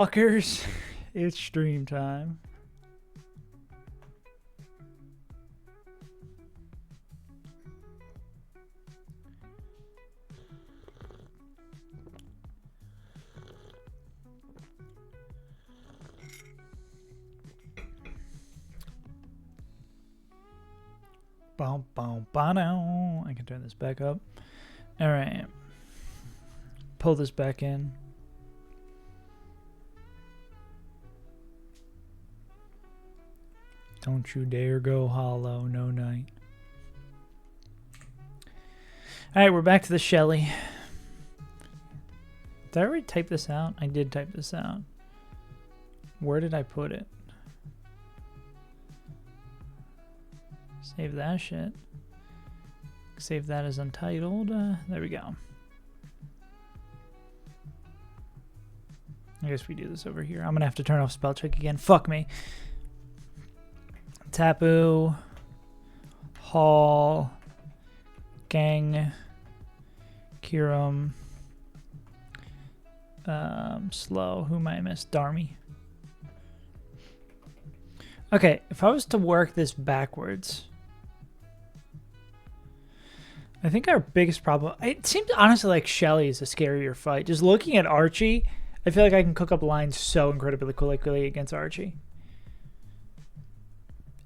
Fuckers, it's stream time. Boom, boom, boom. I can turn this back up. All right. Pull this back in. Don't you dare go hollow, no night. Alright, we're back to the Shelly. Did I already type this out? I did type this out. Where did I put it? Save that shit. Save that as untitled. There we go. I guess we do this over here. I'm gonna have to turn off spell check again. Fuck me. Tapu, Hall, Gang, Kiram, Slow. Who might I miss? Darmy. Okay, if I was to work this backwards, I think our biggest problem. It seems honestly like Shelly is a scarier fight. Just looking at Archie, I feel like I can cook up lines so incredibly quickly against Archie.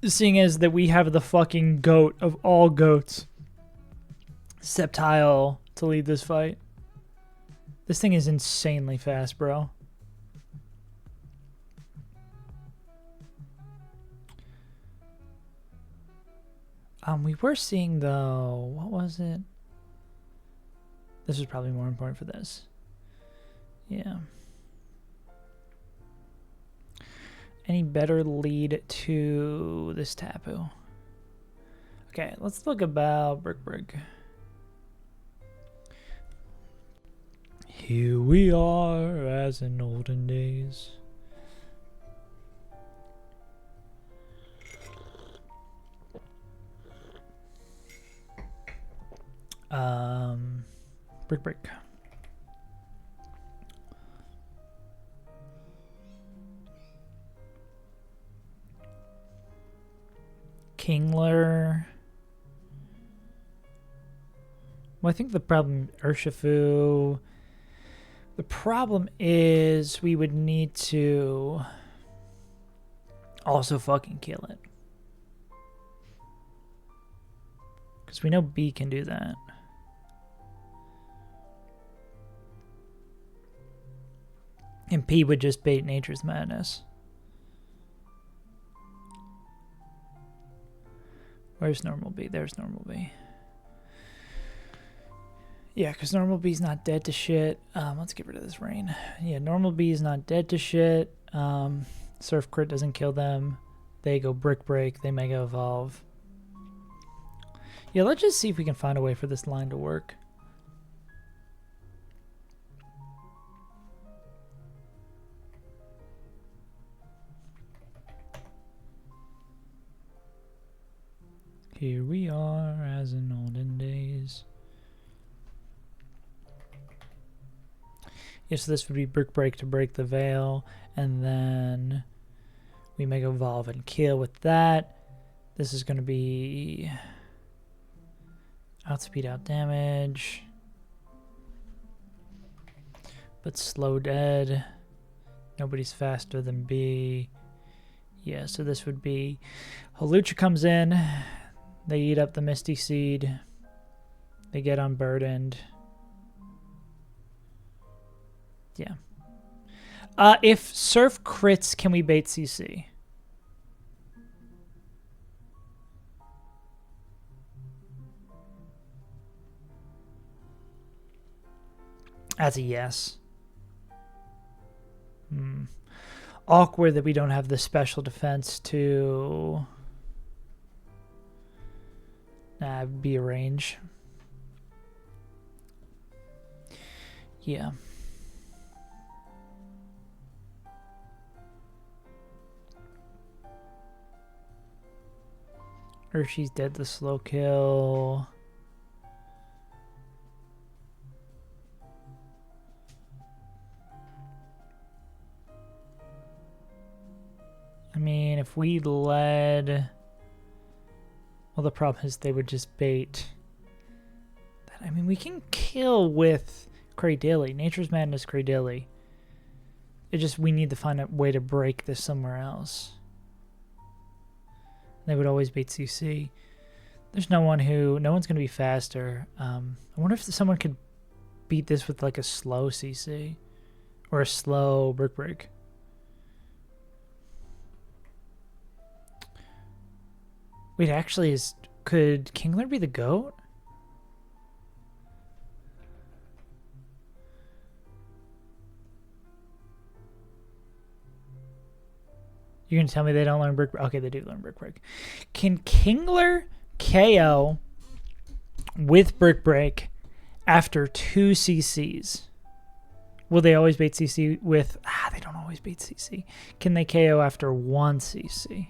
Seeing as that we have the fucking goat of all goats, Sceptile, to lead this fight. This thing is insanely fast, bro. We were seeing though, what was it? This is probably more important for this. Yeah. Any better lead to this Tapu? Okay, let's look about Brick. Here we are as in olden days. Brick. Kingler. Well, I think the problem, Urshifu. The problem is we would need to also fucking kill it. Because we know B can do that. And P would just bait Nature's Madness. Where's normal B? There's normal B. Yeah, because normal B's not dead to shit. Let's get rid of this rain. Yeah, normal B is not dead to shit. Surf Crit doesn't kill them. They go Brick Break. They Mega Evolve. Yeah, let's just see if we can find a way for this line to work. Here we are as in olden days. Yeah, so this would be Brick Break to break the veil, and then we Mega Evolve and kill with that. This is going to be outspeed, out damage, but slow dead. Nobody's faster than B. Yeah, so this would be Hawlucha comes in. They eat up the Misty Seed. They get unburdened. Yeah. If Surf crits, can we bait CC? That's a yes. Awkward that we don't have the special defense to be a range. Yeah. Urshi's dead, the slow kill. I mean, if we led... Well, the problem is they would just bait that. I mean, we can kill with Cray-Dilly. Nature's Madness Cray-Dilly. It just, we need to find a way to break this somewhere else. They would always bait CC. There's no one's going to be faster. I wonder if someone could beat this with like a slow CC. Or a slow brick break. Wait, actually, could Kingler be the GOAT? You're going to tell me they don't learn brick break? Okay, they do learn brick break. Can Kingler KO with brick break after 2 CCs? Will they always bait CC with... they don't always bait CC. Can they KO after 1 CC?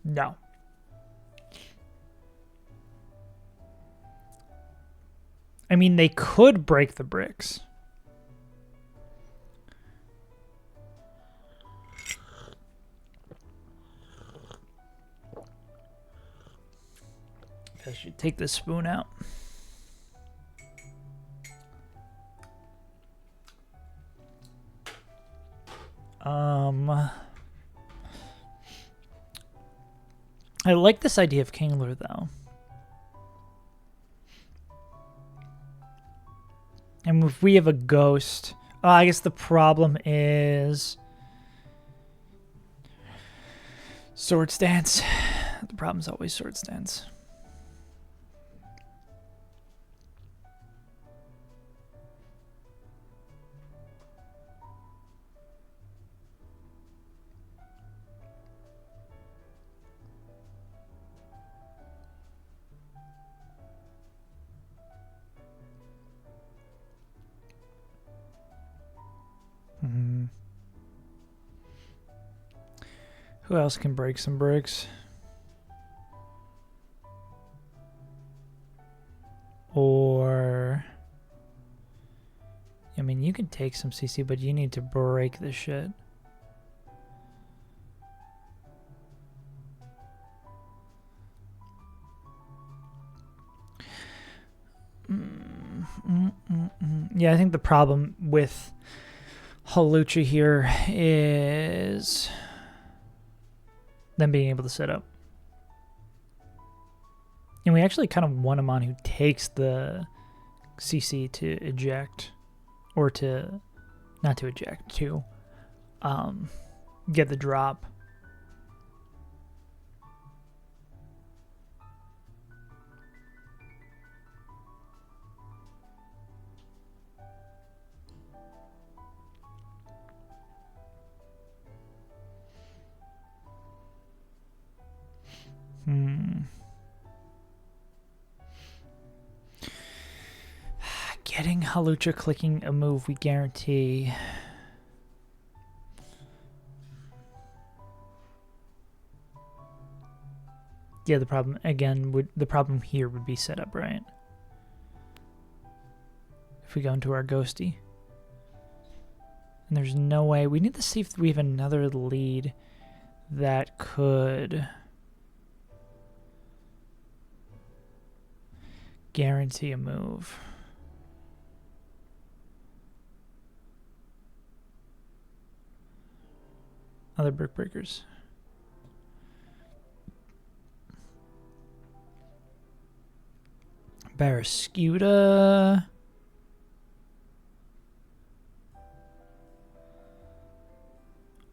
No. I mean, they could break the bricks. I should take this spoon out. I like this idea of Kingler, though. And if we have a ghost... I guess the problem is... Sword stance. The problem's always sword stance. Who else can break some bricks? Or... I mean, you can take some CC, but you need to break the shit. Yeah, I think the problem with Halucha here is them being able to set up. And we actually kind of want him on who takes the CC to eject. Or to... Not to eject, to get the drop. Getting Halucha clicking a move we guarantee. Yeah, the problem again the problem here would be set up, right? If we go into our ghosty. And there's no way. We need to see if we have another lead that could guarantee a move. Other brick breakers. Barrascuda.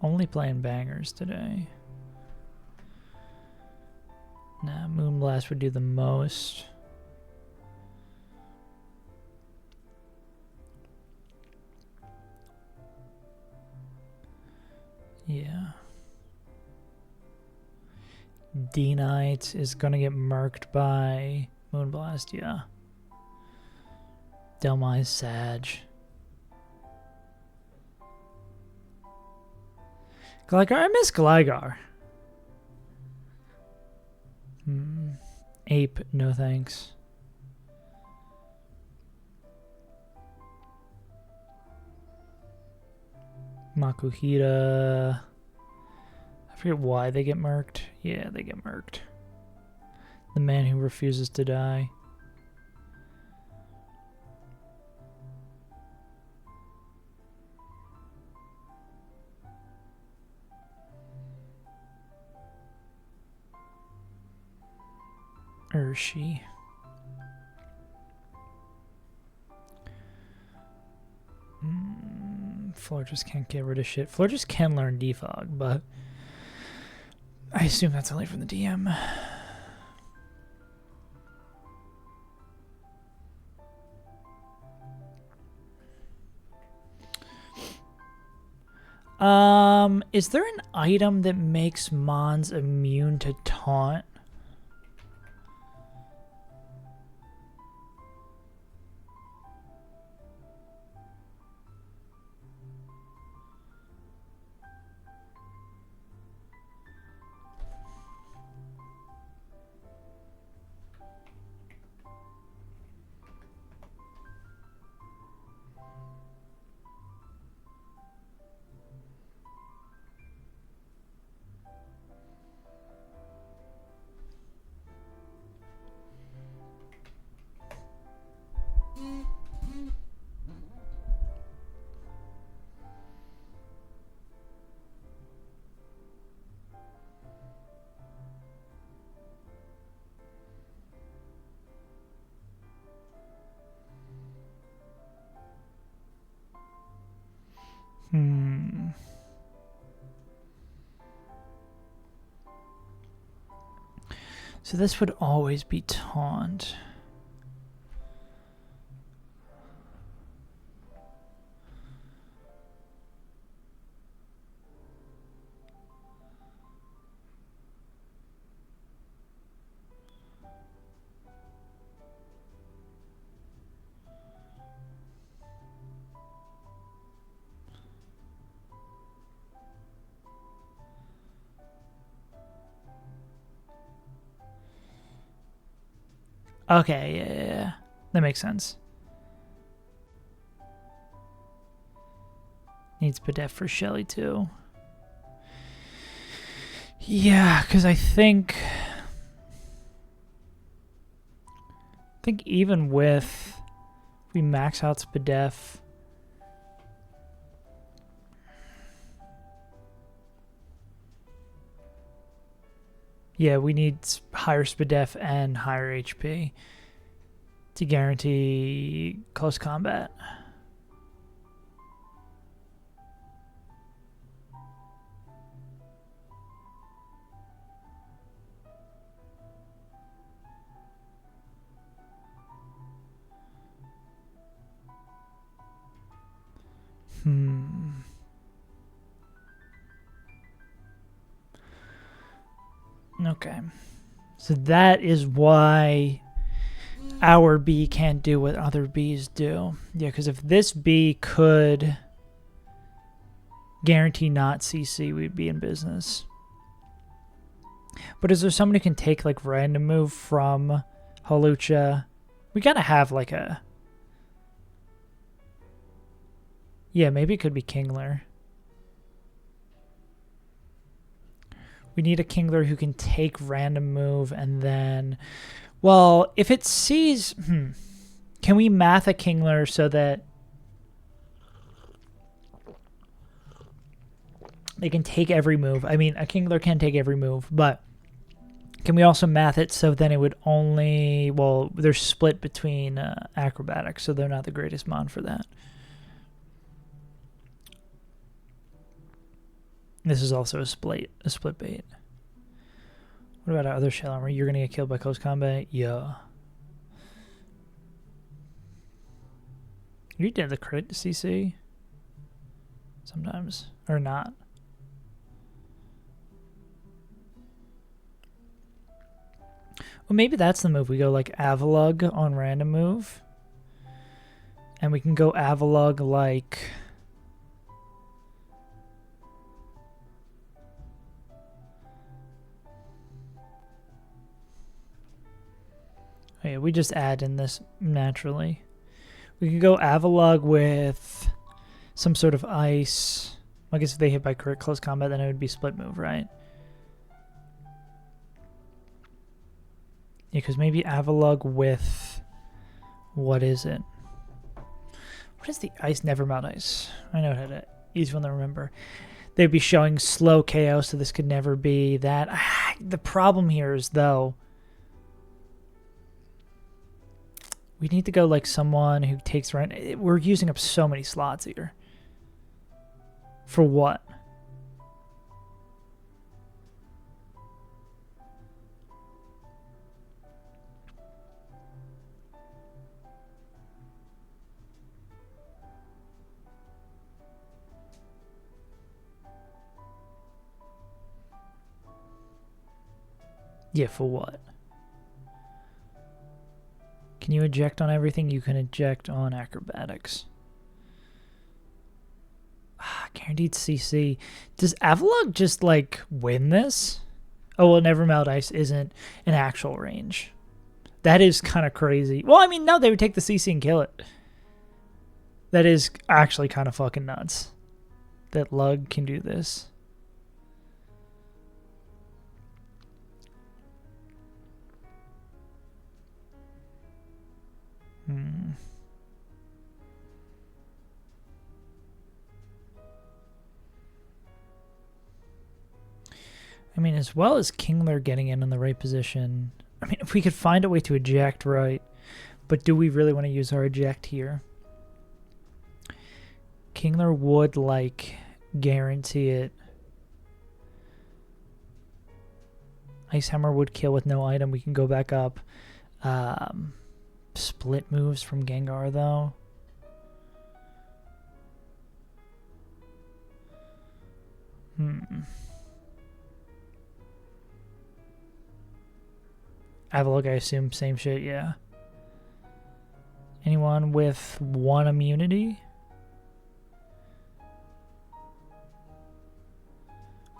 Only playing bangers today. Nah, Moonblast would do the most. Yeah. D-Knight is gonna get marked by Moonblast, yeah. Delmai's Sag. Gligar, I miss Gligar. Ape, no thanks. Makuhita. forget why they get murked. Yeah, they get murked. The man who refuses to die. Or she. Floor just can't get rid of shit. Floor just can learn defog, but I assume that's only from the DM. Is there an item that makes Mons immune to taunt? So this would always be taunt. Okay, yeah. That makes sense. Needs Pedef for Shelly too. Yeah, because I think even with, if we max out Spadef, yeah, we need higher Spadef and higher HP to guarantee close combat. Okay. So that is why our bee can't do what other bees do. Yeah, because if this bee could guarantee not CC, we'd be in business. But is there somebody who can take like random move from Holucha? We gotta have like a... Yeah, maybe it could be Kingler. We need a Kingler who can take random move and then... Well, if it sees... Can we math a Kingler so that they can take every move? I mean, a Kingler can take every move, but can we also math it so then it would only... Well, they're split between acrobatics, so they're not the greatest mon for that. This is also a split bait. What about our other shell armor? You're gonna get killed by close combat? Yeah. You did the crit to CC? Sometimes. Or not. Well, maybe that's the move. We go like Avalug on random move. And we can go Avalug like... Oh yeah, we just add in this naturally. We can go Avalug with some sort of ice. I guess if they hit by crit close combat, then it would be split move, right? because maybe Avalugg with... What is it? What is the ice? Never melt ice. I know how to... Easy one to remember. They'd be showing slow KO, so this could never be that. The problem here is, though... We need to go like someone who takes rent. We're using up so many slots here. For what? Yeah, for what? Can you eject on everything? You can eject on acrobatics. Guaranteed CC. Does Avalugg just, like, win this? Oh, well, Never Melt Ice isn't an actual range. That is kind of crazy. Well, I mean, no, they would take the CC and kill it. That is actually kind of fucking nuts. That Lug can do this. I mean, as well as Kingler getting in the right position. I mean, if we could find a way to eject, right? But do we really want to use our eject here? Kingler would, like, guarantee it. Ice Hammer would kill with no item. We can go back up. Split moves from Gengar, though. Avalugg, I assume, same shit, yeah. Anyone with 1 immunity?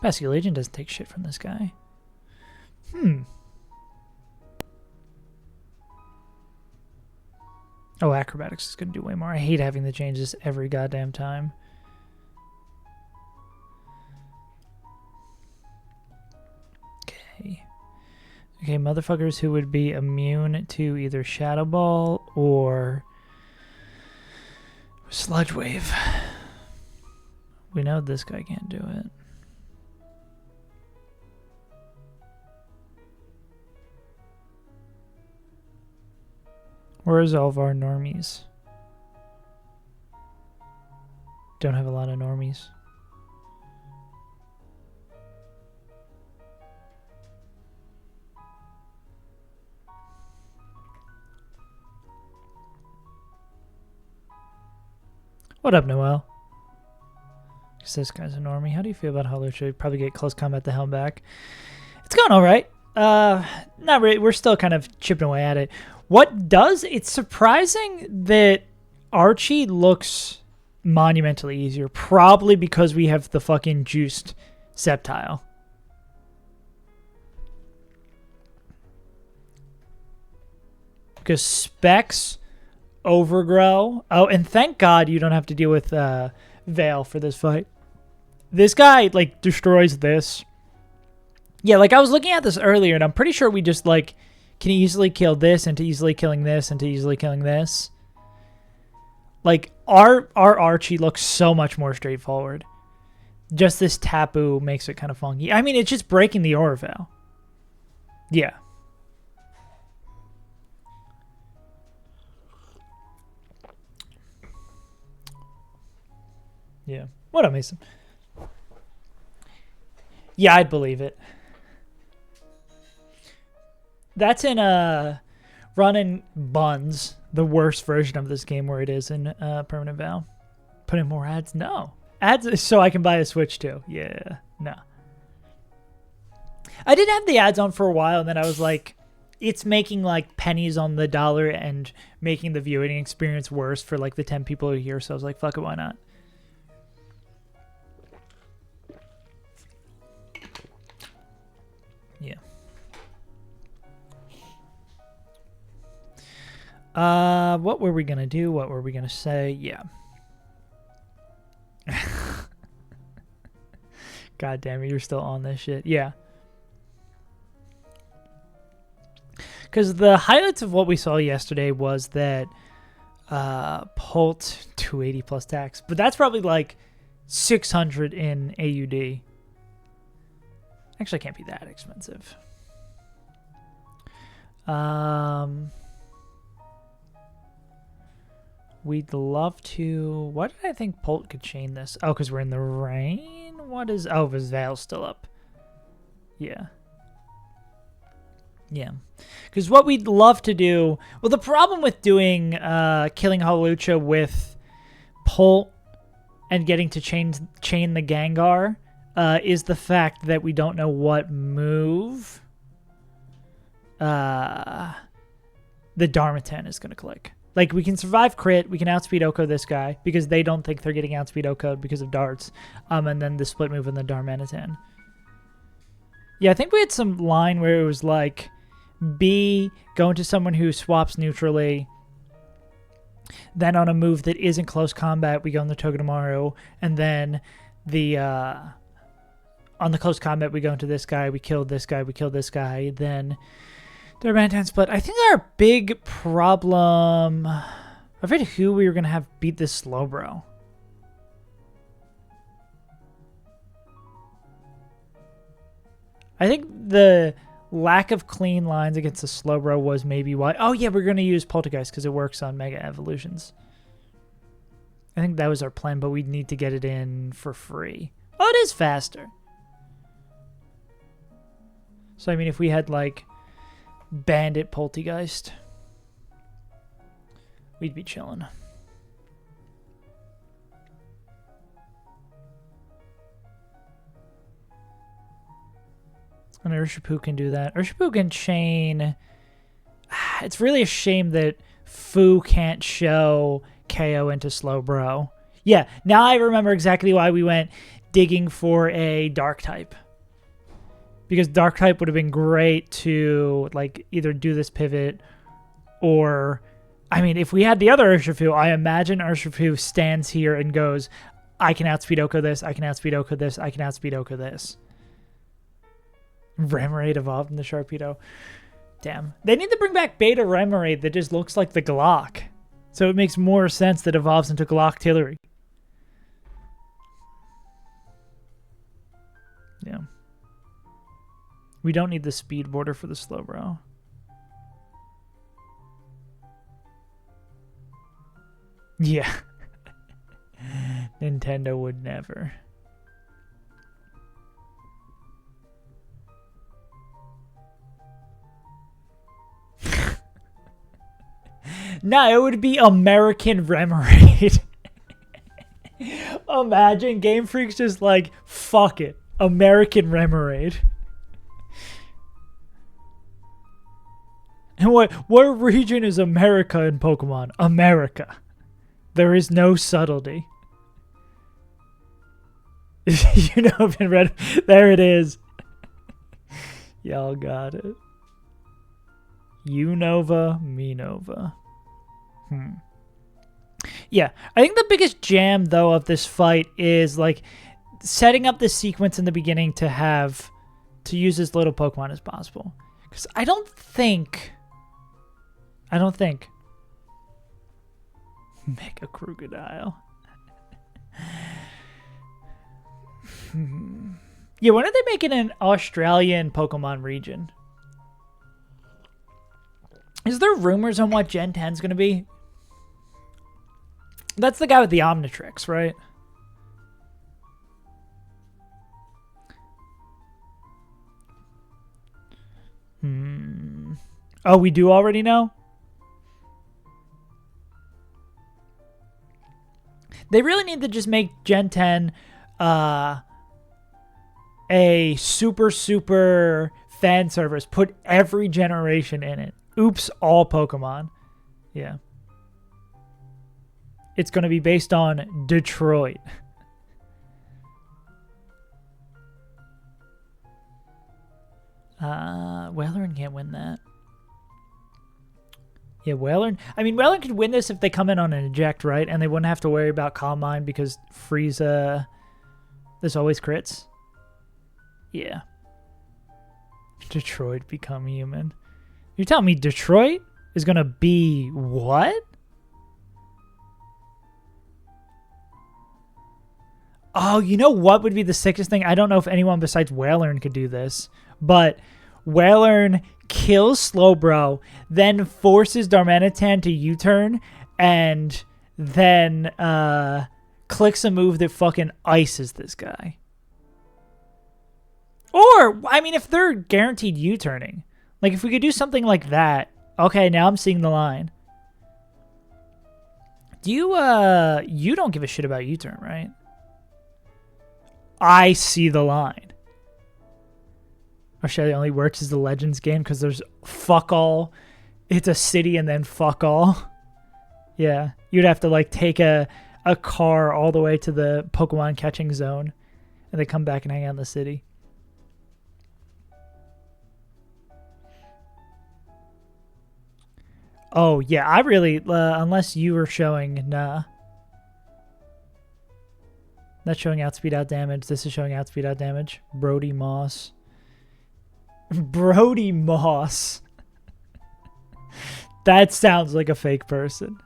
Basque Legion doesn't take shit from this guy. Oh, acrobatics is going to do way more. I hate having to change this every goddamn time. Okay. Okay, motherfuckers who would be immune to either Shadow Ball or Sludge Wave. We know this guy can't do it. Where's all of our normies? Don't have a lot of normies. What up, Noel? Because this guy's a normie. How do you feel about Hollow? Should probably get close combat the helm back. It's going all right. Not really. We're still kind of chipping away at it. What does... It's surprising that Archie looks monumentally easier. Probably because we have the fucking juiced Sceptile. Because Specs, Overgrow... Oh, and thank God you don't have to deal with Veil for this fight. This guy, like, destroys this. Yeah, like, I was looking at this earlier, and I'm pretty sure we just, like... Can easily kill this into easily killing this into easily killing this. Like, our Archie looks so much more straightforward. Just this Tapu makes it kind of funky. I mean, it's just breaking the Aura Veil. Yeah. Yeah. What up, Mason? Yeah, I'd believe it. That's in running Buns, the worst version of this game where it is in Permanent Vow. Put in more ads? No. Ads so I can buy a Switch too. Yeah. No. I did have the ads on for a while, and then I was like, it's making like pennies on the dollar and making the viewing experience worse for like the 10 people who are here. So I was like, fuck it, why not? Yeah. What were we gonna do? What were we gonna say? Yeah. God damn it, you're still on this shit. Yeah. Because the highlights of what we saw yesterday was that Pult 280 plus tax, but that's probably like 600 in AUD. Actually, it can't be that expensive. We'd love to. Why did I think Pult could chain this? Oh, because we're in the rain? What is. Oh, his Veil's still up. Yeah. Yeah. Because what we'd love to do. Well, the problem with doing killing Hawlucha with Pult and getting to chain the Gengar is the fact that we don't know what move the Darmanitan is going to click. Like, we can survive crit, we can outspeed Oko this guy, because they don't think they're getting outspeed Oko because of darts, and then the split move in the Darmanitan. Yeah, I think we had some line where it was like, B, go into someone who swaps neutrally, then on a move that isn't close combat, we go into Togedemaru, and then the, on the close combat, we go into this guy, we kill this guy, we kill this guy, then Darmanitan split. I think our big problem... I forget who we were going to have beat this Slowbro. I think the lack of clean lines against the Slowbro was maybe why... Oh yeah, we're going to use Poltergeist because it works on Mega Evolutions. I think that was our plan, but we need to get it in for free. Oh, it is faster. So, I mean, if we had, like... Bandit Poltergeist, we'd be chilling. And Urshifu can do that. Urshifu can chain. It's really a shame that Fu can't show KO into Slowbro. Yeah, now I remember exactly why we went digging for a Dark type. Because Dark type would have been great to like either do this pivot or, I mean, if we had the other Urshifu, I imagine Urshifu stands here and goes, I can outspeed Oko this, I can outspeed Oko this, I can outspeed Oko this. Remoraid evolved in the Sharpedo. Damn. They need to bring back Beta Remoraid that just looks like the Glock. So it makes more sense that evolves into Glock-Tillery. Yeah. We don't need the speed border for the Slowbro. Yeah. Nintendo would never. No, it would be American Remoraid. Imagine Game Freak's just like, fuck it. American Remoraid. And what region is America in Pokemon? America. There is no subtlety. You know, been read. There it is. Y'all got it. Unova, Minova. Yeah, I think the biggest jam, though, of this fight is, like, setting up the sequence in the beginning to use as little Pokemon as possible. Because I don't think... Mega Crocodile. Yeah, when are they making an Australian Pokemon region? Is there rumors on what Gen 10's going to be? That's the guy with the Omnitrix, right? Oh, we do already know? They really need to just make Gen 10 a super fan service. Put every generation in it. Oops, all Pokemon. Yeah. It's going to be based on Detroit. Whalern can't win that. Yeah, Whalern. I mean, Whalern could win this if they come in on an eject, right? And they wouldn't have to worry about Calm Mind because Frieza... This always crits. Yeah. Detroit become human. You're telling me Detroit is going to be what? Oh, you know what would be the sickest thing? I don't know if anyone besides Whalern could do this, but Whalern kills Slowbro, then forces Darmanitan to U-turn, and then clicks a move that fucking ices this guy. Or, I mean, if they're guaranteed U-turning, like if we could do something like that. Okay, now I'm seeing the line. Do you don't give a shit about U-turn, right? I see the line. Australia only works as the Legends game because there's fuck all. It's a city and then fuck all. Yeah, you'd have to like take a car all the way to the Pokemon catching zone and then come back and hang out in the city. Oh, yeah, I really, unless you were showing, nah. That's showing outspeed out damage. This is showing outspeed out damage. Brody Moss. Brody Moss. That sounds like a fake person.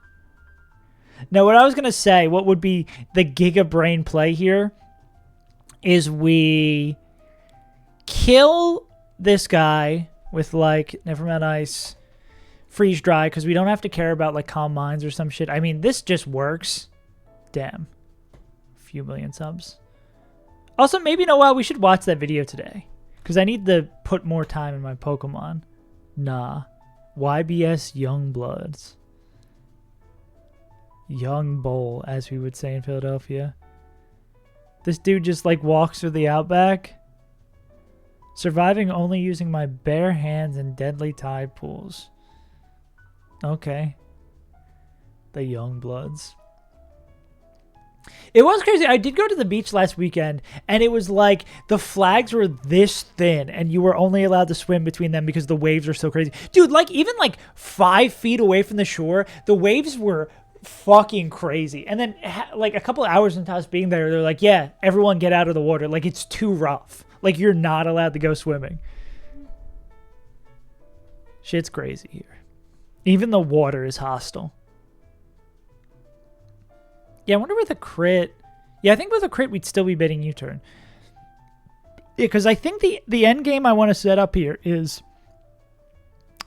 Now, what I was going to say, what would be the Giga Brain play here is we kill this guy with, like, Nevermind Ice, Freeze Dry, because we don't have to care about, like, Calm Minds or some shit. I mean, this just works. Damn. Few million subs. Also, maybe Noel, we should watch that video today because I need to put more time in my Pokemon. Nah. YBS Youngbloods. Young Bowl, as we would say in Philadelphia. This dude just like walks through the outback. Surviving only using my bare hands and deadly tide pools. Okay. The Youngbloods. It was crazy. I did go to the beach last weekend, and it was like the flags were this thin, and you were only allowed to swim between them because the waves were so crazy. Dude, like even like 5 feet away from the shore, the waves were fucking crazy. And then like a couple of hours into us being there, they're like, yeah, everyone get out of the water. Like it's too rough. Like you're not allowed to go swimming. Shit's crazy here. Even the water is hostile. Yeah, I wonder with a crit. Yeah, I think with a crit, we'd still be bidding U-turn. Yeah, because I think the end game I want to set up here is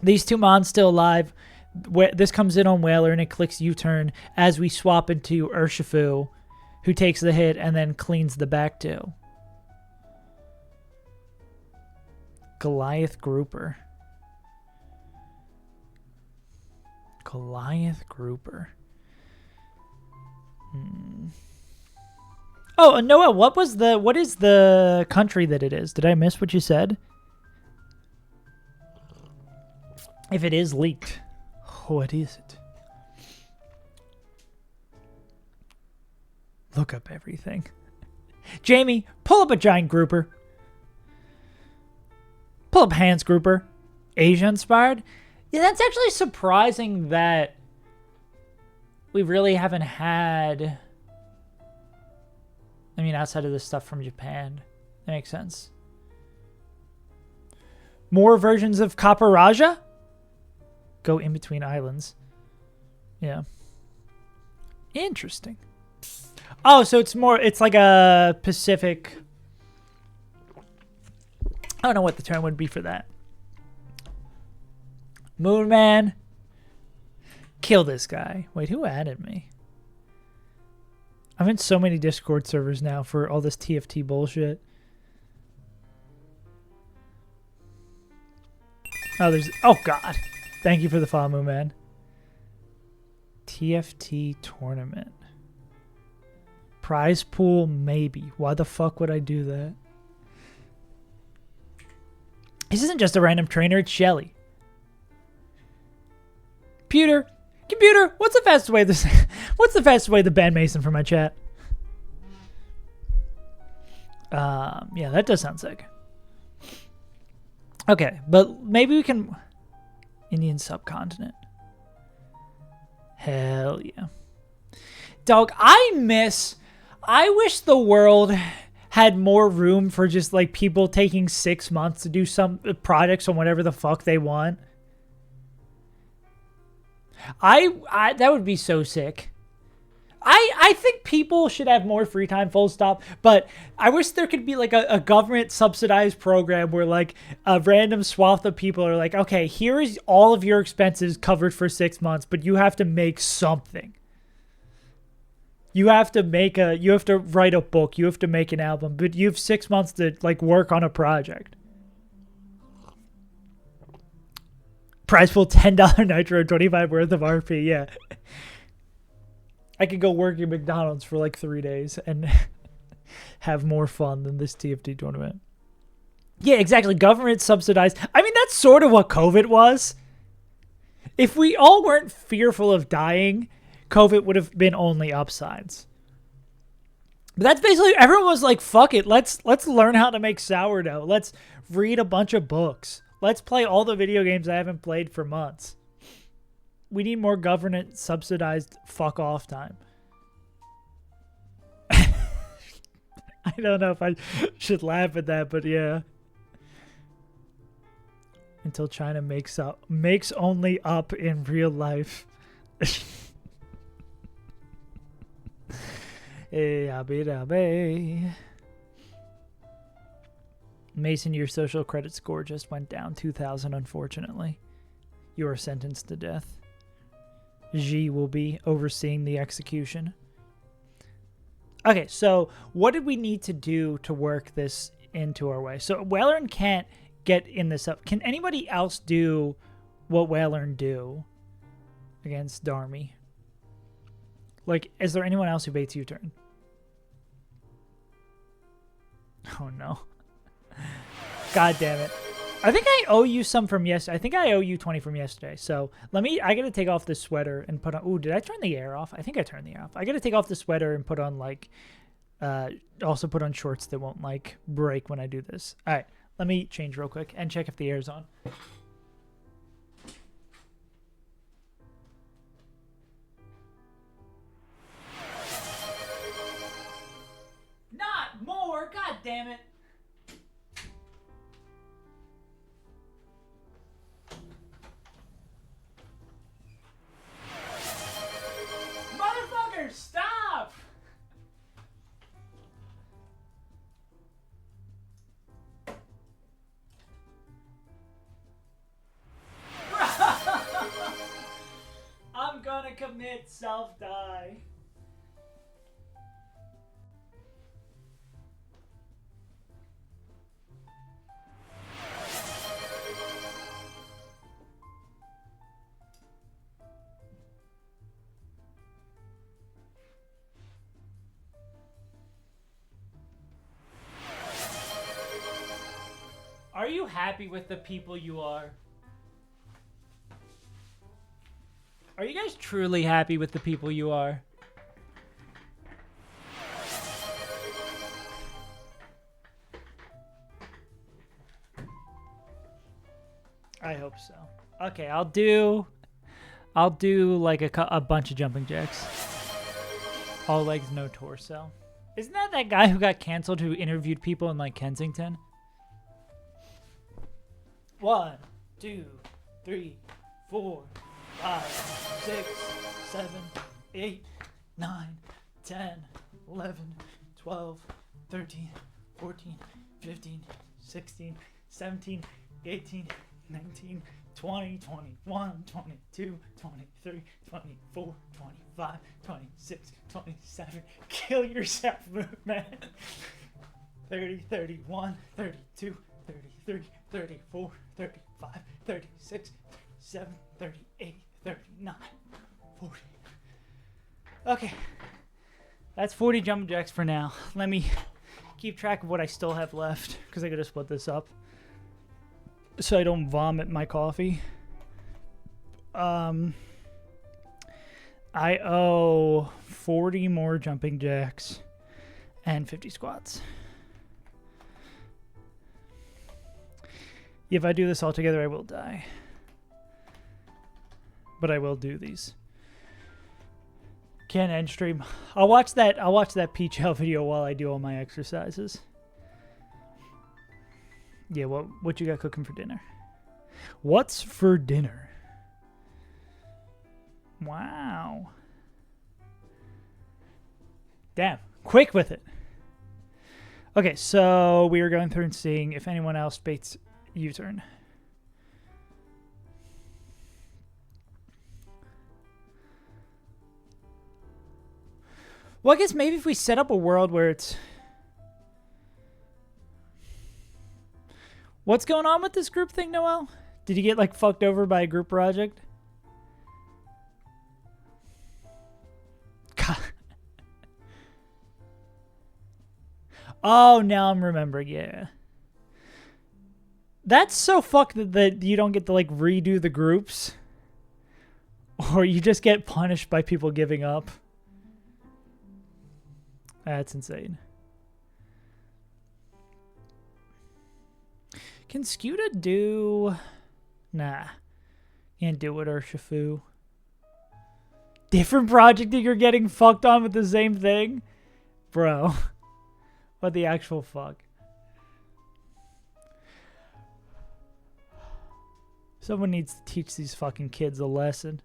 these two Mons still alive. This comes in on Whaler and it clicks U-turn as we swap into Urshifu, who takes the hit and then cleans the back two. Goliath Grouper. Goliath Grouper. Oh, Noah, what is the country that it is? Did I miss what you said? If it is leaked, what is it? Look up everything. Jamie, pull up a giant grouper. Pull up Hans Grouper. Asia inspired. Yeah, that's actually surprising that we really haven't had, I mean, outside of the stuff from Japan. That makes sense. More versions of Copper Raja? Go in between islands. Yeah. Interesting. Oh, so it's like a Pacific. I don't know what the term would be for that. Moon Man. Kill this guy. Wait, who added me? I'm in so many Discord servers now for all this TFT bullshit. Oh, there's... Oh, God. Thank you for the follow, Moon Man. TFT tournament. Prize pool, maybe. Why the fuck would I do that? This isn't just a random trainer, it's Shelly. Computer, what's the fastest way to ban Mason for my chat? Yeah, that does sound sick. Okay, but maybe we can... Indian subcontinent. Hell yeah. Dog, I wish the world had more room for just like people taking 6 months to do some projects on whatever the fuck they want. I that would be so sick. I think people should have more free time, full stop. But I wish there could be like a government subsidized program where like a random swath of people are like, okay, here is all of your expenses covered for 6 months, but you have to make something. You have to write a book. You have to make an album, but you have 6 months to like work on a project. Prize pool $10 nitro, 25 worth of RP. Yeah. I could go work at McDonald's for like 3 days and have more fun than this TFT tournament. Yeah, exactly. Government subsidized. I mean, that's sort of what COVID was. If we all weren't fearful of dying, COVID would have been only upsides. But that's basically, everyone was like, fuck it. Let's learn how to make sourdough. Let's read a bunch of books. Let's play all the video games I haven't played for months. We need more government subsidized fuck off time. I don't know if I should laugh at that, but yeah. Until China makes only up in real life. Mason, your social credit score just went down 2,000, unfortunately. You are sentenced to death. Xi will be overseeing the execution. Okay, so what did we need to do to work this into our way? So Whalern can't get in this up. Can anybody else do what Whalern do against Darmy? Like, is there anyone else who baits U-turn? Oh no. God damn it. I think I owe you some from yesterday. I think I owe you 20 from yesterday. So I gotta take off this sweater and put on, ooh, did I turn the air off? I think I turned the air off. I gotta take off the sweater and put on like, also put on shorts that won't like break when I do this. All right, let me change real quick and check if the air's on. Not more, god damn it. Stop! I'm gonna commit self-die. Are you happy with the people you are? Are you guys truly happy with the people you are? I hope so. Okay, I'll do like a bunch of jumping jacks. All legs, no torso. Isn't that guy who got canceled who interviewed people in like Kensington? 1, 2, 3, 4, 5, 6, 7, 8, 9, 10, 11, 12, 13, 14, 15, 16, 17, 18, 19, 20, 21, 22, 23, 24, 25, 26, 27. Kill yourself, man. 30, 31, 32, 33, 34, 35, 36, 37, 38, 39, 40. Okay. That's 40 jumping jacks for now. Let me keep track of what I still have left, because I gotta split this up so I don't vomit my coffee. I owe 40 more jumping jacks and 50 squats. If I do this all together, I will die. But I will do these. Can't end stream. I'll watch that Peach Hell video while I do all my exercises. Yeah, what you got cooking for dinner? What's for dinner? Wow. Damn. Quick with it. Okay, so we were going through and seeing if anyone else baits U-turn. Well, I guess maybe if we set up a world where it's... What's going on with this group thing, Noel? Did you get, like, fucked over by a group project? God. Oh, now I'm remembering, yeah. That's so fucked that you don't get to, like, redo the groups. Or you just get punished by people giving up. That's insane. Can Skuta do... Nah. Can't do it, Urshifu. Different project that you're getting fucked on with the same thing? Bro. What the actual fuck? Someone needs to teach these fucking kids a lesson.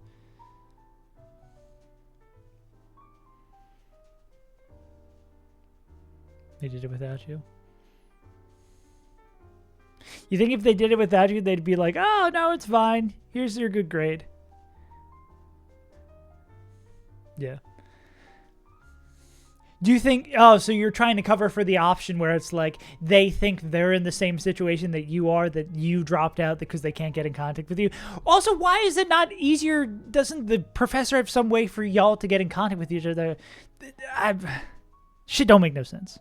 They did it without you? You think if they did it without you, they'd be like, oh, no, it's fine. Here's your good grade. Yeah. Do you think... Oh, so you're trying to cover for the option where it's like they think they're in the same situation that you are, that you dropped out because they can't get in contact with you. Also, why is it not easier? Doesn't the professor have some way for y'all to get in contact with each other? Shit don't make no sense.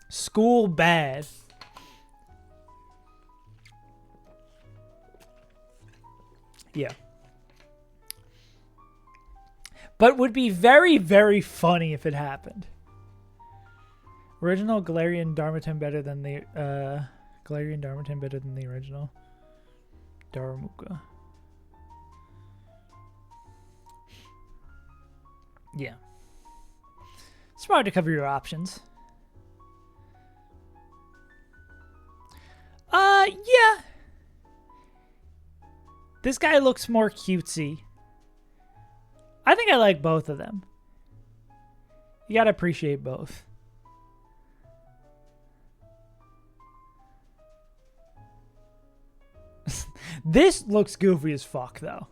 School bad. Yeah. But would be very, very funny if it happened. Original Galarian Darmanitan better than the Galarian Darmanitan better than the original Darumaka. Yeah. Smart to cover your options. Yeah. This guy looks more cutesy. I think I like both of them. You gotta appreciate both. This looks goofy as fuck, though.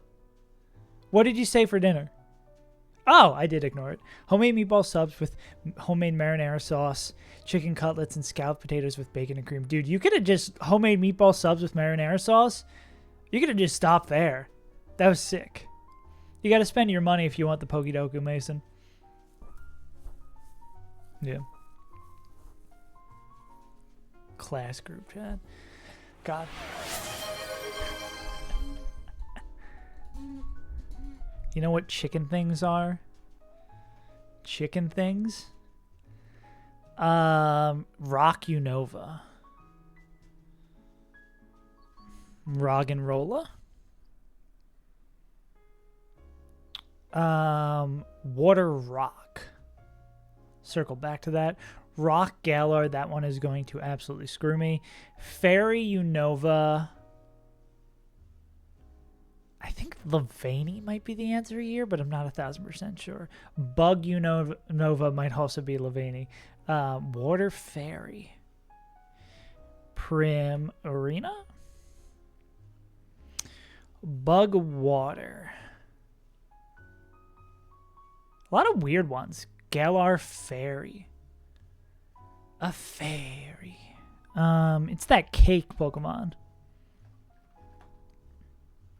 What did you say for dinner? Oh, I did ignore it. Homemade meatball subs with homemade marinara sauce, chicken cutlets, and scalloped potatoes with bacon and cream. Dude, you could have just homemade meatball subs with marinara sauce. You could have just stopped there. That was sick. You got to spend your money if you want the Pokedoku, Mason. Yeah. Class group chat. God. You know what chicken things are? Chicken things? Rock Unova. Roggenrola. Water Rock. Circle back to that. Rock Galar, that one is going to absolutely screw me. Fairy Unova. I think Levaney might be the answer here, but I'm not 1,000% sure. Bug Unova might also be Levaney. Water Fairy. Prim Arena. Bug Water. A lot of weird ones. Galar Fairy. A fairy. It's that cake Pokemon.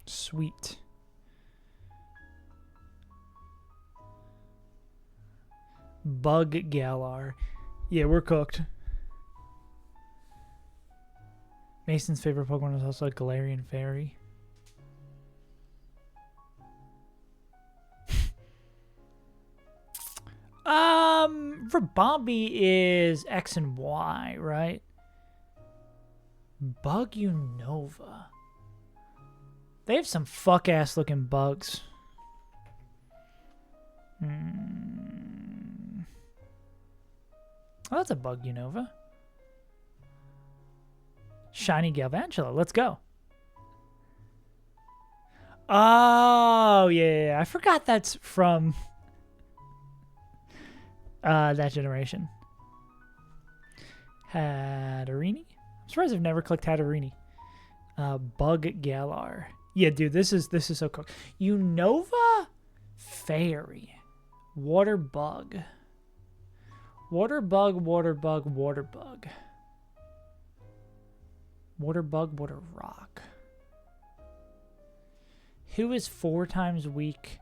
Sweet. Bug Galar. Yeah, we're cooked. Mason's favorite Pokemon is also a Galarian Fairy. Rabombi is X and Y, right? Bug Unova. They have some fuck-ass looking bugs. Oh, that's a Bug Unova. Shiny Galvantula. Let's go. Oh, yeah. I forgot that's from that generation. Hatterini? I'm surprised I've never clicked Hatterini. Bug Galar. Yeah, dude, this is so cool. Unova Fairy. Water bug. Water bug, water bug, water bug. Water bug, water rock. Who is 4 times weak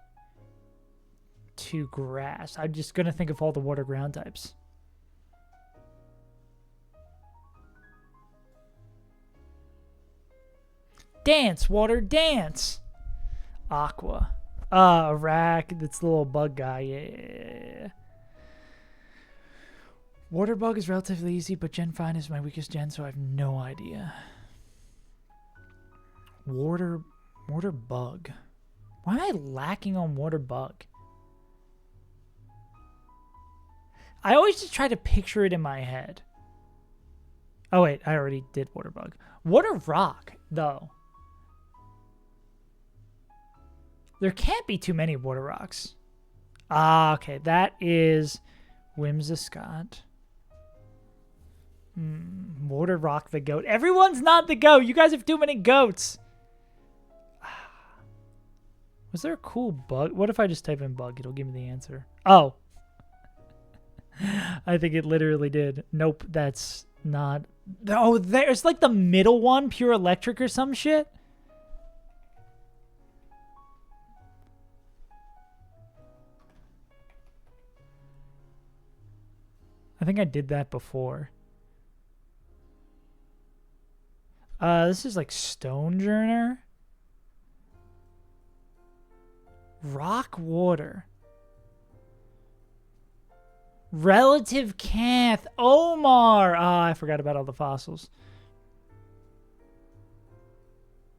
to grass? I'm just going to think of all the water ground types. Dance, water, dance. Aqua. Rack. That's the little bug guy. Yeah. Water bug is relatively easy, but Gen 5 is my weakest gen, so I have no idea. Water bug. Why am I lacking on water bug? I always just try to picture it in my head. Oh wait, I already did water bug. Water rock, though. There can't be too many water rocks. Ah, okay. That is Whimsicott. Water rock the goat. Everyone's not the goat. You guys have too many goats. Was there a cool bug? What if I just type in bug? It'll give me the answer. Oh. I think it literally did. Nope, that's not. Oh, there's like the middle one, pure electric or some shit. I think I did that before. This is like Stonejourner. Rock water. Relative Canth. Omar. Ah, I forgot about all the fossils.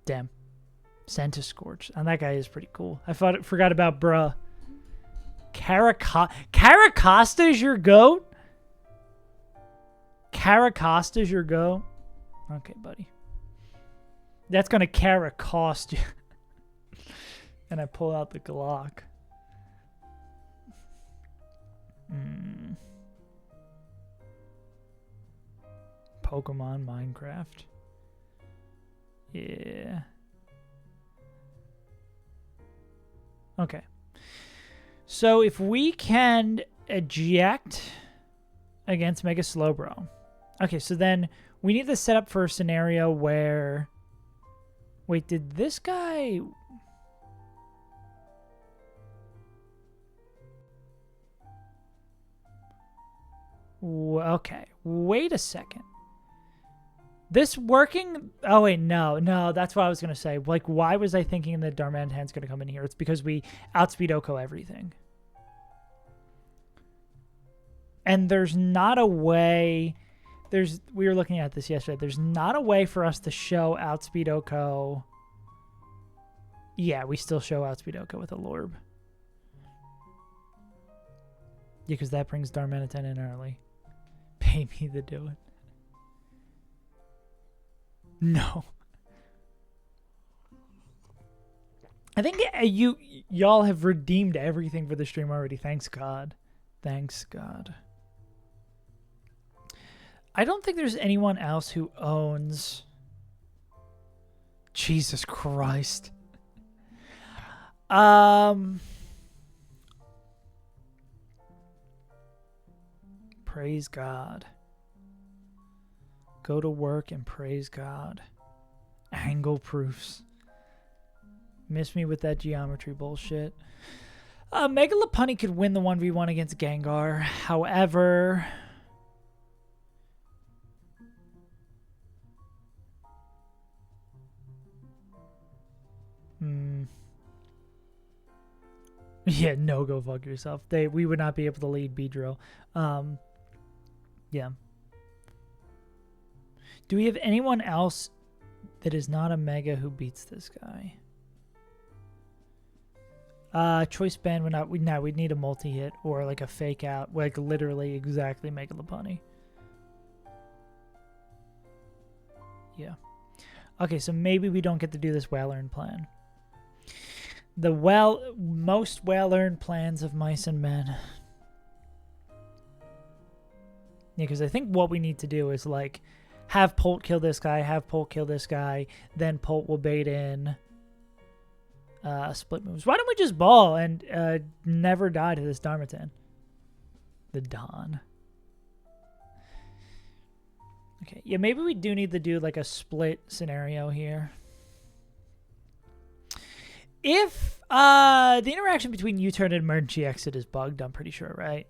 Damn. Centiscorch. And that guy is pretty cool. I forgot about bruh. Caracosta is your goat? Caracosta's your goat? Okay, buddy. That's gonna Caracost you. And I pull out the Glock. Pokemon Minecraft. Yeah. Okay. So if we can eject against Mega Slowbro. Okay, so then we need to set up for a scenario where... Wait, did this guy... Okay, wait a second. This working... Oh, wait, no, that's what I was going to say. Like, why was I thinking that Darmanitan's going to come in here? It's because we outspeed Oko everything. And there's not a way... We were looking at this yesterday. There's not a way for us to show outspeed Oko. Yeah, we still show outspeed Oko with a Lorb. Yeah, because that brings Darmanitan in early. Pay me to do it. No. I think y'all have redeemed everything for the stream already. Thanks God. Thanks God. I don't think there's anyone else who owns... Jesus Christ. Praise God. Go to work and praise God. Angle proofs. Miss me with that geometry bullshit. Mega Lopunny could win the 1v1 against Gengar. However... Yeah, no, go fuck yourself. We would not be able to lead Beedrill. Yeah. Do we have anyone else that is not a Mega who beats this guy? Choice Band would not. We'd need a multi-hit or like a fake out, like literally exactly Mega Lopunny. Yeah. Okay, so maybe we don't get to do this well-earned plan. The most well-earned plans of mice and men. Yeah, because I think what we need to do is, like, have Polt kill this guy, have Polt kill this guy, then Polt will bait in split moves. Why don't we just ball and never die to this Darmatan? The Don. Okay, yeah, maybe we do need to do, like, a split scenario here. If the interaction between U-turn and emergency exit is bugged, I'm pretty sure, right?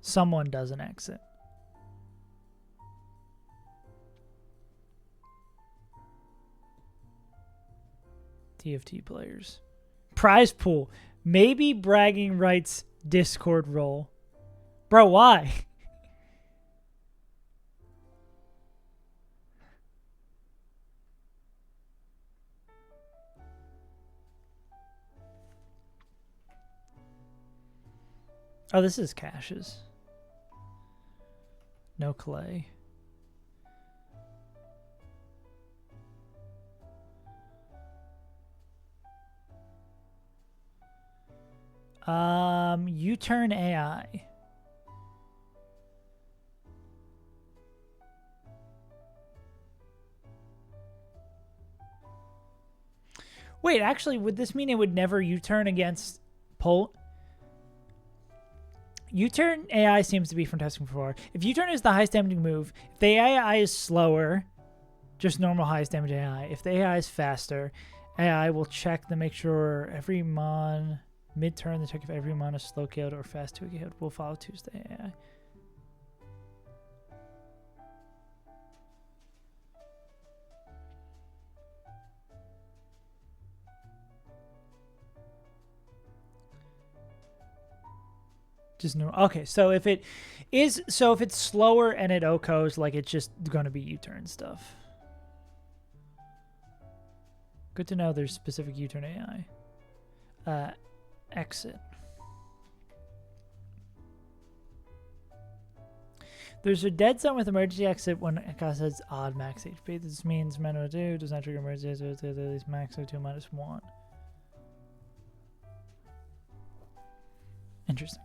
Someone does an exit. TFT players. Prize pool. Maybe bragging rights Discord role. Bro, why? Oh, this is caches. No clay. U-turn AI. Wait, actually, would this mean it would never U-turn against Polt? U-turn AI seems to be from testing before. If U-turn is the highest damaging move, if the AI is slower, just normal highest damage AI. If the AI is faster, AI will check to make sure every mon mid-turn the check if every mon is slow killed or fast to killed will follow Tuesday AI. Just no. Okay, so if it is, so if it's slower and it OCOs, like, it's just going to be U-turn stuff. Good to know there's specific U-turn AI. Exit. There's a dead zone with emergency exit when it has odd max HP. This means Mano 2 does not trigger emergency exit with at least max of 2 minus 1. Interesting.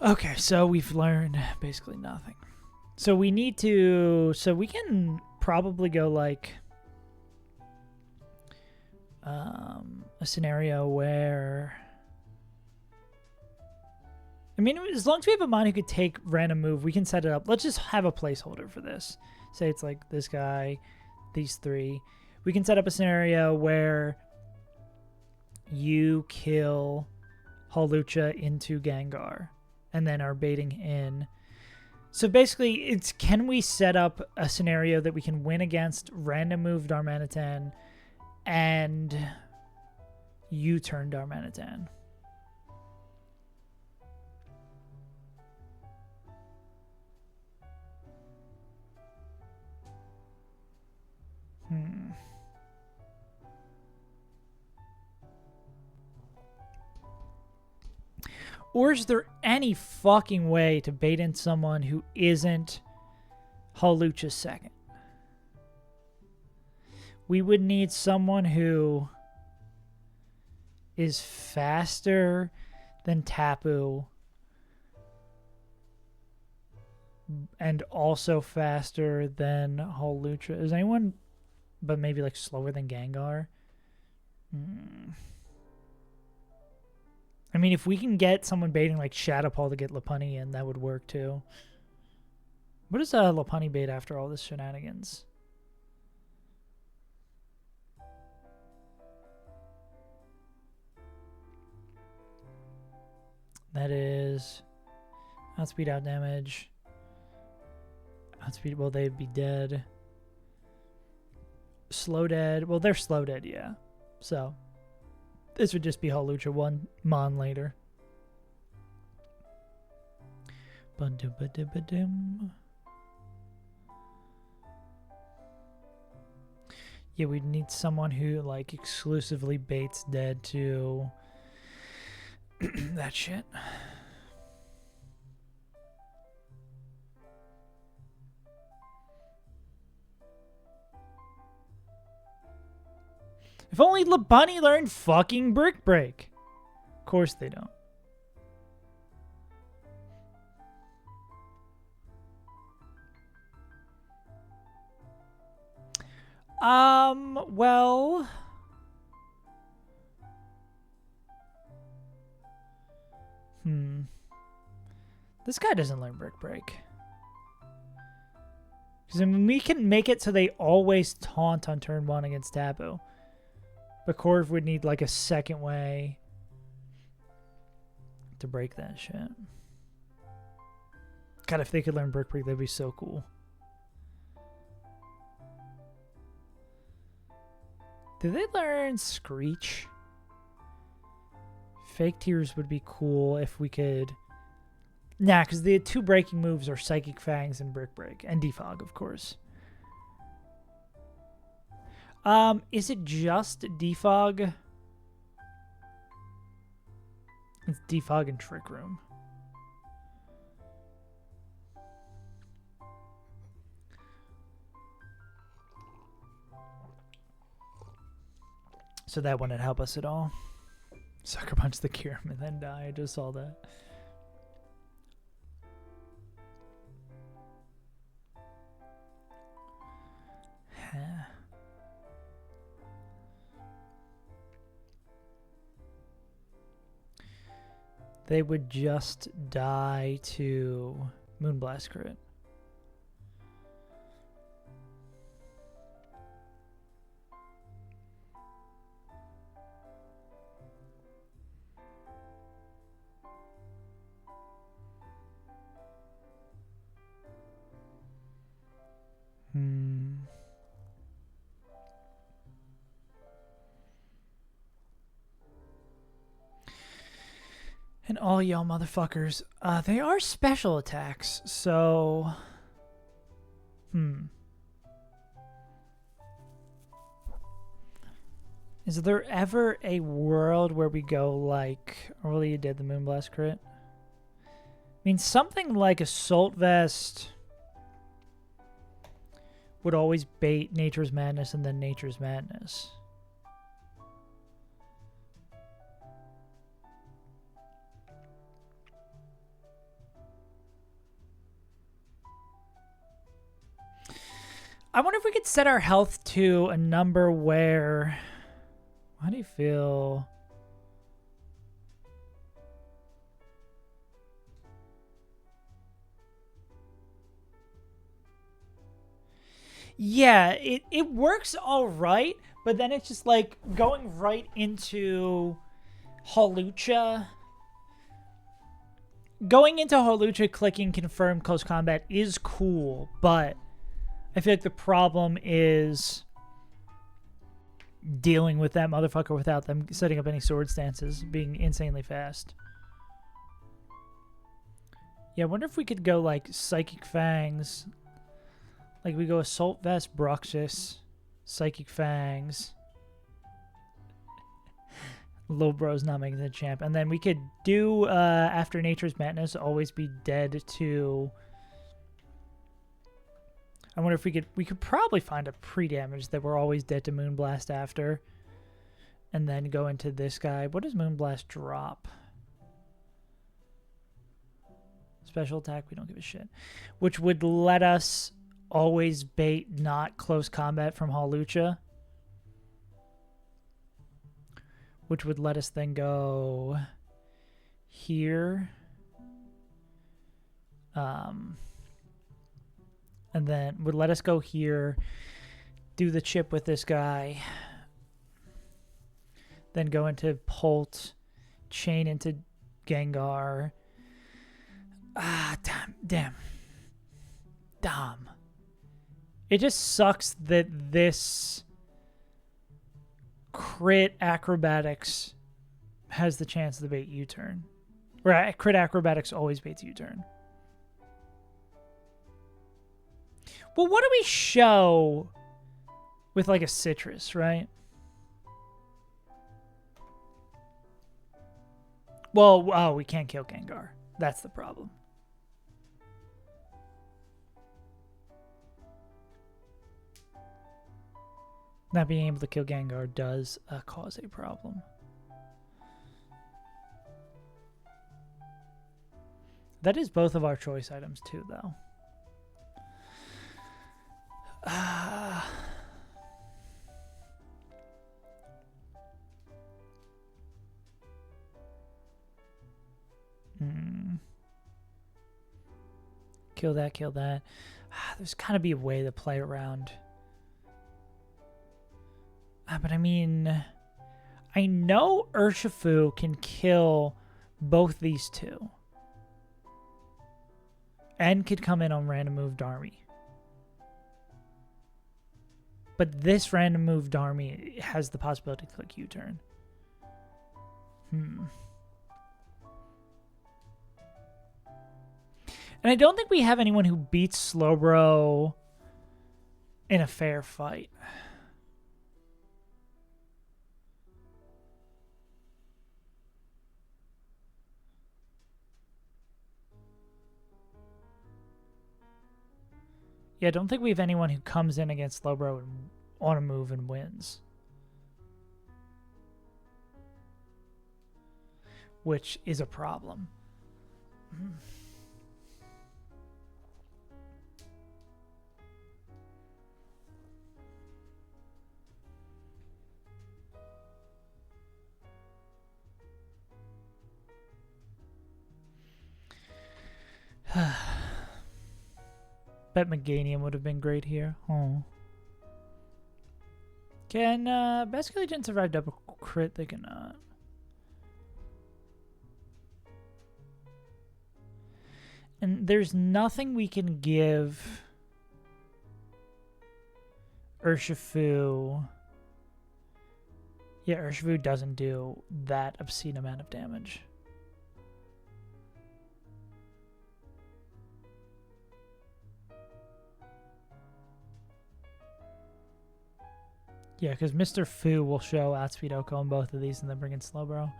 Okay, so we've learned basically nothing. So we need to, so we can probably go, like, a scenario where, I mean, as long as we have a mon who could take random move, we can set it up. Let's just have a placeholder for this. Say it's like this guy, these three. We can set up a scenario where you kill Hawlucha into Gengar and then are baiting in. So basically, it's, can we set up a scenario that we can win against random move Darmanitan and U-turn Darmanitan? Or is there any fucking way to bait in someone who isn't Hawlucha's second? We would need someone who is faster than Tapu and also faster than Hawlucha. Is anyone, but maybe like slower than Gengar? I mean, if we can get someone baiting like Shadowpaw to get Lopunny in, that would work too. What does Lopunny bait after all this shenanigans? That is outspeed, out damage. Outspeed, well, they'd be dead. Slow dead. Well, they're slow dead, yeah. So this would just be Hawlucha one mon later. Yeah, we'd need someone who like exclusively baits dead to that shit. If only Bunny learned fucking Brick Break. Of course they don't. Well... This guy doesn't learn Brick Break. Because I mean, we can make it so they always taunt on turn 1 against Taboo. But Corv would need like a second way to break that shit. God, if they could learn Brick Break, that'd be so cool. Did they learn Screech? Fake Tears would be cool if we could... Nah, because the 2 breaking moves are Psychic Fangs and Brick Break. And Defog, of course. Is it just Defog? It's Defog and Trick Room. So that wouldn't help us at all. Sucker Punch the Kirim and then die. I just saw that. They would just die to Moonblast crit. And all y'all motherfuckers, they are special attacks, so... Is there ever a world where we go like... Earlier you did the Moonblast crit? I mean, something like Assault Vest would always bait Nature's Madness and then Nature's Madness. I wonder if we could set our health to a number where... How do you feel? Yeah, it works all right, but then it's just like going right into Hawlucha. Going into Hawlucha, clicking confirm close combat is cool, but I feel like the problem is dealing with that motherfucker without them setting up any sword stances, being insanely fast. Yeah, I wonder if we could go like Psychic Fangs. Like we go Assault Vest, Bruxus, Psychic Fangs. Low Bro's not making the champ. And then we could do, after Nature's Madness, always be dead to... I wonder if we could probably find a pre-damage that we're always dead to Moonblast after. And then go into this guy. What does Moonblast drop? Special attack, we don't give a shit. Which would let us always bait not close combat from Hawlucha. Which would let us then go here. And then would let us go here, do the chip with this guy, then go into Polt, chain into Gengar. Damn. It just sucks that this crit acrobatics has the chance to bait U-turn. Right, crit acrobatics always baits U-turn. Well, what do we show with like a citrus, right? Well, oh, we can't kill Gengar. That's the problem. Not being able to kill Gengar does cause a problem. That is both of our choice items too, though. Kill that, kill that. There's gotta be a way to play around. But I mean, I know Urshifu can kill both these two. And could come in on random move Darmy. But this random move Darmy has the possibility to click U-turn. And I don't think we have anyone who beats Slowbro in a fair fight. Yeah, I don't think we have anyone who comes in against Slowbro on a move and wins. Which is a problem. Bet Meganium would have been great here. Oh. Can Basculegent survive double crit? They cannot. And there's nothing we can give Urshifu. Yeah, Urshifu doesn't do that obscene amount of damage. Yeah, because Mr. Fu will show Outspeed Oko on both of these and then bring in Slowbro.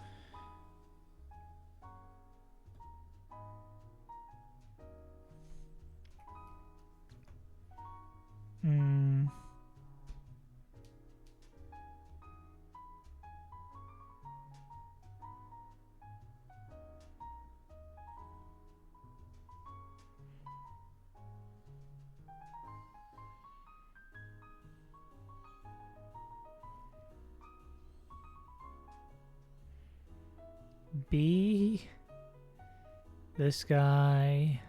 B. This guy.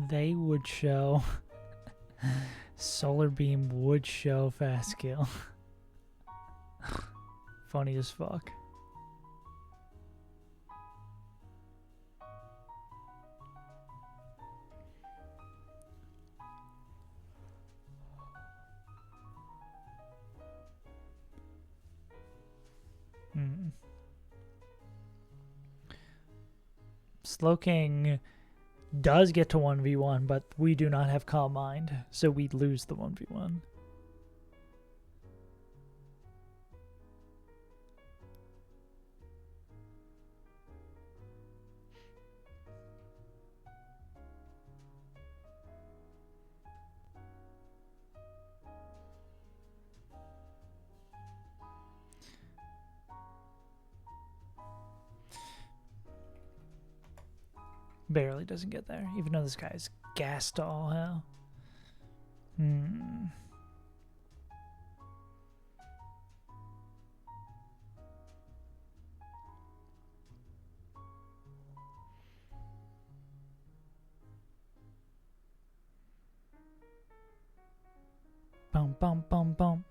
They would show. Solar Beam would show Fast Kill. Funny as fuck. Slowking does get to 1v1, but we do not have Calm Mind, so we lose the 1v1. Barely doesn't get there, even though this guy's gassed to all hell. Bum, bum, bum, bum.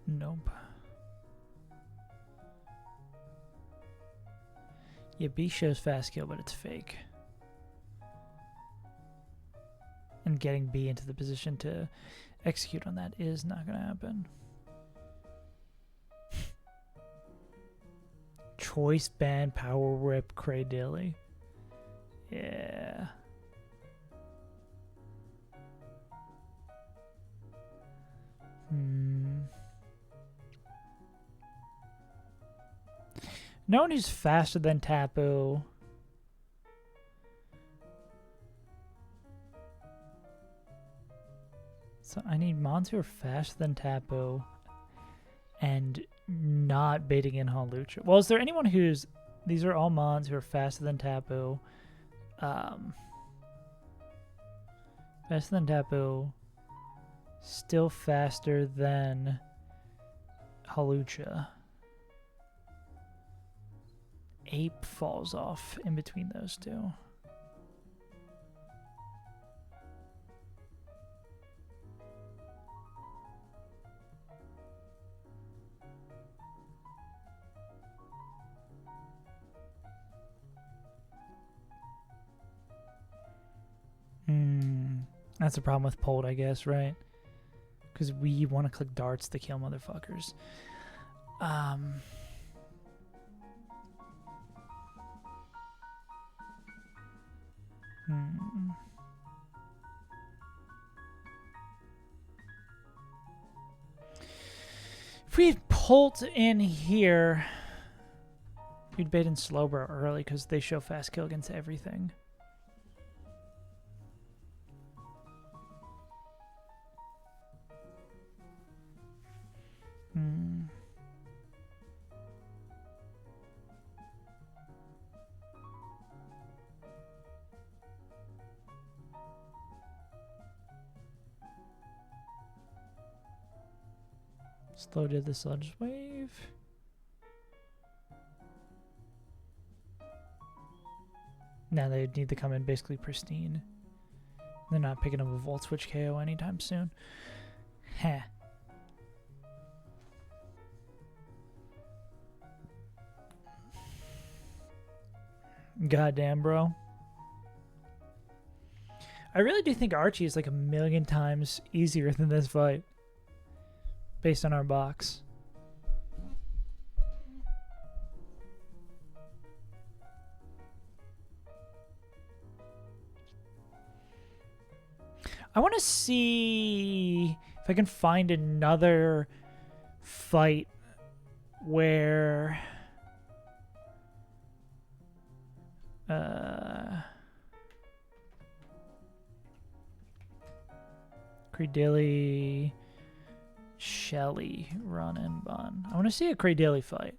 Nope. Yeah, B shows Fast Kill, but it's fake. And getting B into the position to execute on that is not going to happen. Choice Band Power Whip Cradilly. Yeah. No one who's faster than Tapu. So I need mons who are faster than Tapu and not baiting in Hawlucha. Well, is there anyone who's... These are all mons who are faster than Tapu. Faster than Tapu. Still faster than Hawlucha. Ape falls off in between those two. That's the problem with Polt, I guess, right? Because we want to click darts to kill motherfuckers. If we had Polt in here, we'd bait in Slowbro early because they show fast kill against everything. Slow did the Sludge Wave. Now they need to come in basically pristine. They're not picking up a Volt Switch KO anytime soon. Heh. Goddamn, bro. I really do think Archie is like a million times easier than this fight. Based on our box. I want to see if I can find another fight where Credilly, Shelly, Run and Bun. I want to see a Credilly fight.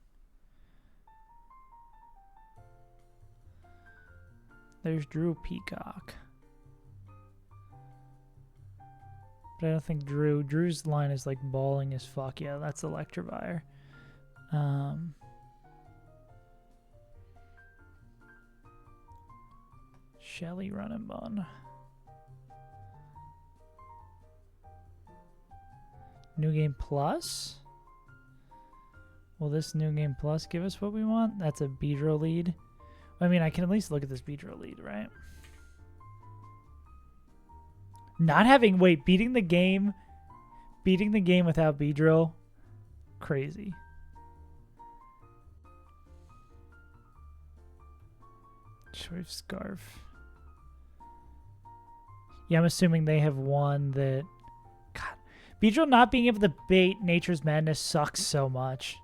There's Drew Peacock. But I don't think Drew's line is like balling as fuck. Yeah, that's Electivire. Shelly, Run and Bun. New Game Plus? Will this New Game Plus give us what we want? That's a Beedrill lead. I mean, I can at least look at this Beedrill lead, right? Not having... Wait, beating the game without Beedrill? Crazy. Choice Scarf. Yeah, I'm assuming they have one that... Beedrill not being able to bait Nature's Madness sucks so much.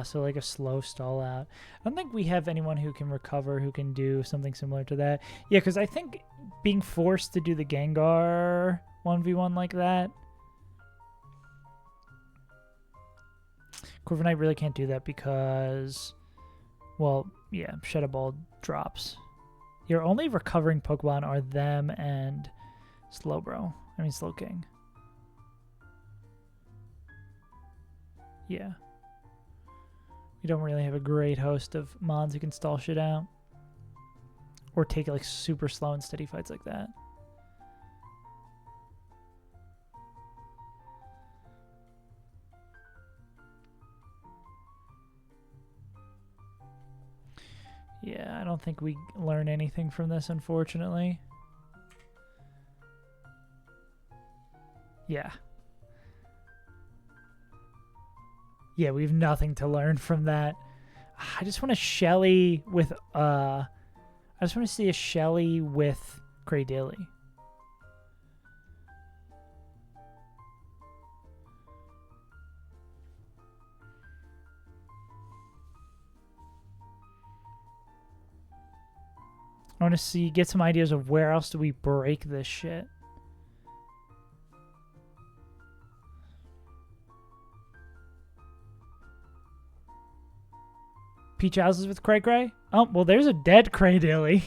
So like a slow stall out. I don't think we have anyone who can recover, who can do something similar to that. Yeah, because I think being forced to do the Gengar 1v1 like that... Corviknight really can't do that because, well, yeah, Shadow Ball drops. Your only recovering Pokemon are them and Slowbro. I mean, Slowking. Yeah. We don't really have a great host of mons who can stall shit out. Or take it like super slow and steady fights like that. Yeah, I don't think we learn anything from this, unfortunately. Yeah. Yeah, we have nothing to learn from that. I just want to Shelly with, I I just want to see a Shelly with Cradilly. I want to get some ideas of where else do we break this shit. Peach houses with Cray Cray? Oh, well, there's a dead Cradilly.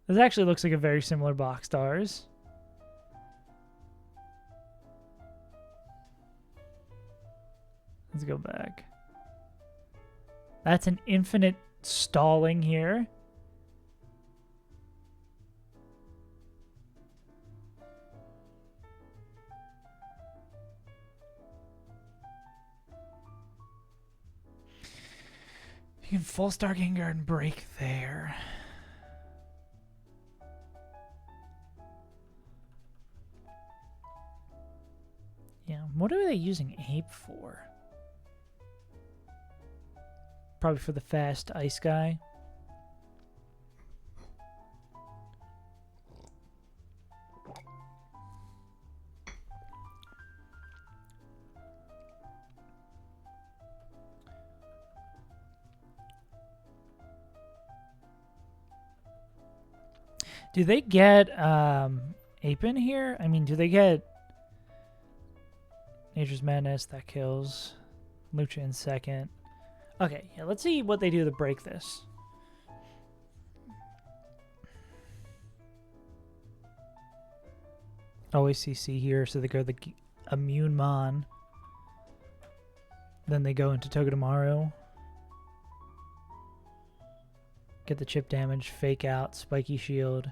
This actually looks like a very similar box to ours. Let's go back. That's an infinite stalling here. You can full Star Gengar and break there. Yeah, what are they using Ape for? Probably for the fast ice guy. Do they get Ape in here? I mean, do they get Nature's Madness? That kills. Lucha in second. Okay, yeah, let's see what they do to break this. Always CC here, so they go the Immune Mon. Then they go into Togedemaru. Get the chip damage, fake out, spiky shield.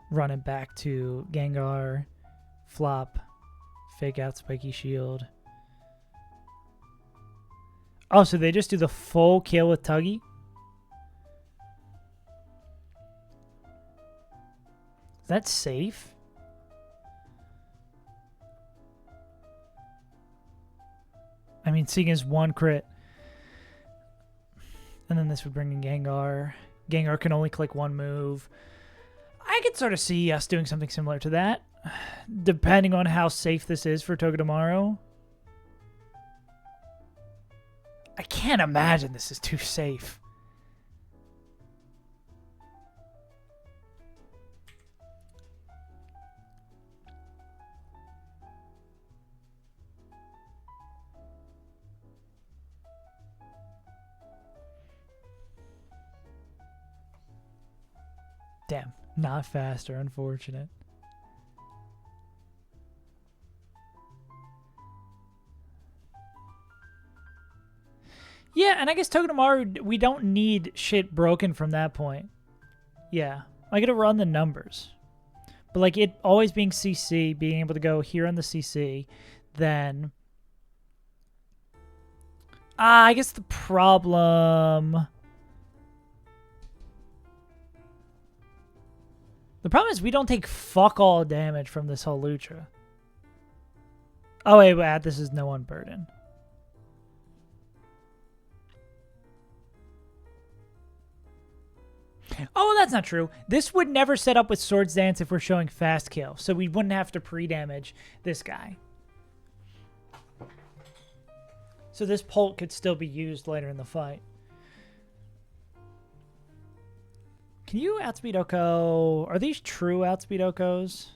Run it back to Gengar. Flop. Fake out, spiky shield. Oh, so they just do the full kill with Tuggy? Is that safe? I mean, seeing as one crit. And then this would bring in Gengar. Gengar can only click one move. I could sort of see us doing something similar to that. Depending on how safe this is for Togedemaru. I can't imagine this is too safe. Damn, not faster, unfortunate. Yeah, and I guess Togedemaru, we don't need shit broken from that point. Yeah, I gotta run the numbers. But like it always being CC, being able to go here on the CC, then... I guess the problem... The problem is we don't take fuck all damage from this whole Lucha. Oh wait, this is no unburden. Oh, that's not true. This would never set up with Swords Dance if we're showing fast kill, so we wouldn't have to pre-damage this guy. So this Polt could still be used later in the fight. Can you outspeed Oko? Are these true outspeed Okos?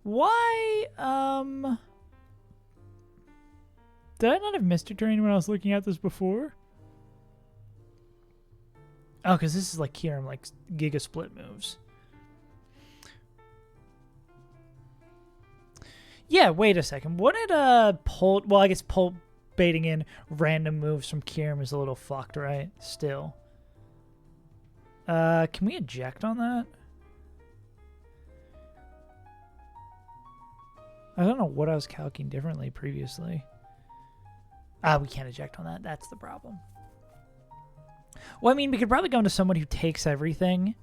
Why, did I not have Mystic Terrain when I was looking at this before? Oh, because this is like Kyurem, like Giga Split moves. Yeah, wait a second. Wouldn't Polt... Well, I guess Polt baiting in random moves from Kyurem is a little fucked, right? Still. Can we eject on that? I don't know what I was calculating differently previously. We can't eject on that. That's the problem. Well, I mean, we could probably go into someone who takes everything.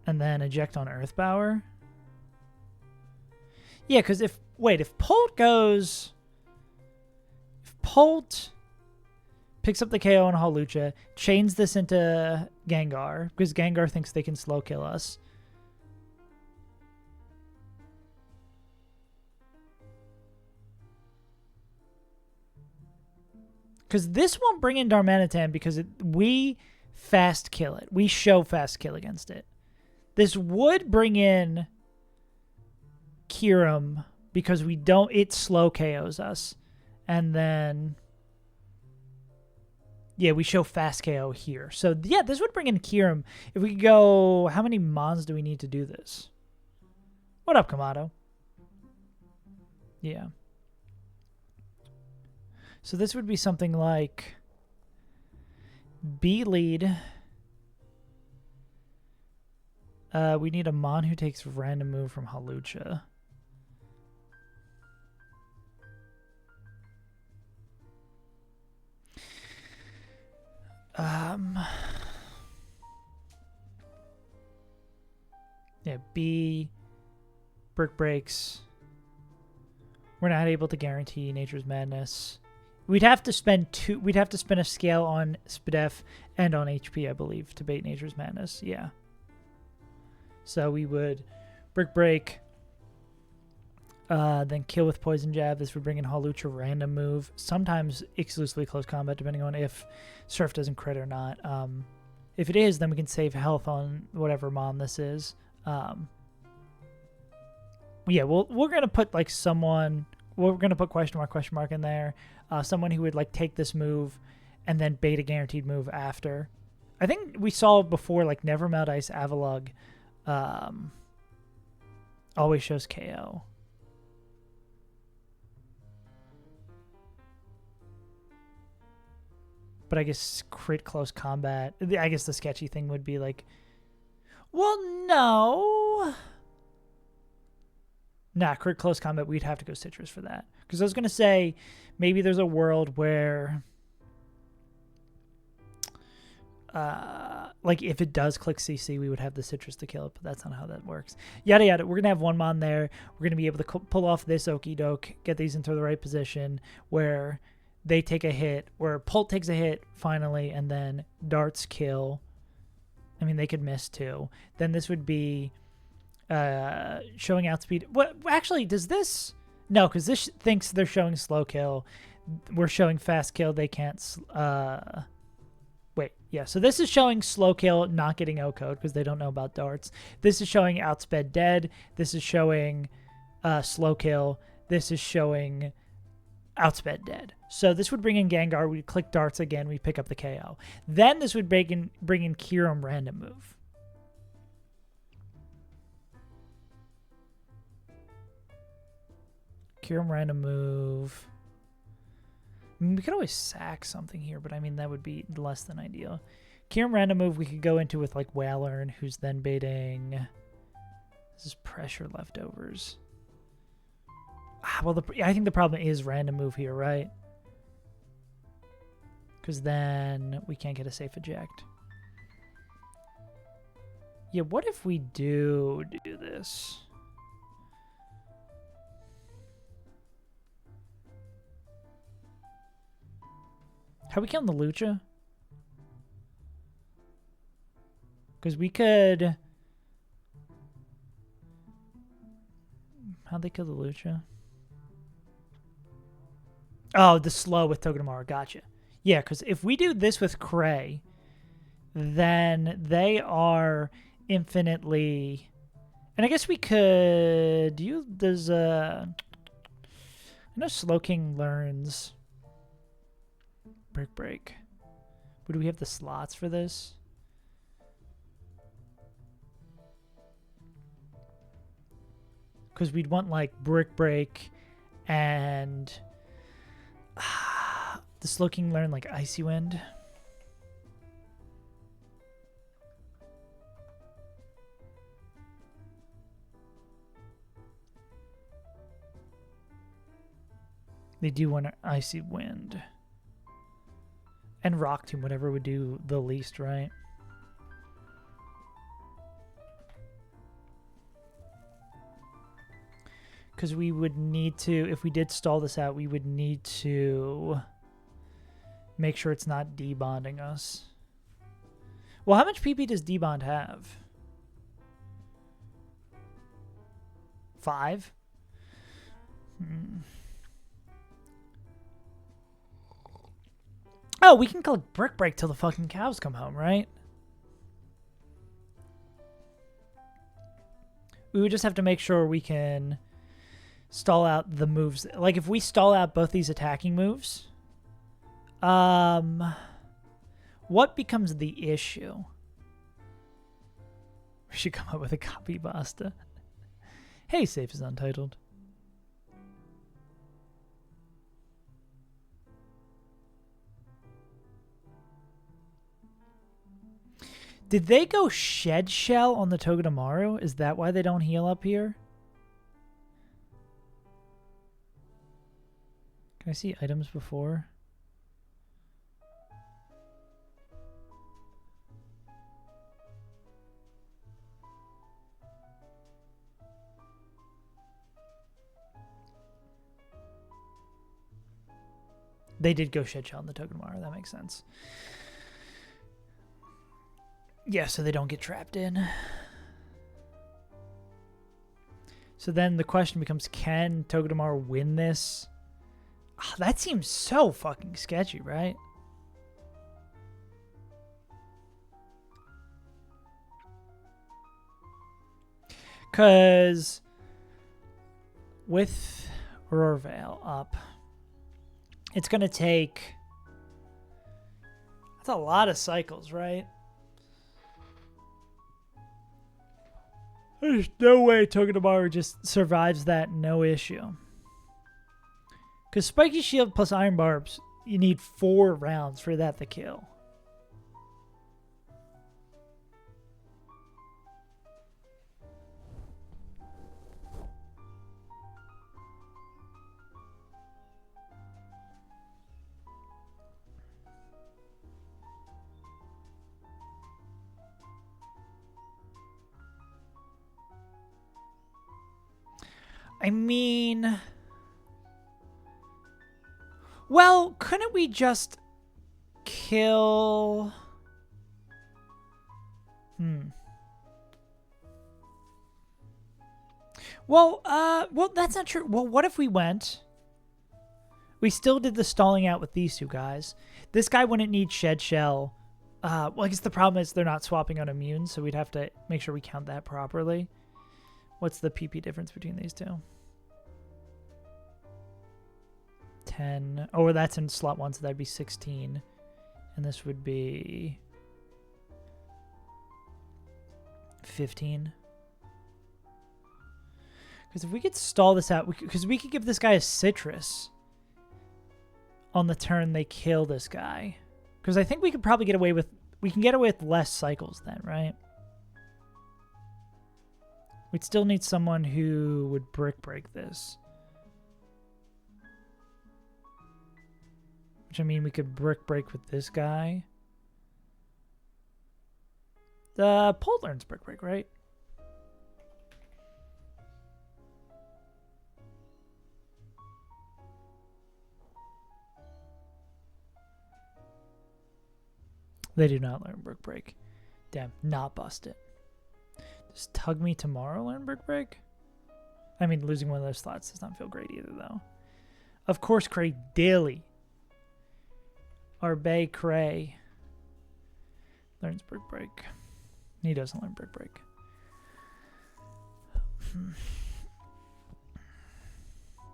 And then eject on Earthbower. Yeah, because if Polt goes... If Polt picks up the KO on Hawlucha, chains this into Gengar, because Gengar thinks they can slow kill us. Because this won't bring in Darmanitan because we fast kill it. We show fast kill against it. This would bring in Kyurem because it slow KOs us. And then, yeah, we show fast KO here. So, yeah, this would bring in Kyurem. If we go, how many Mons do we need to do this? What up, Kamado? Yeah. So this would be something like B lead. We need a Mon who takes random move from Hawlucha. Yeah, B, Brick Breaks. We're not able to guarantee Nature's Madness. We'd have to spend a scale on Spadef and on HP, I believe, to bait Nature's Madness. Yeah. So we would Brick Break, then kill with Poison Jab. This would bring in Hawlucha random move. Sometimes exclusively close combat, depending on if Surf doesn't crit or not. If it is, then we can save health on whatever Mon this is. Yeah, we're gonna put like someone. We're gonna put question mark in there. Someone who would like take this move and then bait a guaranteed move after. I think we saw before like Nevermelt Ice Avalugg always shows KO. But I guess crit close combat. I guess the sketchy thing would be like, well, no. Nah, crit close combat, we'd have to go Citrus for that. Because I was going to say, maybe there's a world where, like, if it does click CC, we would have the Citrus to kill it, but that's not how that works. Yada yada, we're going to have one Mon there. We're going to be able to pull off this Okie Doke, get these into the right position, where they take a hit, where Polt takes a hit, finally, and then Darts kill. I mean, they could miss, too. Then this would be... showing outspeed. What actually does this? No, because this thinks they're showing slow kill. We're showing fast kill. They can't. Wait, yeah. So this is showing slow kill, not getting O code because they don't know about darts. This is showing outsped dead. This is showing slow kill. This is showing outsped dead. So this would bring in Gengar. We click darts again. We pick up the KO. Then this would bring in Kyurem random move. Kyurem random move. I mean, we could always sack something here, but I mean, that would be less than ideal. Kyurem random move we could go into with like Whalern, who's then baiting... This is pressure leftovers. Well, I think the problem is random move here, right? Because then we can't get a safe eject. Yeah, what if we do this? How we killing the Lucha? Because we could... How'd they kill the Lucha? Oh, the slow with Togedemaru. Gotcha. Yeah, because if we do this with Cray, then they are infinitely... And I guess we could... There's a... I know Slowking learns... Brick Break. But do we have the slots for this? Because we'd want like Brick Break and the Slowking learn like Icy Wind. They do want an Icy Wind. And Rock Tomb, whatever would do the least, right? Because we would need to, if we did stall this out, we would need to make sure it's not debonding us. Well, how much PP does debond have? 5? Oh, we can collect brick break till the fucking cows come home, right? We would just have to make sure we can stall out the moves. Like, if we stall out both these attacking moves, what becomes the issue? We should come up with a copy pasta. Hey, Safe is Untitled. Did they go Shed Shell on the Togedemaru? Is that why they don't heal up here? Can I see items before? They did go Shed Shell on the Togedemaru. That makes sense. Yeah, so they don't get trapped in. So then the question becomes, can Togedemaru win this? Oh, that seems so fucking sketchy, right? Because with Rorvale up, it's going to take... That's a lot of cycles, right? There's no way Togedemaru just survives that, no issue. Because Spiky Shield plus Iron Barbs, you need 4 rounds for that to kill. I mean... Well, couldn't we just kill... Well, that's not true. Well, what if we went... We still did the stalling out with these two guys. This guy wouldn't need Shed Shell. Well, I guess the problem is they're not swapping on immune, so we'd have to make sure we count that properly. What's the PP difference between these two? 10. Oh, that's in slot 1, so that'd be 16. And this would be 15. Because if we could stall this out, because we could give this guy a citrus on the turn they kill this guy. Because I think we could probably get away with... We can get away with less cycles then, right? We'd still need someone who would brick break this. Which, I mean, we could brick break with this guy. The Pole learns brick break, right? They do not learn brick break. Damn, not bust it. Does Tug Me Tomorrow learn brick break? I mean, losing one of those slots does not feel great either, though. Of course, Cray Daily. Arbay Cray learns brick break. He doesn't learn brick break.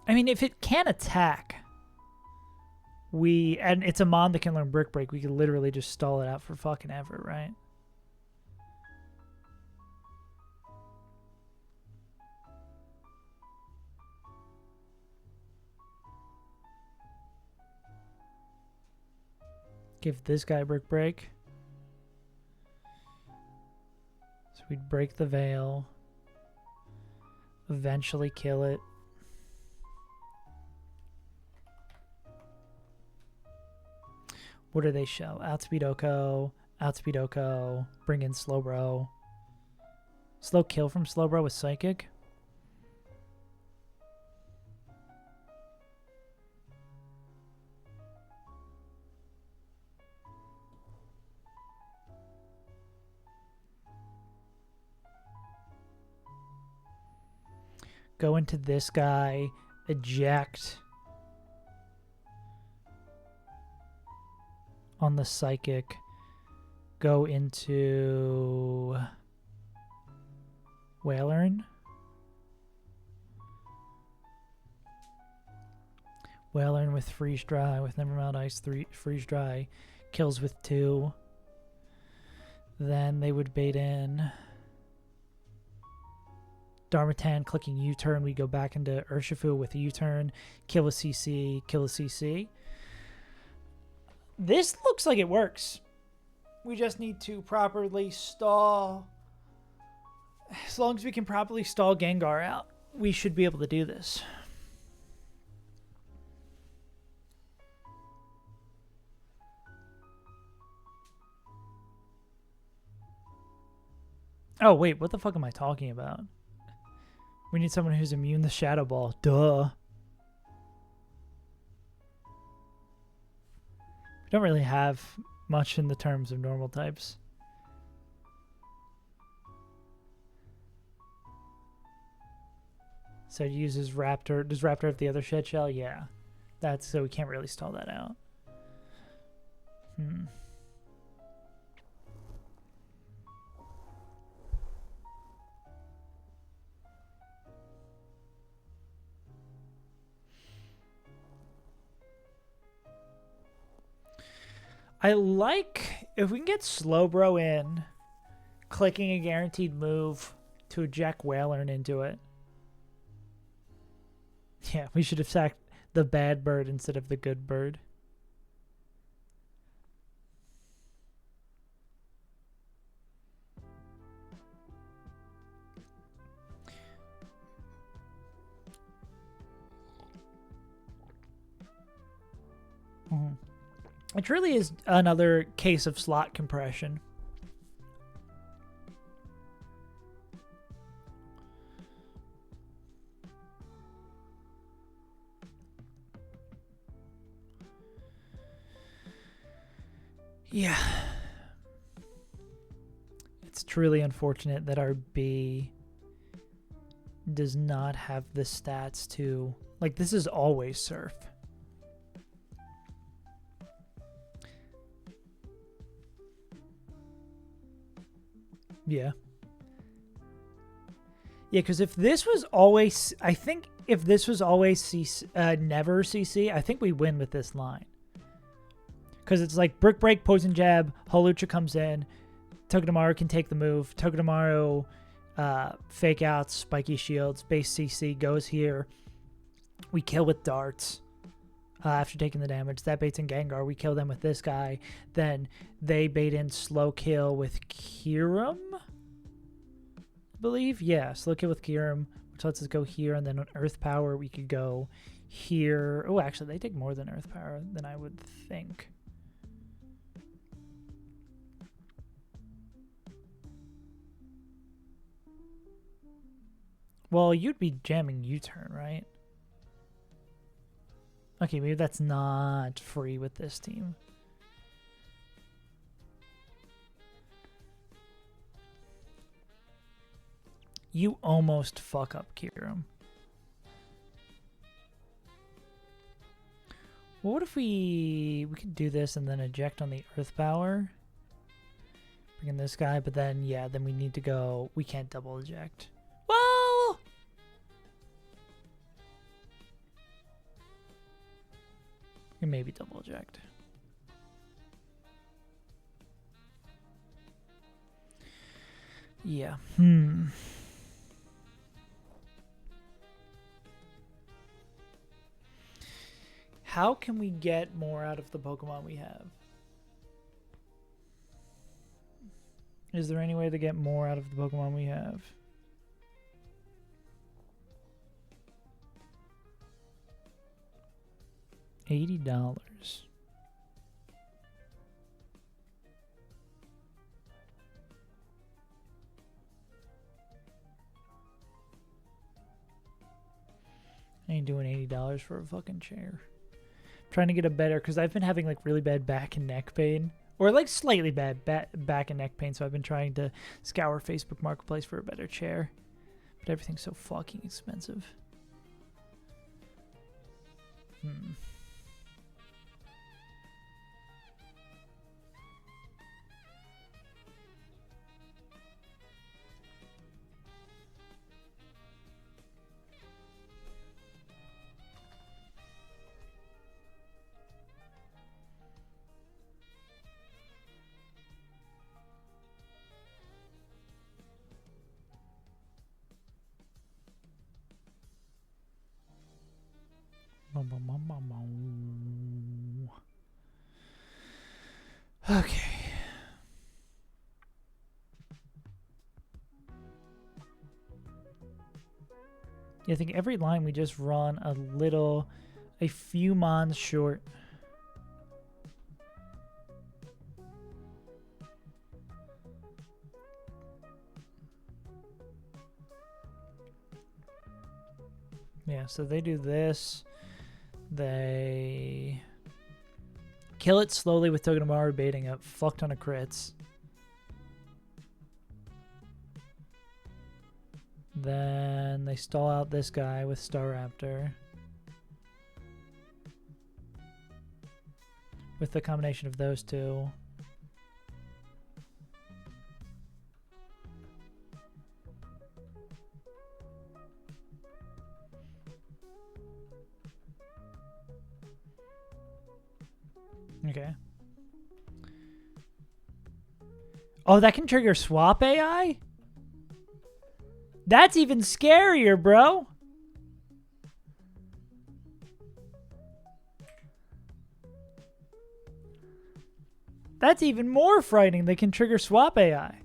I mean, if it can attack, and it's a mon that can learn brick break, we could literally just stall it out for fucking ever, right? Give this guy brick break. So we'd break the veil. Eventually kill it. What do they show? Outspeed Oko. Outspeed Oko. Bring in Slowbro. Slow kill from Slowbro with Psychic. go into this guy, eject on the psychic, go into Whalern. Whalern with freeze dry, with Nevermind Ice 3 freeze dry, kills with 2. Then they would bait in Darmatan, clicking U-turn. We go back into Urshifu with a U-turn, kill a CC, kill a CC. This looks like it works. We just need to properly stall. As long as we can properly stall Gengar out, we should be able to do this. Oh, wait, what the fuck am I talking about? We need someone who's immune to Shadow Ball. Duh. We don't really have much in the terms of normal types. So it uses Raptor. Does Raptor have the other Shed Shell? Yeah. That's so we can't really stall that out. I like if we can get Slowbro in, clicking a guaranteed move to eject Whalern into it. Yeah, we should have sacked the bad bird instead of the good bird. It really is another case of slot compression. Yeah. It's truly unfortunate that our B does not have the stats to... Like, this is always Surf. Yeah. Yeah, because if this was always... I think if this was always never CC, I think we win with this line. Because it's like Brick Break, Poison Jab, Holucha comes in, Togedemaru can take the move, Togedemaru fake outs, Spiky Shields, base CC goes here. We kill with darts after taking the damage. That baits in Gengar. We kill them with this guy. Then they bait in slow kill with Kyurem, I believe. Yeah, slow kill with Kyurem, which lets us go here. And then on Earth Power, we could go here. Oh, actually, they take more than Earth Power than I would think. Well, you'd be jamming U-turn, right? Okay, maybe that's not free with this team. You almost fuck up Kyurem. Well, what if we could do this and then eject on the Earth Power? Bring in this guy, but then, yeah, then we need to go... We can't double eject. Well... We maybe double eject. Yeah. How can we get more out of the Pokemon we have? Is there any way to get more out of the Pokemon we have? $80. I ain't doing $80 for a fucking chair. I'm trying to get a better, because I've been having like really bad back and neck pain, or like slightly bad back and neck pain. So I've been trying to scour Facebook Marketplace for a better chair. But everything's so fucking expensive. Okay. Yeah, I think every line we just run a few mons short. Yeah, so they do this. They kill it slowly with Togedemaru baiting a fuck ton of crits. Then they stall out this guy with Staraptor. With the combination of those two. Okay. Oh, that can trigger swap AI? That's even scarier, bro. That's even more frightening. They can trigger swap AI.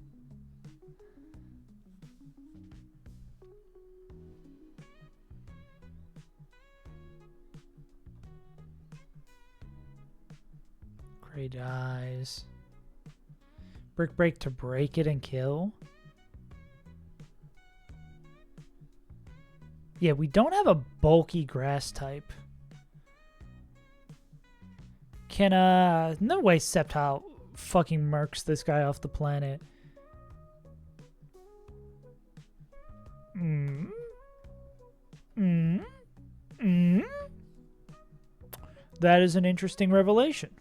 Gray dies. Brick break to break it and kill. Yeah, we don't have a bulky grass type. Can, no way Sceptile fucking murks this guy off the planet. That is an interesting revelation.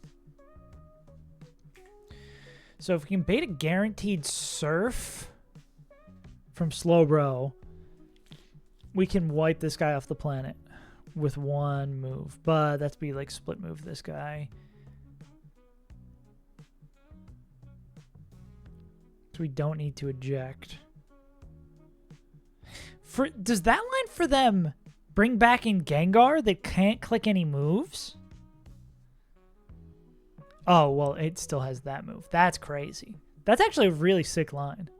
So if we can bait a guaranteed surf from Slowbro, we can wipe this guy off the planet with one move. But that's be like split move this guy. So we don't need to eject. Does that line for them bring back in Gengar that can't click any moves? Oh, well, it still has that move. That's crazy. That's actually a really sick line.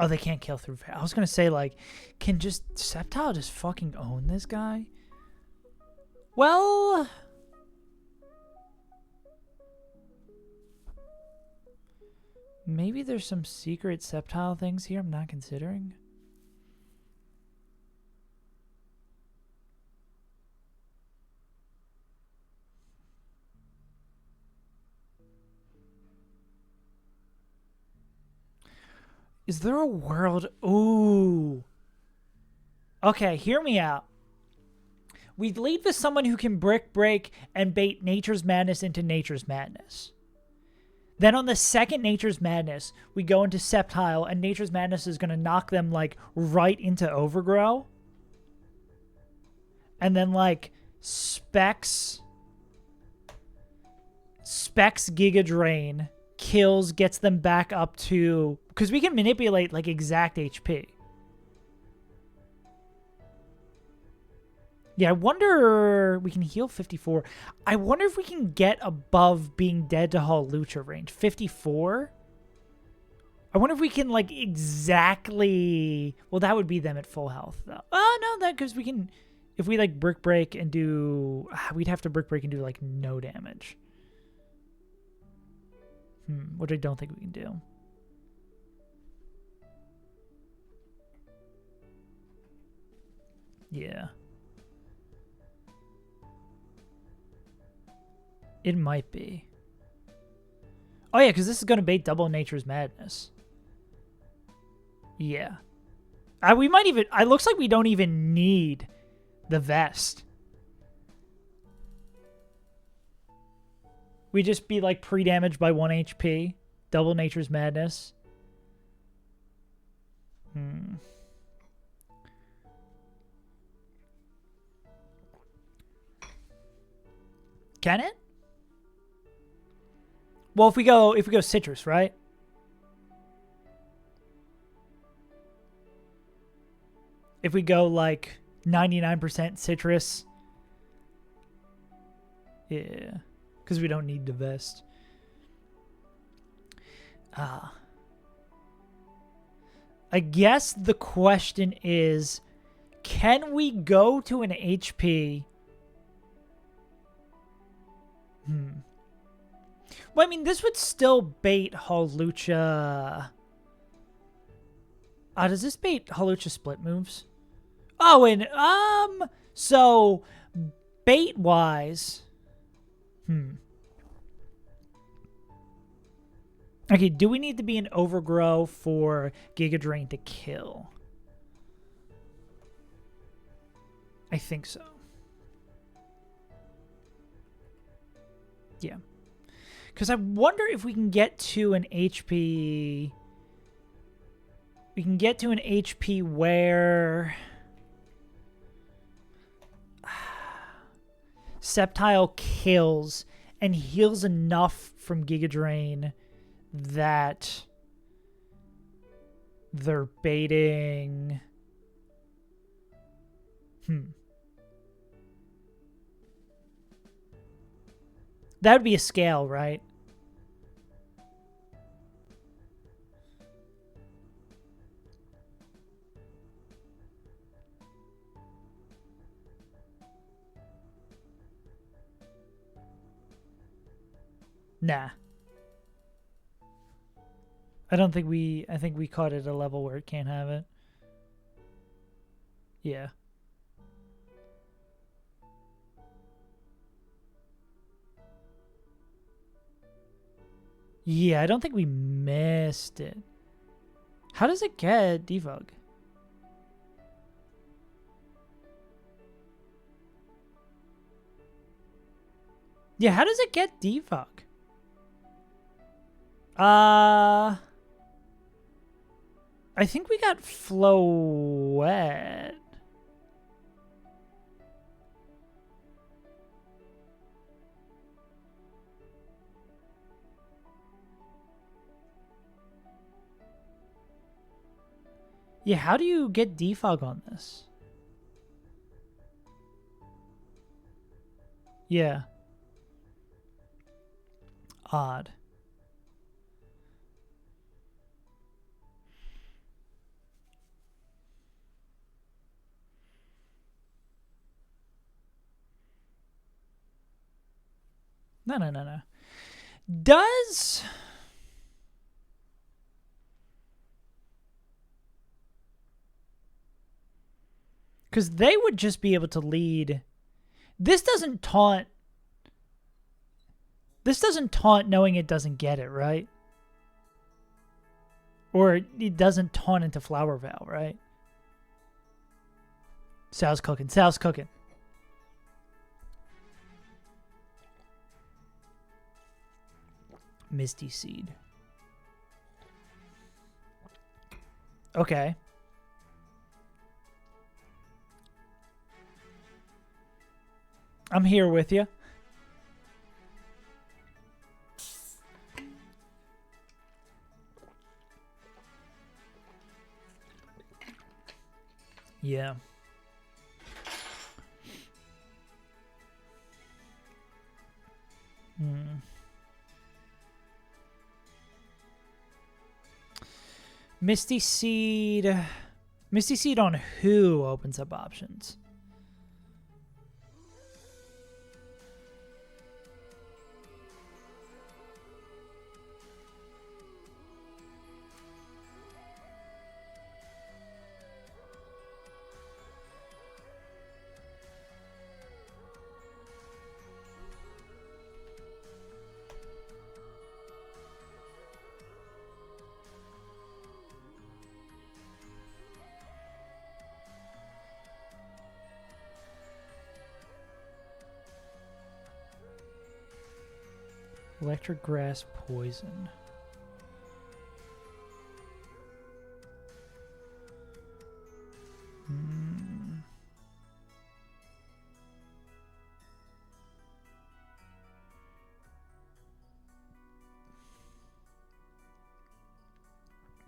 Oh, they can't kill through. I was going to say, like, can just Sceptile just fucking own this guy? Well, maybe there's some secret Sceptile things here I'm not considering. Is there a world? Ooh. Okay, hear me out. We lead with someone who can brick break and bait Nature's Madness into Nature's Madness. Then on the second Nature's Madness, we go into Sceptile, and Nature's Madness is going to knock them, like, right into Overgrow. And then, like, Specs Giga Drain kills, gets them back up to... Because we can manipulate, like, exact HP. Yeah, I wonder... We can heal 54. I wonder if we can get above being dead to Hall Lucha range. 54? I wonder if we can, like, exactly... Well, that would be them at full health, though. Oh, no, that... Because we can... If we, like, brick break and do... We'd have to brick break and do, like, no damage. Which I don't think we can do. Yeah. It might be. Oh yeah, because this is going to bait double Nature's Madness. Yeah. We might even... It looks like we don't even need the vest. We just be like pre-damaged by 1 HP. Double Nature's Madness. Can it? Well, if we go citrus, right? If we go like 99% citrus. Yeah. Because we don't need the vest. I guess the question is, can we go to an HP? Well, I mean, this would still bait Hawlucha. Does this bait Hawlucha split moves? Oh, and, so, bait-wise... Okay, do we need to be an Overgrow for Giga Drain to kill? I think so. Yeah. Because I wonder if we can get to an HP... We can get to an HP where... Sceptile kills and heals enough from Giga Drain that they're baiting... That would be a scale, right? Nah. I think we caught it at a level where it can't have it. Yeah. Yeah, I don't think we missed it. How does it get defog? Yeah, how does it get defog? I think we got Floette. Yeah, how do you get defog on this? Yeah. Odd. No. Does... Because they would just be able to lead... This doesn't taunt... This doesn't taunt knowing it doesn't get it, right? Or it doesn't taunt into Flower Veil, right? Sal's cooking. Sal's cooking. Misty Seed. Okay. I'm here with you. Yeah. Misty Seed. Misty Seed on who opens up options? Electric grass poison.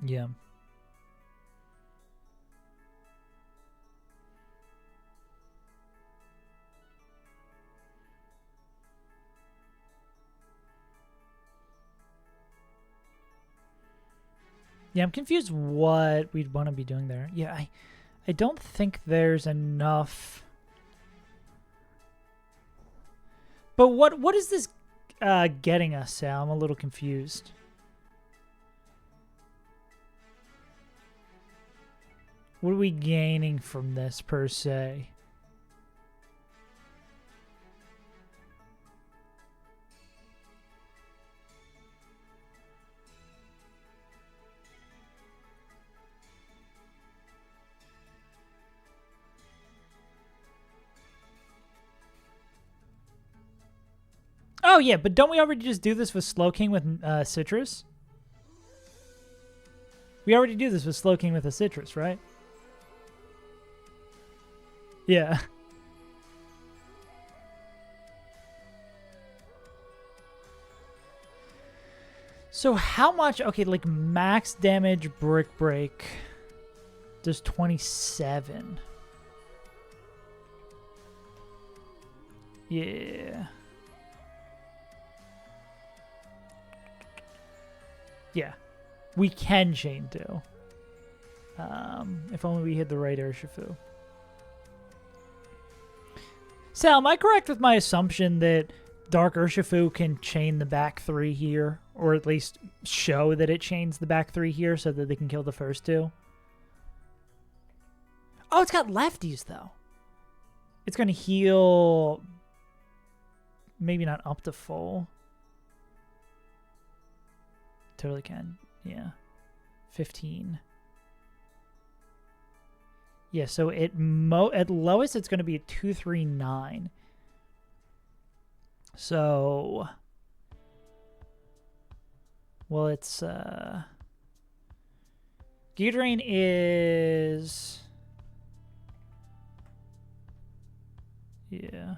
Yeah. Yeah, I'm confused what we'd want to be doing there. Yeah, I don't think there's enough. But what is this getting us, Sal? I'm a little confused. What are we gaining from this, per se? Oh, yeah, but don't we already just do this with Slowking with Citrus? We already do this with Slowking with a Citrus, right? Yeah. So how much... Okay, like max damage Brick Break does 27. Yeah. Yeah. We can chain do. If only we hit the right Urshifu. Sal, am I correct with my assumption that Dark Urshifu can chain the back three here? Or at least show that it chains the back three here so that they can kill the first two? Oh, it's got lefties, though. It's going to heal... Maybe not up to full. Totally can. Yeah. 15. Yeah, so at lowest, it's going to be a 239. So... Well, it's... Giga Drain is... Yeah.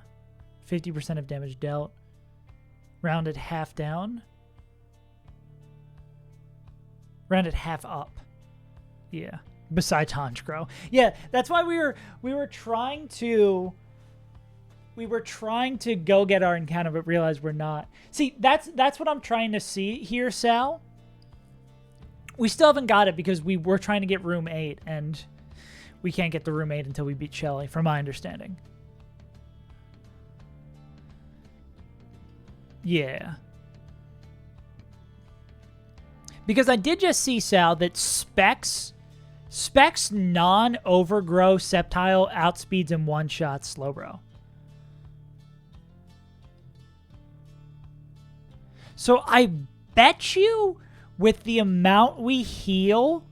50% of damage dealt. Rounded half down. Rounded half up. Yeah. Besides Honchkrow. Yeah, that's why we were trying to go get our encounter, but realized we're not. See, that's what I'm trying to see here, Sal. We still haven't got it because we were trying to get room 8, and we can't get the room 8 until we beat Shelly, from my understanding. Yeah. Because I did just see, Sal, that Specs non-overgrow Sceptile outspeeds in one-shot Slowbro. So I bet you with the amount we heal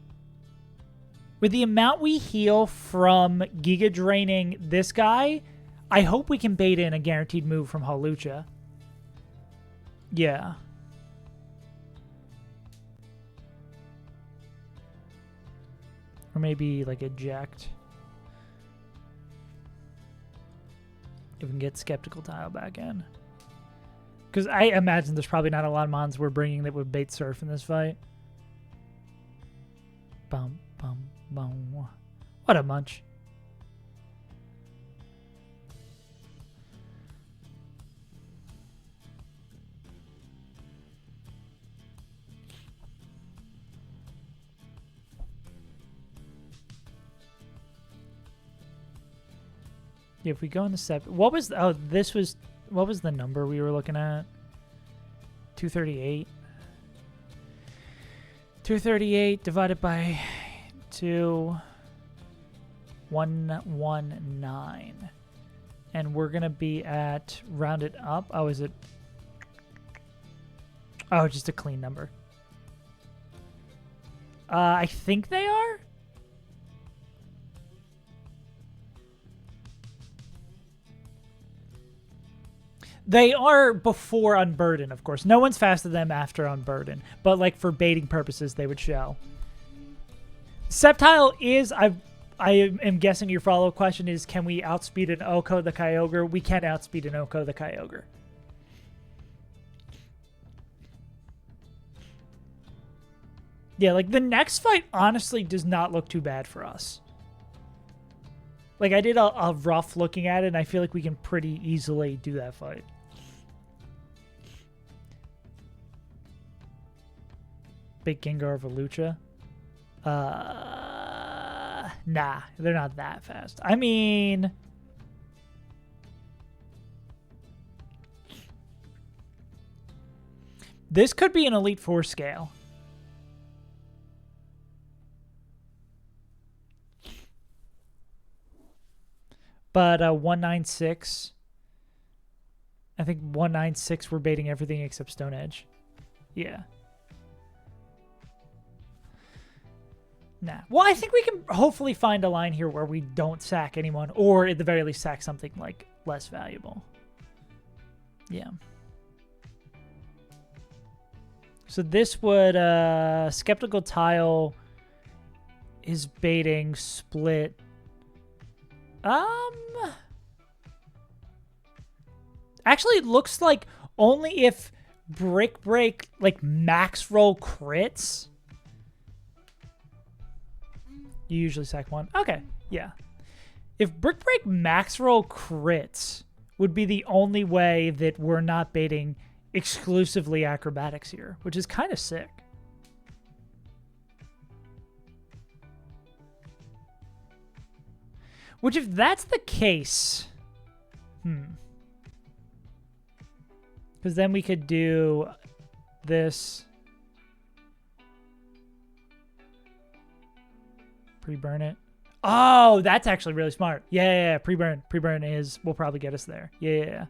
from Giga Draining this guy, I hope we can bait in a guaranteed move from Hawlucha. Yeah. Or maybe like eject. If we can get Skeptical Tile back in. Because I imagine there's probably not a lot of mons we're bringing that would bait Surf in this fight. Bum, bum, bum. What a munch. Yeah, if we go into step, what was what was the number we were looking at? 238. 238 divided by 2, 119. And we're gonna be at rounded up. Oh, is it? Oh, just a clean number. I think they are. They are before Unburden, of course. No one's faster than them after Unburden. But, like, for baiting purposes, they would show. Sceptile is... I am guessing your follow-up question is, can we outspeed an Oko the Kyogre? We can outspeed an Oko the Kyogre. Yeah, like, the next fight honestly does not look too bad for us. Like, I did a rough looking at it, and I feel like we can pretty easily do that fight. Big Gengar of Lucha. Nah, they're not that fast. I mean... This could be an Elite Four scale. But 196, I think 196 we're baiting everything except Stone Edge. Yeah. Nah. Well, I think we can hopefully find a line here where we don't sack anyone, or at the very least sack something like less valuable. Yeah. So this would, Skeptical Tile is baiting Split. Actually, it looks like only if Brick Break, like, max roll crits. You usually sack one. Okay, yeah. If Brick Break max roll crits would be the only way that we're not baiting exclusively acrobatics here, which is kind of sick. Which, if that's the case, because then we could do this. Pre-burn it. Oh, that's actually really smart. Yeah. Pre-burn. Pre-burn will probably get us there. Yeah.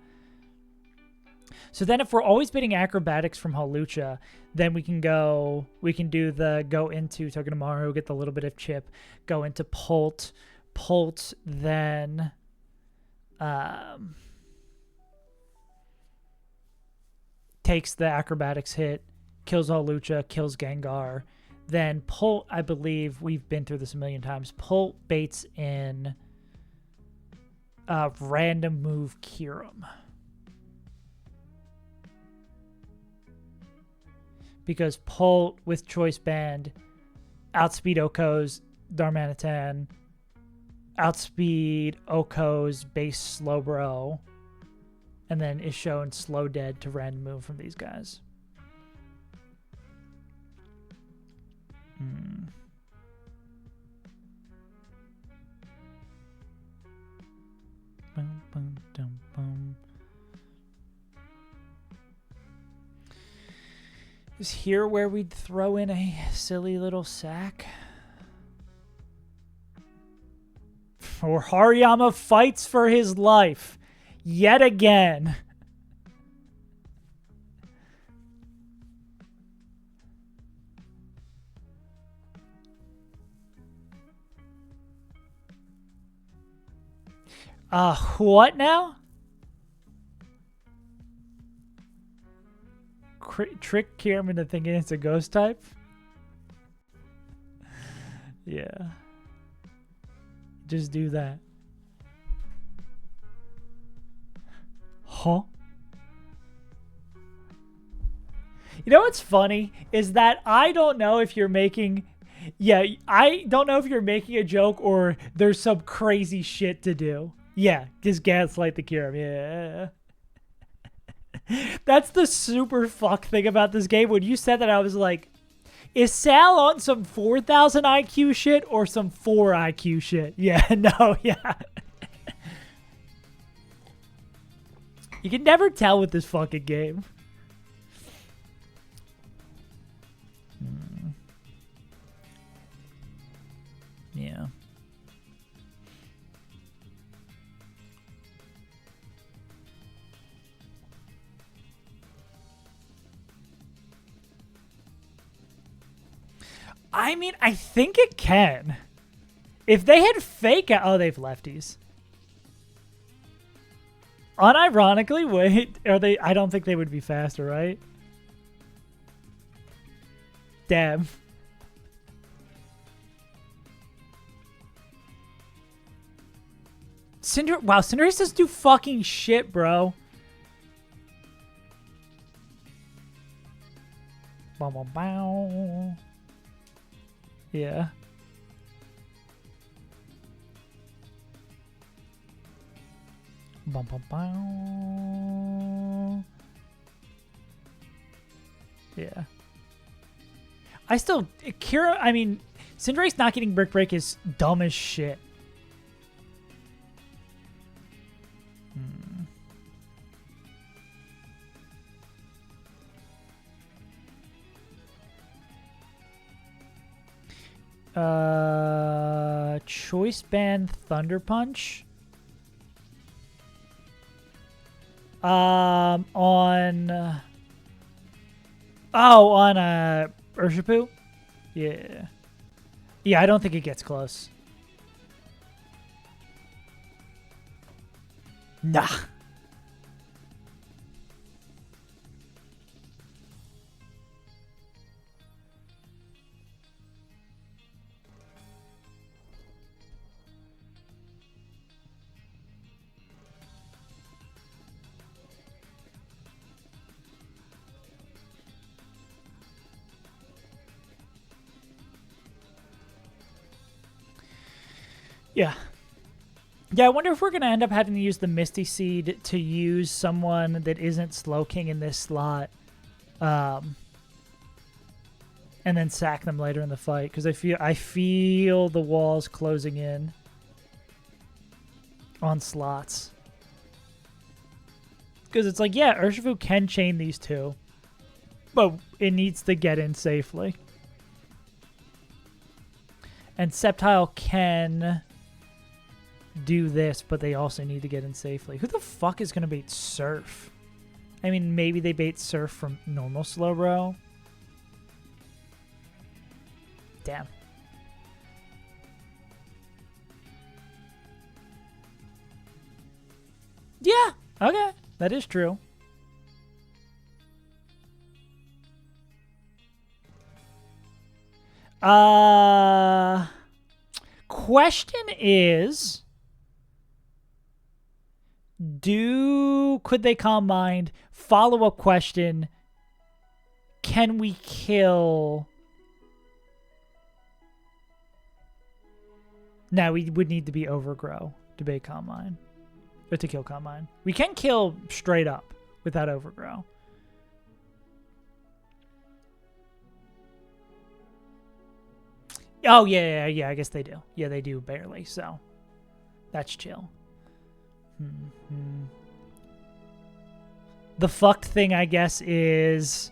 So then if we're always bidding acrobatics from Hawlucha, then we can do the go into Togedemaru, get the little bit of chip, go into Pult, then takes the acrobatics hit, kills Hawlucha, kills Gengar. Then Pult, I believe we've been through this a million times. Pult baits in random move Kyurem. Because Pult with Choice Band outspeed Oko's Darmanitan, outspeed Oko's base Slowbro, and then is shown Slow Dead to random move from these guys. Boom, boom, dum, boom. Is here where we'd throw in a silly little sack? Or Hariyama fights for his life yet again. What now? Trick Kyurem into thinking it's a ghost type? Yeah. Just do that. Huh? You know what's funny? Is that I don't know if you're making... Yeah, I don't know if you're making a joke or there's some crazy shit to do. Yeah, just gaslight the Kyurem. Yeah. That's the super fuck thing about this game. When you said that, I was like, is Sal on some 4,000 IQ shit or some 4 IQ shit? Yeah, no, yeah. You can never tell with this fucking game. Yeah. I mean, I think it can. If they had fake out... Oh, they've lefties. Unironically, wait, are they? I don't think they would be faster, right? Damn. Wow, Cinderace doesn't do fucking shit, bro. Bow, bow, bow. Yeah. Bow, bow, bow. Yeah. I still... Kira, I mean, Cinderace not getting Brick Break is dumb as shit. Choice Band Thunder Punch. On Urshifu? Yeah. Yeah, I don't think it gets close. Nah. Yeah. Yeah, I wonder if we're going to end up having to use the Misty Seed to use someone that isn't Slowking in this slot. And then sack them later in the fight. Because I feel the walls closing in on slots. Because it's like, yeah, Urshifu can chain these two. But it needs to get in safely. And Sceptile can do this, but they also need to get in safely. Who the fuck is going to bait Surf? I mean, maybe they bait Surf from normal Slowbro. Damn. Yeah, okay. That is true. Question is, could they Calm Mind? Follow-up question, can we kill... No, we would need to be Overgrow to bait Calm Mind. Or to kill Calm Mind. We can kill straight up without Overgrow. Oh, yeah, I guess they do. Yeah, they do barely, so that's chill. The fucked thing, I guess, is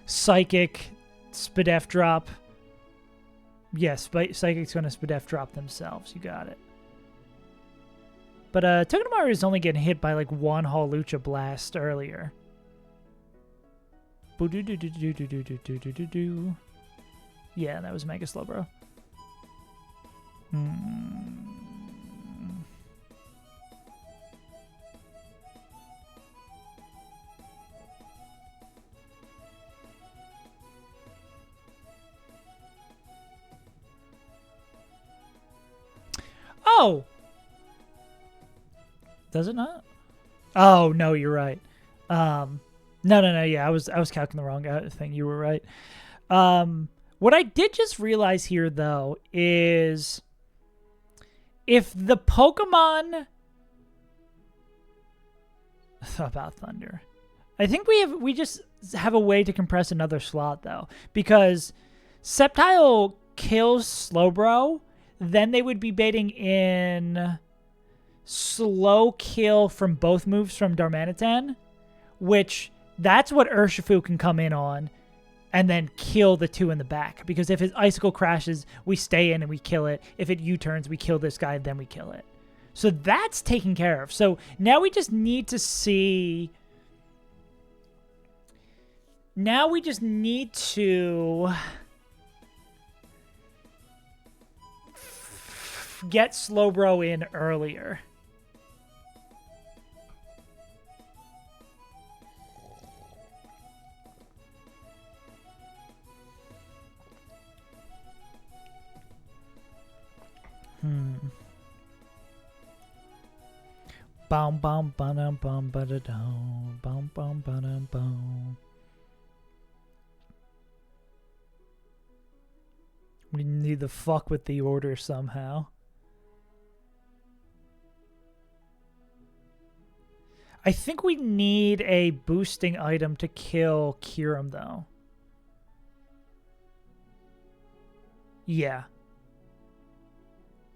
Psychic, Spadef drop. Yes, Psychic's going to Spadef drop themselves. You got it. But Togedemaru is only getting hit by like one Hawlucha Blast earlier. Yeah, that was Mega Slowbro. Oh! Does it not? Oh, no, you're right. No, yeah, I was calculating the wrong thing. You were right. What I did just realize here, though, is if the Pokemon... About Thunder. I think we just have a way to compress another slot, though. Because Sceptile kills Slowbro, then they would be baiting in Slow Kill from both moves from Darmanitan, which that's what Urshifu can come in on. And then kill the two in the back. Because if his Icicle crashes, we stay in and we kill it. If it U-turns, we kill this guy, then we kill it. So that's taken care of. So now we just need to see... Now we just need to... get Slowbro in earlier. Bum bum bum bum ba da dum bum bum ba bum. We need to fuck with the order somehow. I think we need a boosting item to kill Kirim, though. Yeah.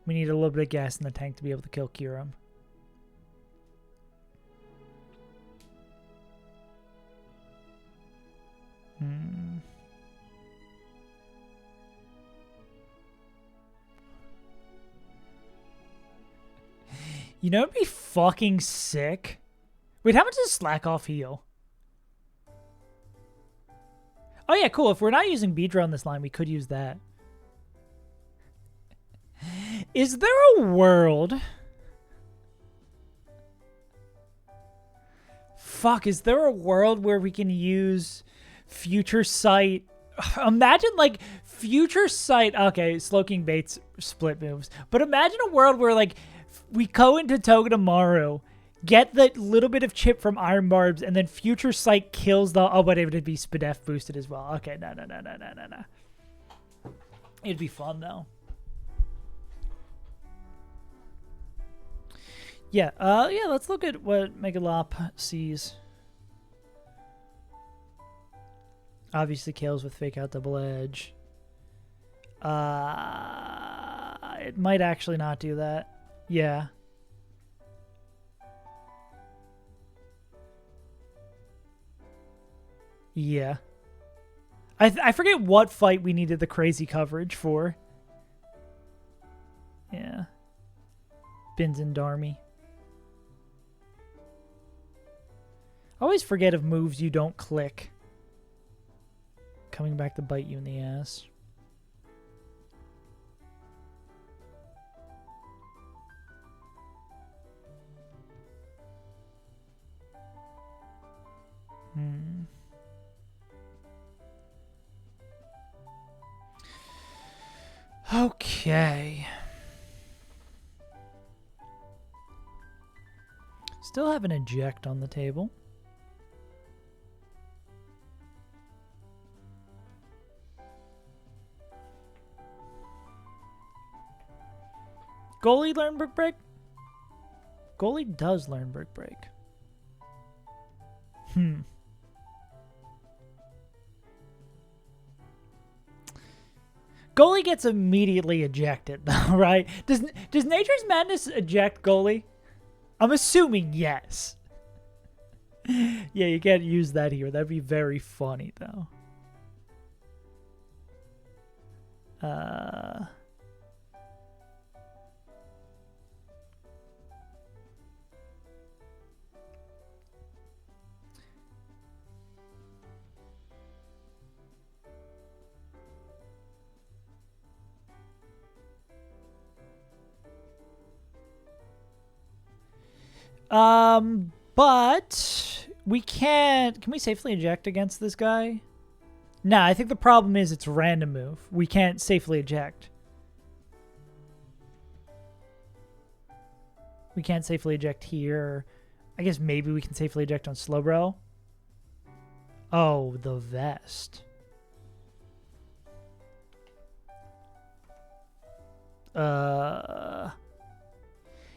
We need a little bit of gas in the tank to be able to kill Kirim. You know what'd be fucking sick? Wait, how much does Slack Off heal? Oh yeah, cool. If we're not using Beedra on this line, we could use that. Is there a world... Fuck, is there a world where we can use Future Sight? Imagine, like, Future Sight... Okay, Slowking Bait's split moves. But imagine a world where, like, we go into Togedemaru, get the little bit of chip from Iron Barbs, and then Future Sight kills the... Oh, but it would be Spadef boosted as well. Okay, no. It'd be fun, though. Yeah, let's look at what Megalop sees. Obviously, Kales with Fake Out Double Edge. It might actually not do that. Yeah. Yeah. I forget what fight we needed the crazy coverage for. Yeah. Bins and Darmy. I always forget of moves you don't click. Coming back to bite you in the ass. Okay. Still have an eject on the table. Goalie learn Brick Break? Goalie does learn Brick Break. Goalie gets immediately ejected, though, right? Does Nature's Madness eject Goalie? I'm assuming yes. Yeah, you can't use that here. That'd be very funny, though. But we can't... Can we safely eject against this guy? Nah, I think the problem is it's a random move. We can't safely eject. We can't safely eject here. I guess maybe we can safely eject on Slowbro. Oh, the vest.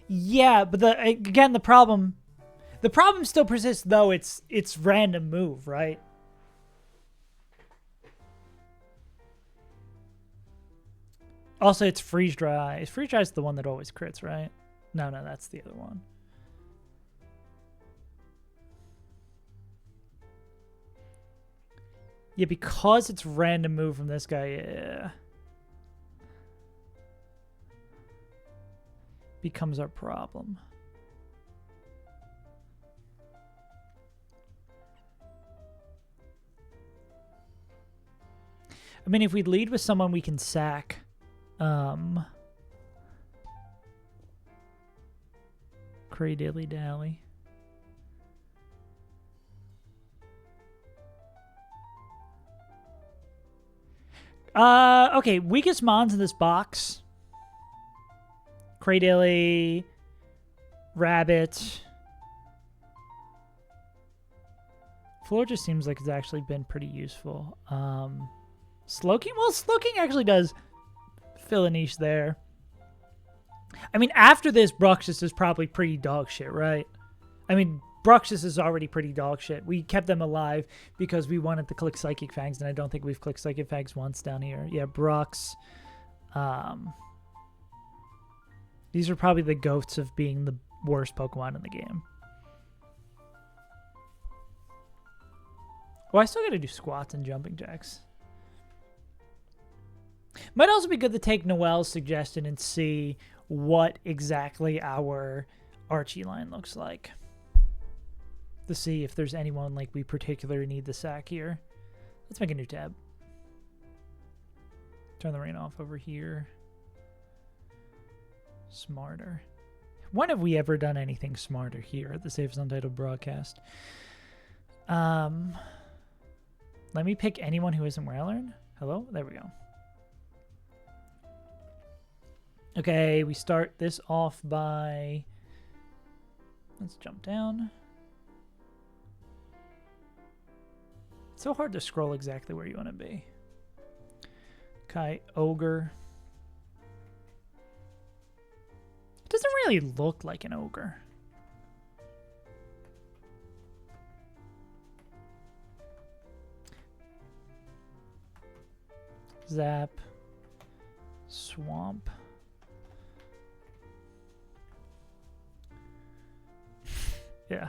Yeah, but again the problem still persists, though it's random move, right? Also, it's Freeze Dry. Freeze Dry is the one that always crits, right? No, that's the other one. Yeah, because it's random move from this guy, yeah. Becomes our problem. I mean, if we lead with someone we can sack, Cray Dilly Dally. Okay, weakest mons in this box. Cray Dilly, Rabbit, Floor just seems like it's actually been pretty useful. Slowking? Well, Slowking actually does fill a niche there. I mean, after this, Bruxus is probably pretty dog shit, right? I mean, Bruxus is already pretty dog shit. We kept them alive because we wanted to click Psychic Fangs, and I don't think we've clicked Psychic Fangs once down here. Yeah, Brux. These are probably the goats of being the worst Pokemon in the game. Well, I still gotta do squats and jumping jacks. Might also be good to take Noel's suggestion and see what exactly our Archie line looks like. To see if there's anyone like we particularly need the sack here. Let's make a new tab. Turn the rain off over here. Smarter. When have we ever done anything smarter here at the Safest Untitled broadcast? Let me pick anyone who isn't Rowlern. Hello? There we go. Okay, we start this off by... Let's jump down. It's so hard to scroll exactly where you want to be. Okay, Ogre. It doesn't really look like an ogre. Zap. Swamp. Yeah.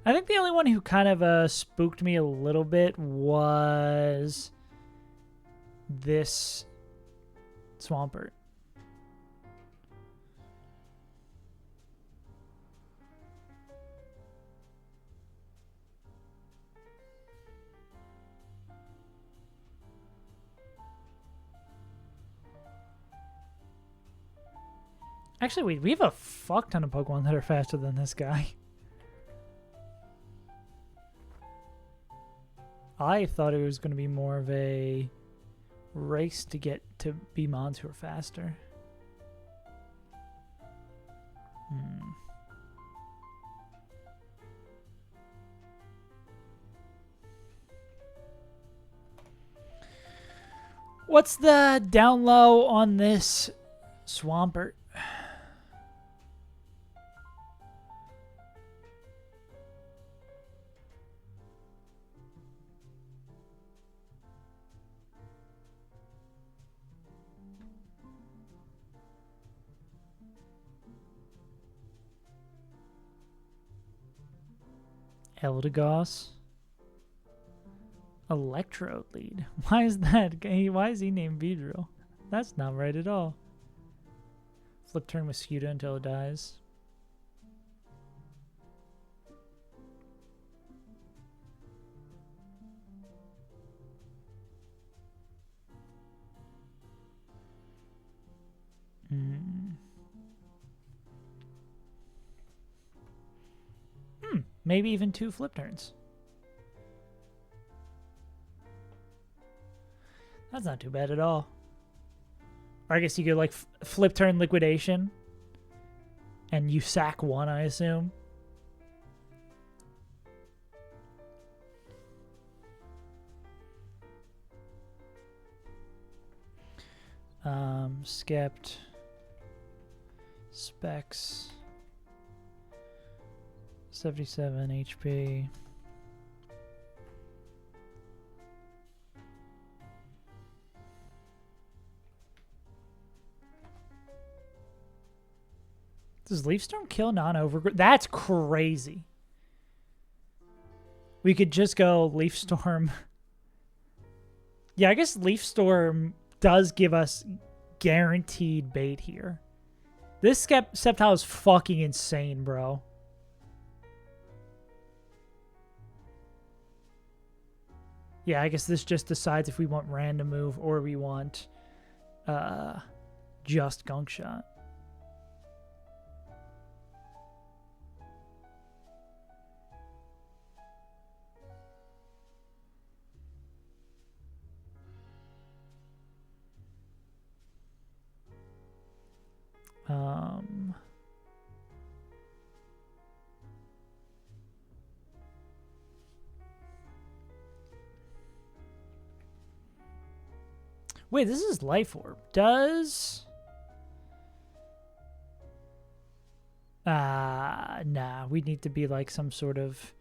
I think the only one who kind of spooked me a little bit was this Swampert. Actually, wait, we have a fuck ton of Pokemon that are faster than this guy. I thought it was going to be more of a race to get to Beemons who are faster. What's the down low on this Swampert? Eldegoss. Electrode lead. Why is that? Why is he named Beedrill? That's not right at all. Flip turn Mosquito until it dies. Maybe even 2 flip turns. That's not too bad at all. Or I guess you could like flip turn liquidation and you sack 1, I assume. Skept. Specs. 77 HP. Does Leaf Storm kill non-overgrowth? That's crazy. We could just go Leaf Storm. Yeah, I guess Leaf Storm does give us guaranteed bait here. This Sceptile is fucking insane, bro. Yeah, I guess this just decides if we want random move or we want just Gunk Shot. Wait, this is life orb. Does... nah, we need to be like some sort of...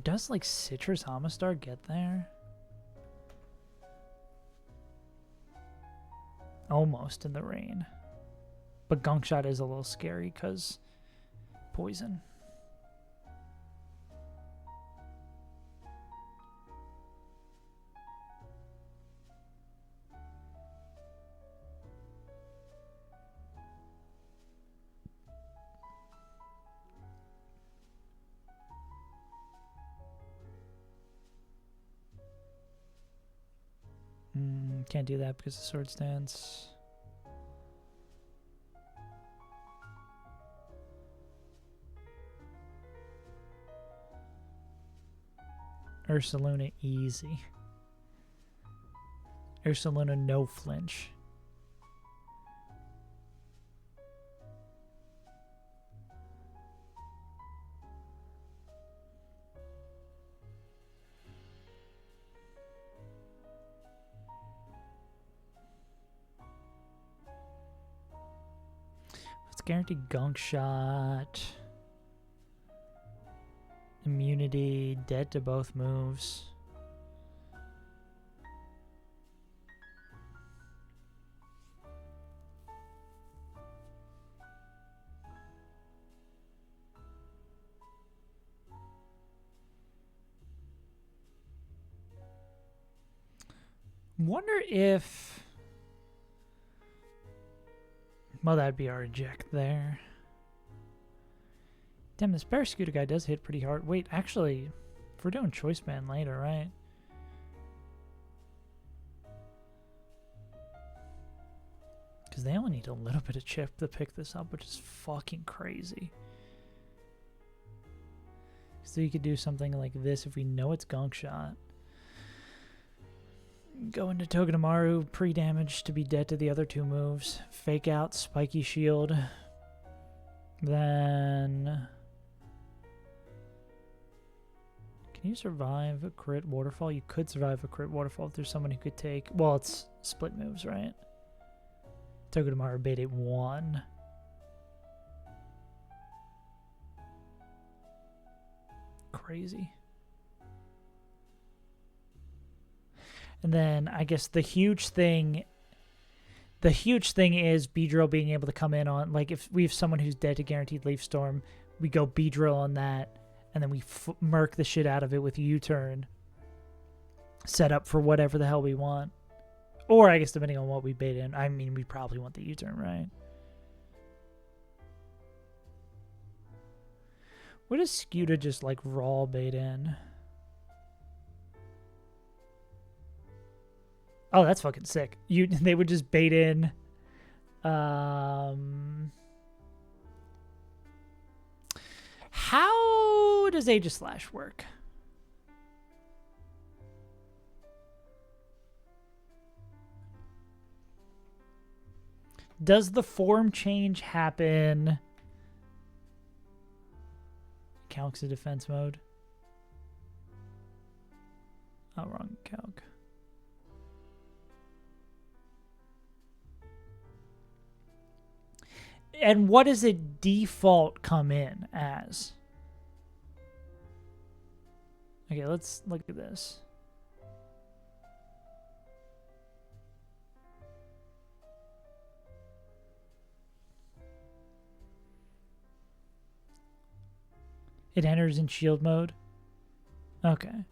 Does like Citrus Amistar get there? Almost in the rain. But Gunk Shot is a little scary because poison. Can't do that because of Swords Dance. Ursaluna easy. Ursaluna no flinch. It's guaranteed Gunk Shot. Immunity, dead to both moves. Wonder if... Well, that'd be our eject there. Damn, this Barracuda guy does hit pretty hard. Wait, actually, if we're doing Choice Band later, right? Because they only need a little bit of chip to pick this up, which is fucking crazy. So you could do something like this if we know it's Gunk Shot. Go into Togedemaru, pre-damage to be dead to the other two moves. Fake out, Spiky Shield. Then... Can you survive a crit waterfall? You could survive a crit waterfall if there's someone who could take... Well, it's split moves, right? Togedemaru bait it 1. Crazy. And then I guess the huge thing is Beedrill being able to come in on, like, if we have someone who's dead to guaranteed Leaf Storm, we go Beedrill on that, and then we murk the shit out of it with U-turn. Set up for whatever the hell we want. Or I guess depending on what we bait in. I mean, we probably want the U-turn, right? What does Skuta just, like, raw bait in? Oh, that's fucking sick. They would just bait in. How does Aegis Slash work? Does the form change happen? Calc's a defense mode. Oh, wrong calc. And what does it default come in as? Okay, let's look at this. It enters in shield mode. Okay.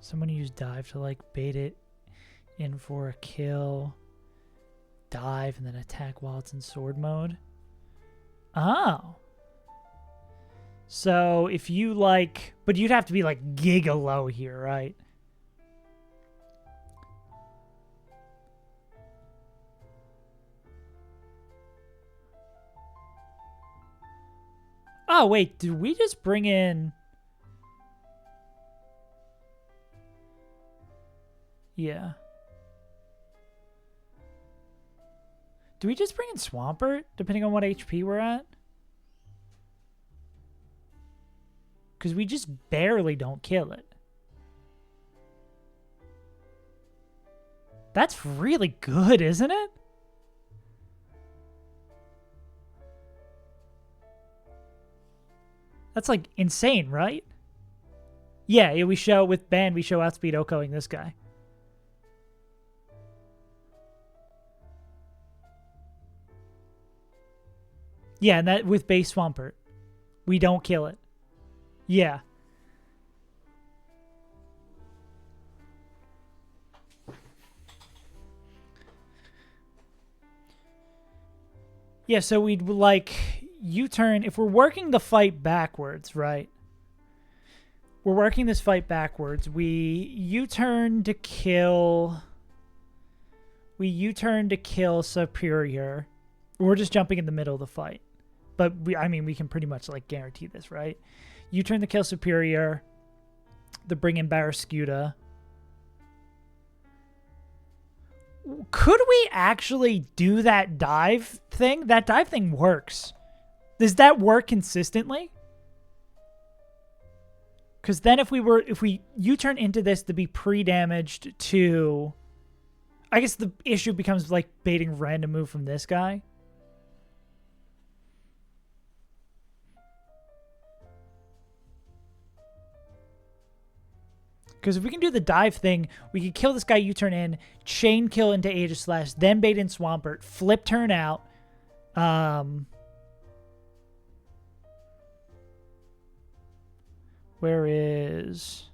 Someone use dive to like bait it in for a kill. Dive and then attack while it's in sword mode. Oh. So if you like, but you'd have to be like giga low here, right? Oh, wait, did we just bring in... Yeah. Do we just bring in Swampert, depending on what HP we're at? Because we just barely don't kill it. That's really good, isn't it? That's like insane, right? Yeah, we show with Ben, we show outspeed Okoing this guy. Yeah, and that with base Swampert. We don't kill it. Yeah. Yeah, so we'd like U-turn. If we're working the fight backwards, right? We're working this fight backwards. We U-turn to kill... We U-turn to kill Superior. We're just jumping in the middle of the fight. But, I mean, we can pretty much, like, guarantee this, right? U-turn to kill Superior. The bring in Barrascuda. Could we actually do that dive thing? That dive thing works. Does that work consistently? Because then if we U-turn into this to be pre-damaged to... I guess the issue becomes, like, baiting random move from this guy. Because if we can do the dive thing, we can kill this guy U-turn in, chain kill into Aegislash, then bait in Swampert, flip turn out. Where is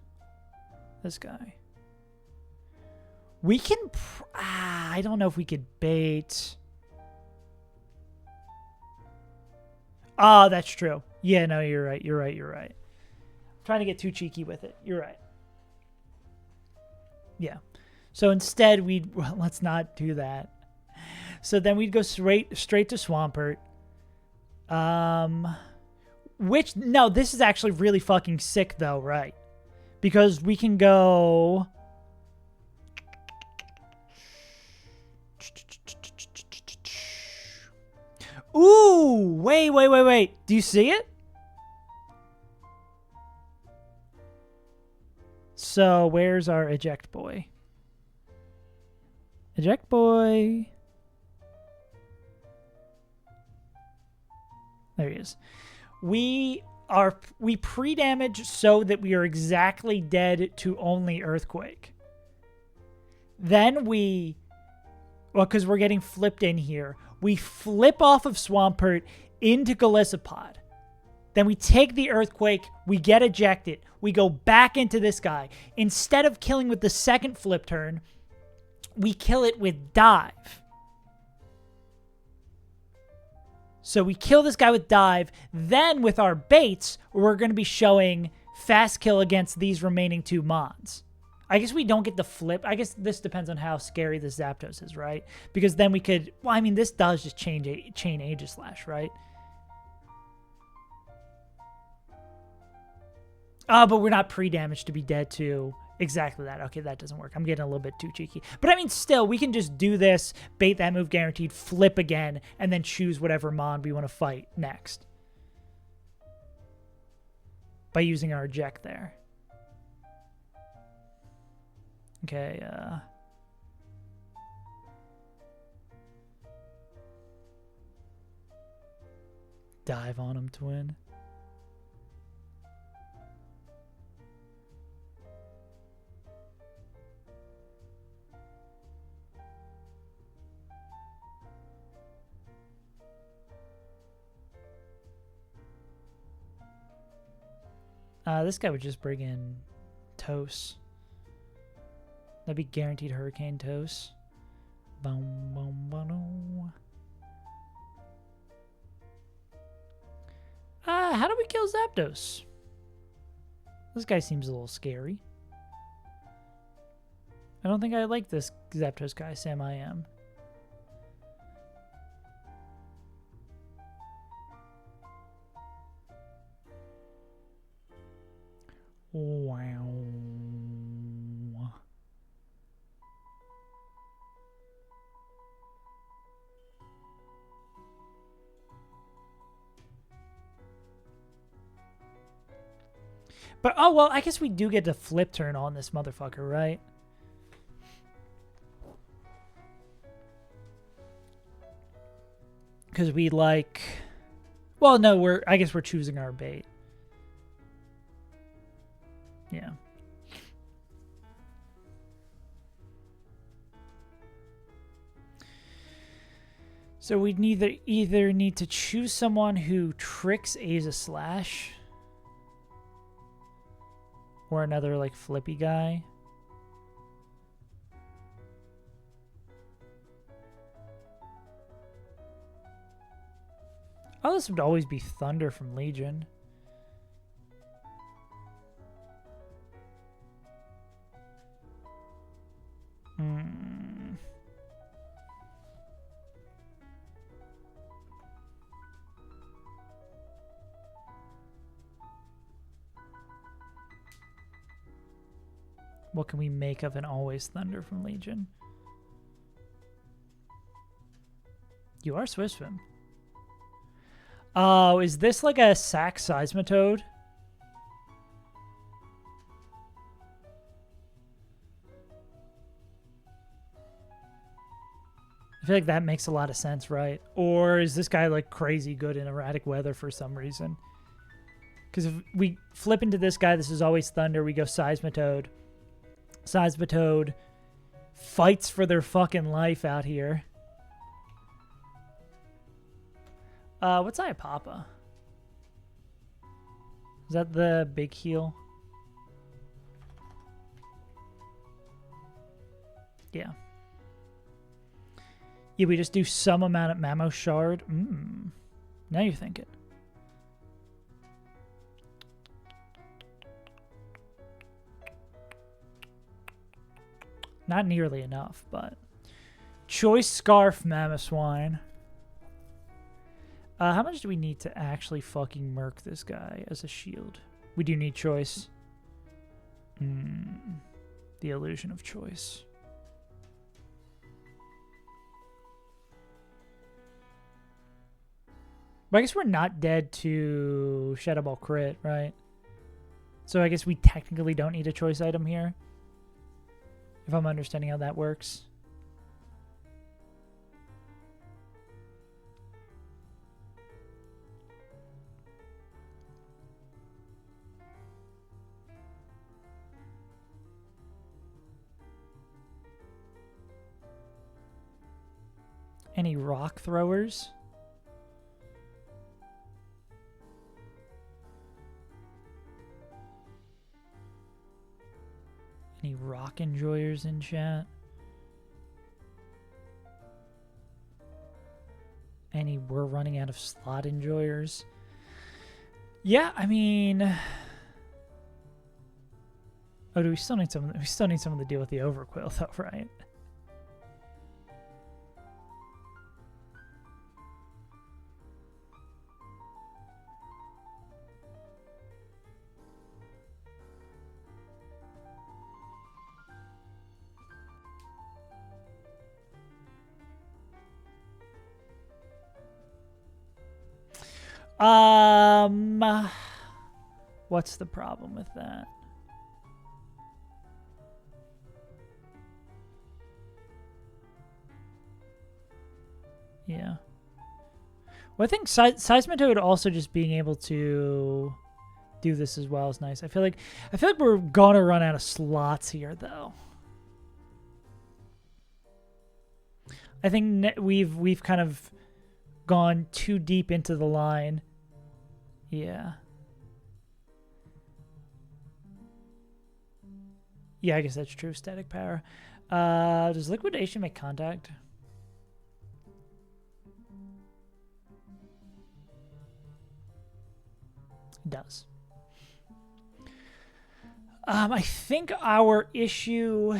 this guy? We can... I don't know if we could bait... Oh, that's true. Yeah, no, you're right. You're right. You're right. I'm trying to get too cheeky with it. You're right. Yeah. So instead, well, let's not do that. So then we'd go straight to Swampert. Which, no, this is actually really fucking sick, though, right? Because we can go... Ooh, wait. Do you see it? So where's our eject boy? Eject boy. There he is. We pre-damage so that we are exactly dead to only Earthquake. Then well, because we're getting flipped in here, we flip off of Swampert into Galissapod. Then we take the Earthquake, we get ejected, we go back into this guy. Instead of killing with the second flip turn, we kill it with dive. So we kill this guy with dive. Then with our baits, we're going to be showing fast kill against these remaining two mons. I guess we don't get the flip. I guess this depends on how scary this Zapdos is, right? Because then we could... Well, I mean, this does just chain Aegislash, right? Oh, but we're not pre-damaged to be dead to exactly that. Okay, that doesn't work. I'm getting a little bit too cheeky. But I mean, still, we can just do this, bait that move guaranteed, flip again, and then choose whatever mon we want to fight next. By using our eject there. Okay, dive on him to win. This guy would just bring in Toast. That'd be guaranteed hurricane toast. Boom, boom, boom. How do we kill Zapdos? This guy seems a little scary. I don't think I like this Zapdos guy, Sam I am. Wow. But, oh, well, I guess we do get to flip turn on this motherfucker, right? Because we like... Well, no, I guess we're choosing our bait. Yeah. So we'd either need to choose someone who tricks Aza Slash or another like flippy guy. Oh, this would always be Thunder from Legion. What can we make of an always Thunder from Legion? You are Swift Swim. Oh, is this like a sack Seismitoad? I feel like that makes a lot of sense, right? Or is this guy like crazy good in erratic weather for some reason? Because if we flip into this guy, this is always Thunder. We go Seismitoad. Seismitoad fights for their fucking life out here. What's Iapapa? Is that the big heal? Yeah. Yeah, we just do some amount of Mamo Shard. Now you're thinking. Not nearly enough, but... Choice Scarf, Mamoswine. How much do we need to actually fucking murk this guy as a shield? We do need choice. The illusion of choice. But I guess we're not dead to Shadow Ball crit, right? So I guess we technically don't need a choice item here. If I'm understanding how that works. Any rock throwers? Any rock enjoyers in chat? Any we're running out of slot enjoyers? Yeah, I mean... Oh, do we still need someone? We still need someone to deal with the overquill, though, right? What's the problem with that? Yeah. Well, I think Seismitoad also just being able to do this as well is nice. I feel like we're gonna run out of slots here, though. I think we've kind of gone too deep into the line. Yeah. Yeah, I guess that's true. Static power. Does liquidation make contact? It does. I think our issue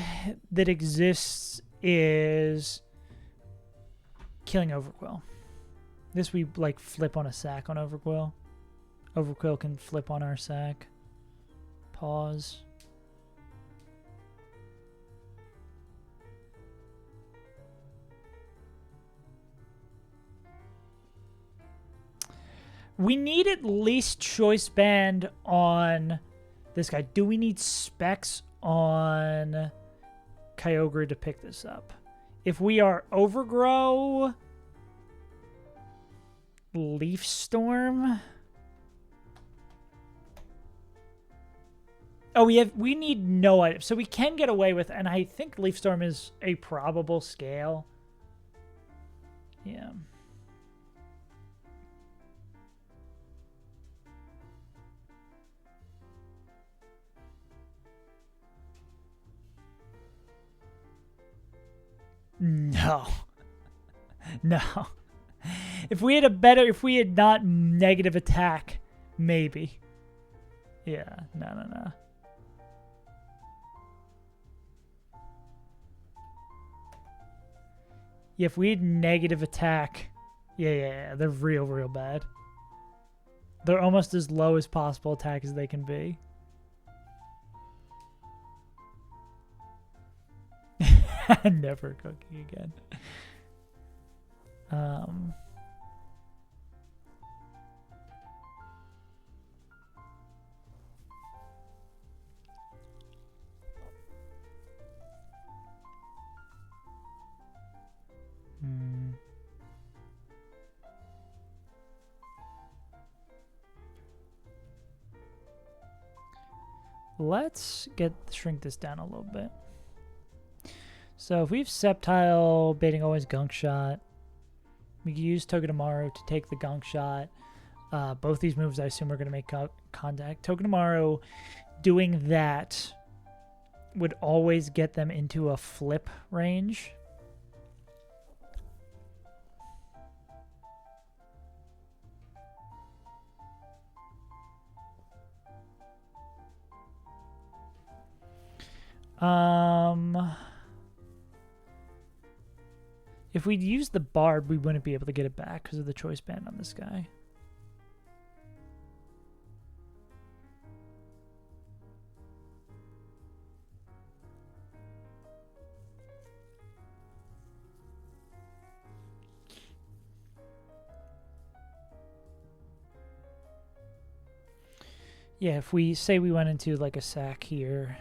that exists is killing Overquill. This we like flip on a sack on Overquill. Overquill can flip on our sack. Pause. We need at least choice band on this guy. Do we need specs on Kyogre to pick this up? If we are Overgrow, Leaf Storm. Oh, we need no items. So we can get away with, and I think Leaf Storm is a probable scale. Yeah. No. No. If we had not negative attack, maybe. Yeah, no. Yeah, if we had negative attack, yeah, they're real bad. They're almost as low as possible attack as they can be. Never cooking again. Let's shrink this down a little bit. So if we have Sceptile baiting always Gunk Shot, we can use Togedemaru to take the Gunk Shot. Both these moves I assume are going to make contact. Togedemaru doing that would always get them into a flip range. If we'd used the Barb, we wouldn't be able to get it back because of the choice band on this guy. Yeah, if we say we went into like a sack here,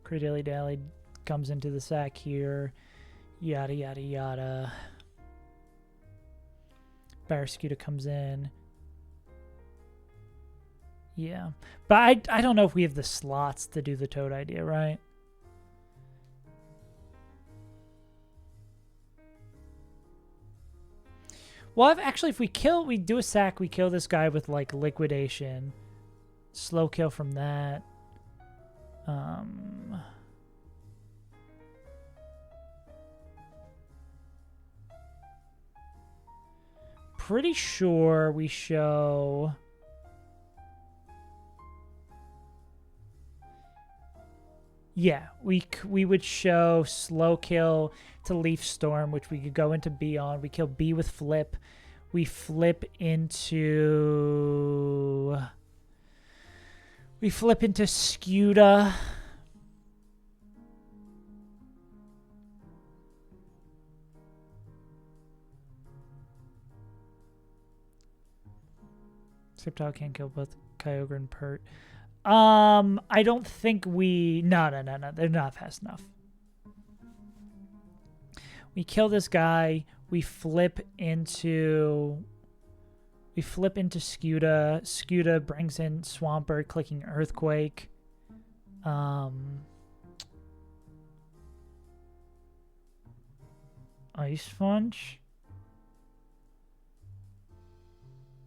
Cradilly Dally comes into the sack here, yada yada yada. Barraskewda comes in. Yeah, but I don't know if we have the slots to do the Toad idea, right? Well, actually, if we do a sack, we kill this guy with like liquidation, slow kill from that. Pretty sure we show. Yeah, we would show slow kill to Leaf Storm, which we could go into B on. We kill B with flip. We flip into Skuda. Sceptile can't kill both Kyogre and Pert. I don't think we... No. They're not fast enough. We kill this guy. We flip into Skuda. Skuda brings in Swampert, clicking Earthquake. Ice Sponge.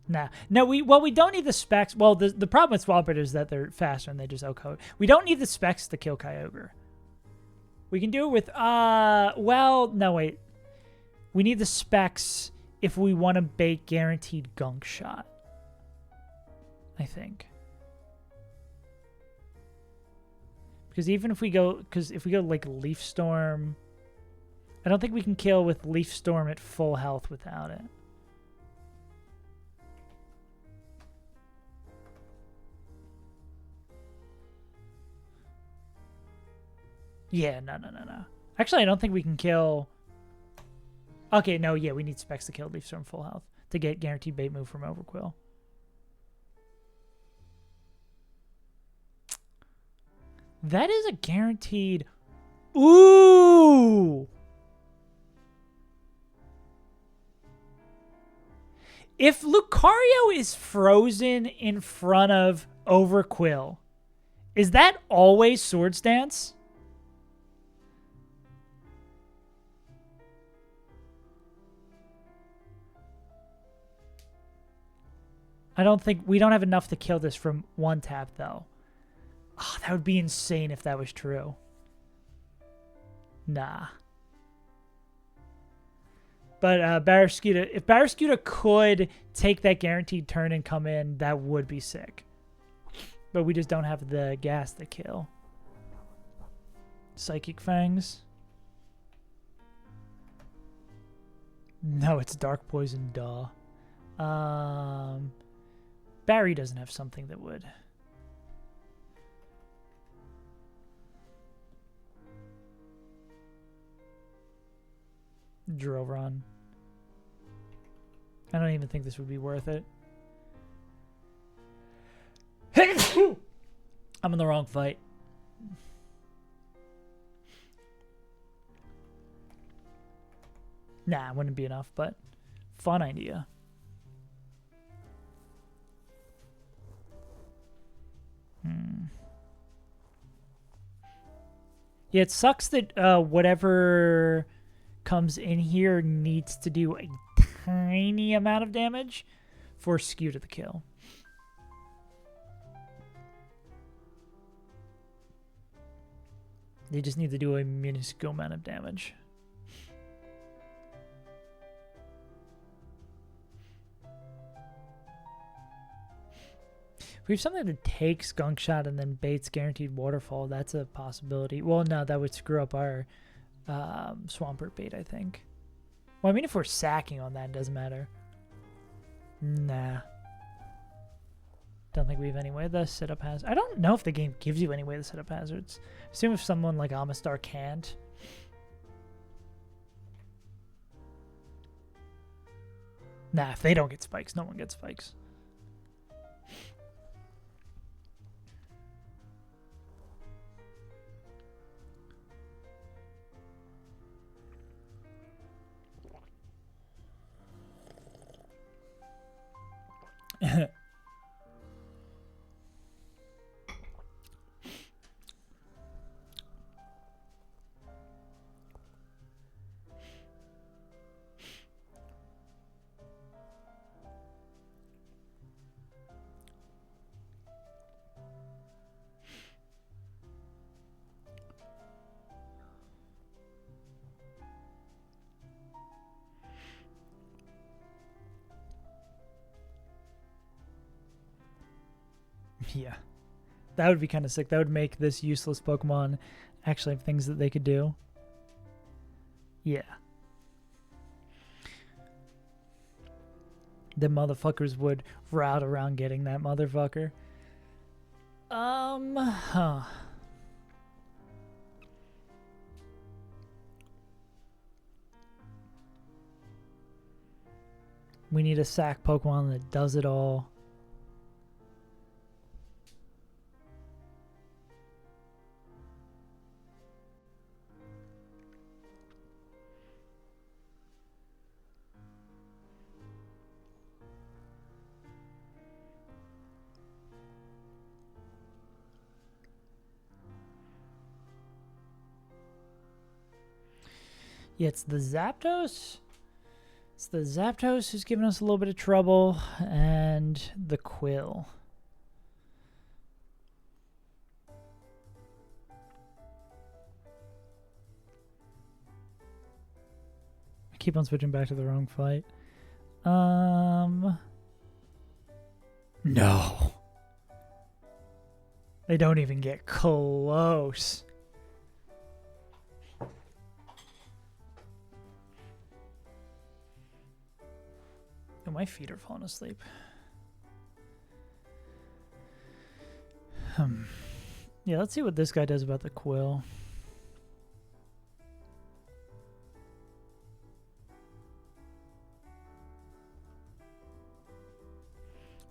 Nah. No, we don't need the specs. Well, the problem with Swampert is that they're faster and they just outcode. We don't need the specs to kill Kyogre. We can do it with well, no wait. We need the specs if we want to bait guaranteed Gunk Shot. I think. Because even if we go like Leaf Storm, I don't think we can kill with Leaf Storm at full health without it. Yeah, no. Actually, I don't think we can kill... Okay, no, yeah, we need specs to kill Leaf Storm full health to get guaranteed bait move from Overquill. That is a guaranteed... Ooh! If Lucario is frozen in front of Overquill, is that always Swords Dance? I don't think... We don't have enough to kill this from one tap, though. Oh, that would be insane if that was true. Nah. But Barraskewda... If Barraskewda could take that guaranteed turn and come in, that would be sick. But we just don't have the gas to kill. Psychic Fangs. No, it's Dark Poison, duh. Barry doesn't have something that would. Drillrun. I don't even think this would be worth it. I'm in the wrong fight. Nah, it wouldn't be enough, but fun idea. Yeah, it sucks that whatever comes in here needs to do a tiny amount of damage for Skew to the kill. They just need to do a minuscule amount of damage. If we have something that takes Gunk Shot and then baits guaranteed Waterfall, that's a possibility. Well, no, that would screw up our Swampert bait, I think. Well, I mean, if we're sacking on that, it doesn't matter. Nah. Don't think we have any way to set up hazards. I don't know if the game gives you any way to set up hazards. Assume if someone like Amistar can't. Nah, if they don't get spikes, no one gets spikes. Yeah, that would be kind of sick. That would make this useless Pokemon actually have things that they could do. Yeah. The motherfuckers would route around getting that motherfucker. Huh. We need a sack Pokemon that does it all. Yeah, it's the Zapdos, It's the Zapdos who's giving us a little bit of trouble, and the Quill. I keep on switching back to the wrong fight. No. They don't even get close. Oh, my feet are falling asleep. Yeah, let's see what this guy does about the Quill.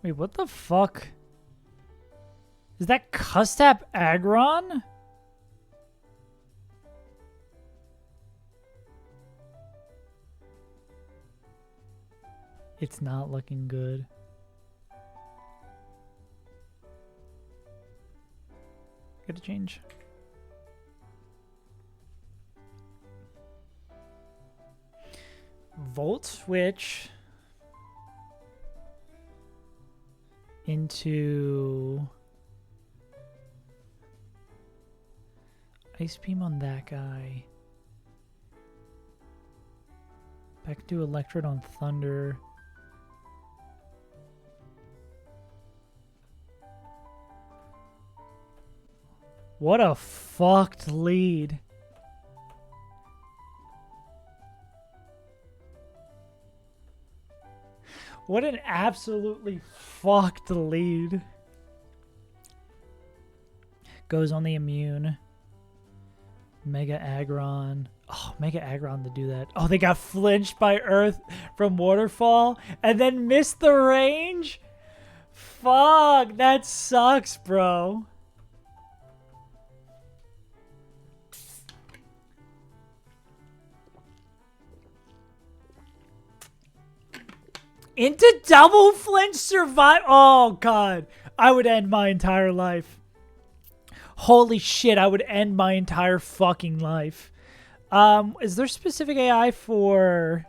Wait, what the fuck? Is that Custap Aggron? It's not looking good. Gotta change. Volt switch into Ice Beam on that guy. Back to Electrode on Thunder. What a fucked lead. What an absolutely fucked lead. Goes on the immune. Mega Aggron. Oh, Mega Aggron to do that. Oh, they got flinched by Earth from Waterfall and then missed the range? Fuck, that sucks, bro. Into double flinch survive. Oh, God. I would end my entire life. Holy shit, I would end my entire fucking life. Is there specific AI for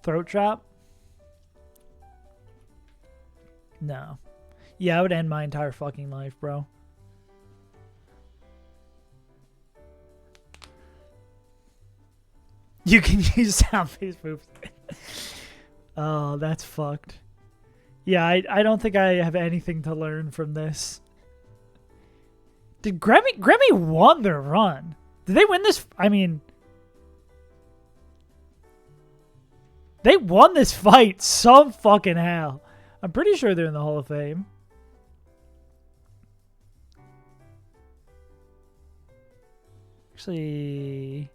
Throat Chop? No. Yeah, I would end my entire fucking life, bro. You can use sound-based moves. Oh, that's fucked. Yeah, I don't think I have anything to learn from this. Did Grammy won their run? Did they win this? I mean, they won this fight some fucking how. I'm pretty sure they're in the Hall of Fame. Actually,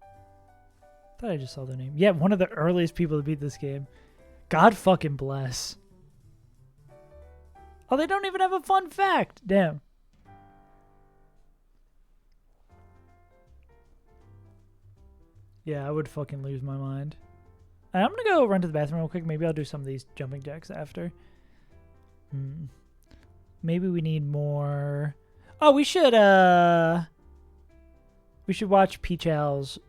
I thought I just saw their name. Yeah, one of the earliest people to beat this game. God fucking bless. Oh, they don't even have a fun fact. Damn. Yeah, I would fucking lose my mind. I'm gonna go run to the bathroom real quick. Maybe I'll do some of these jumping jacks after. Maybe we need more. Oh, we should watch Peach Owl's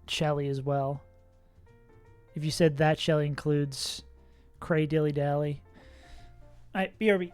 Shelly as well. If you said that Shelly includes Cray Dilly Dally. Alright, BRB.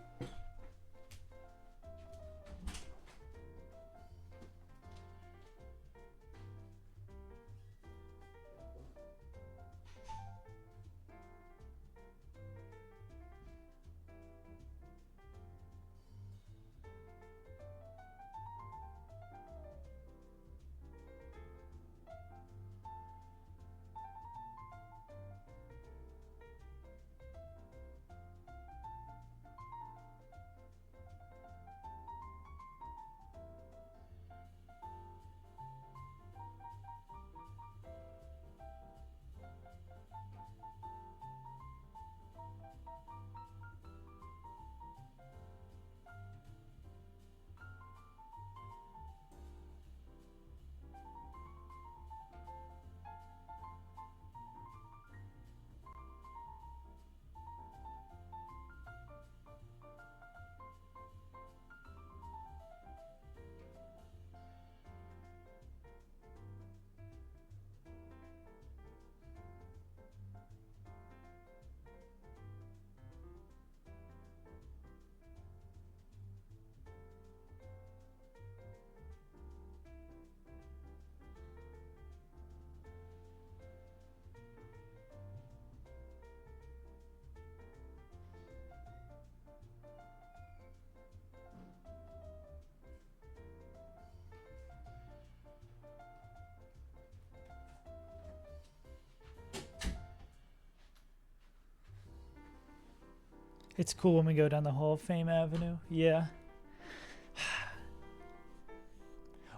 It's cool when we go down the Hall of Fame Avenue. Yeah.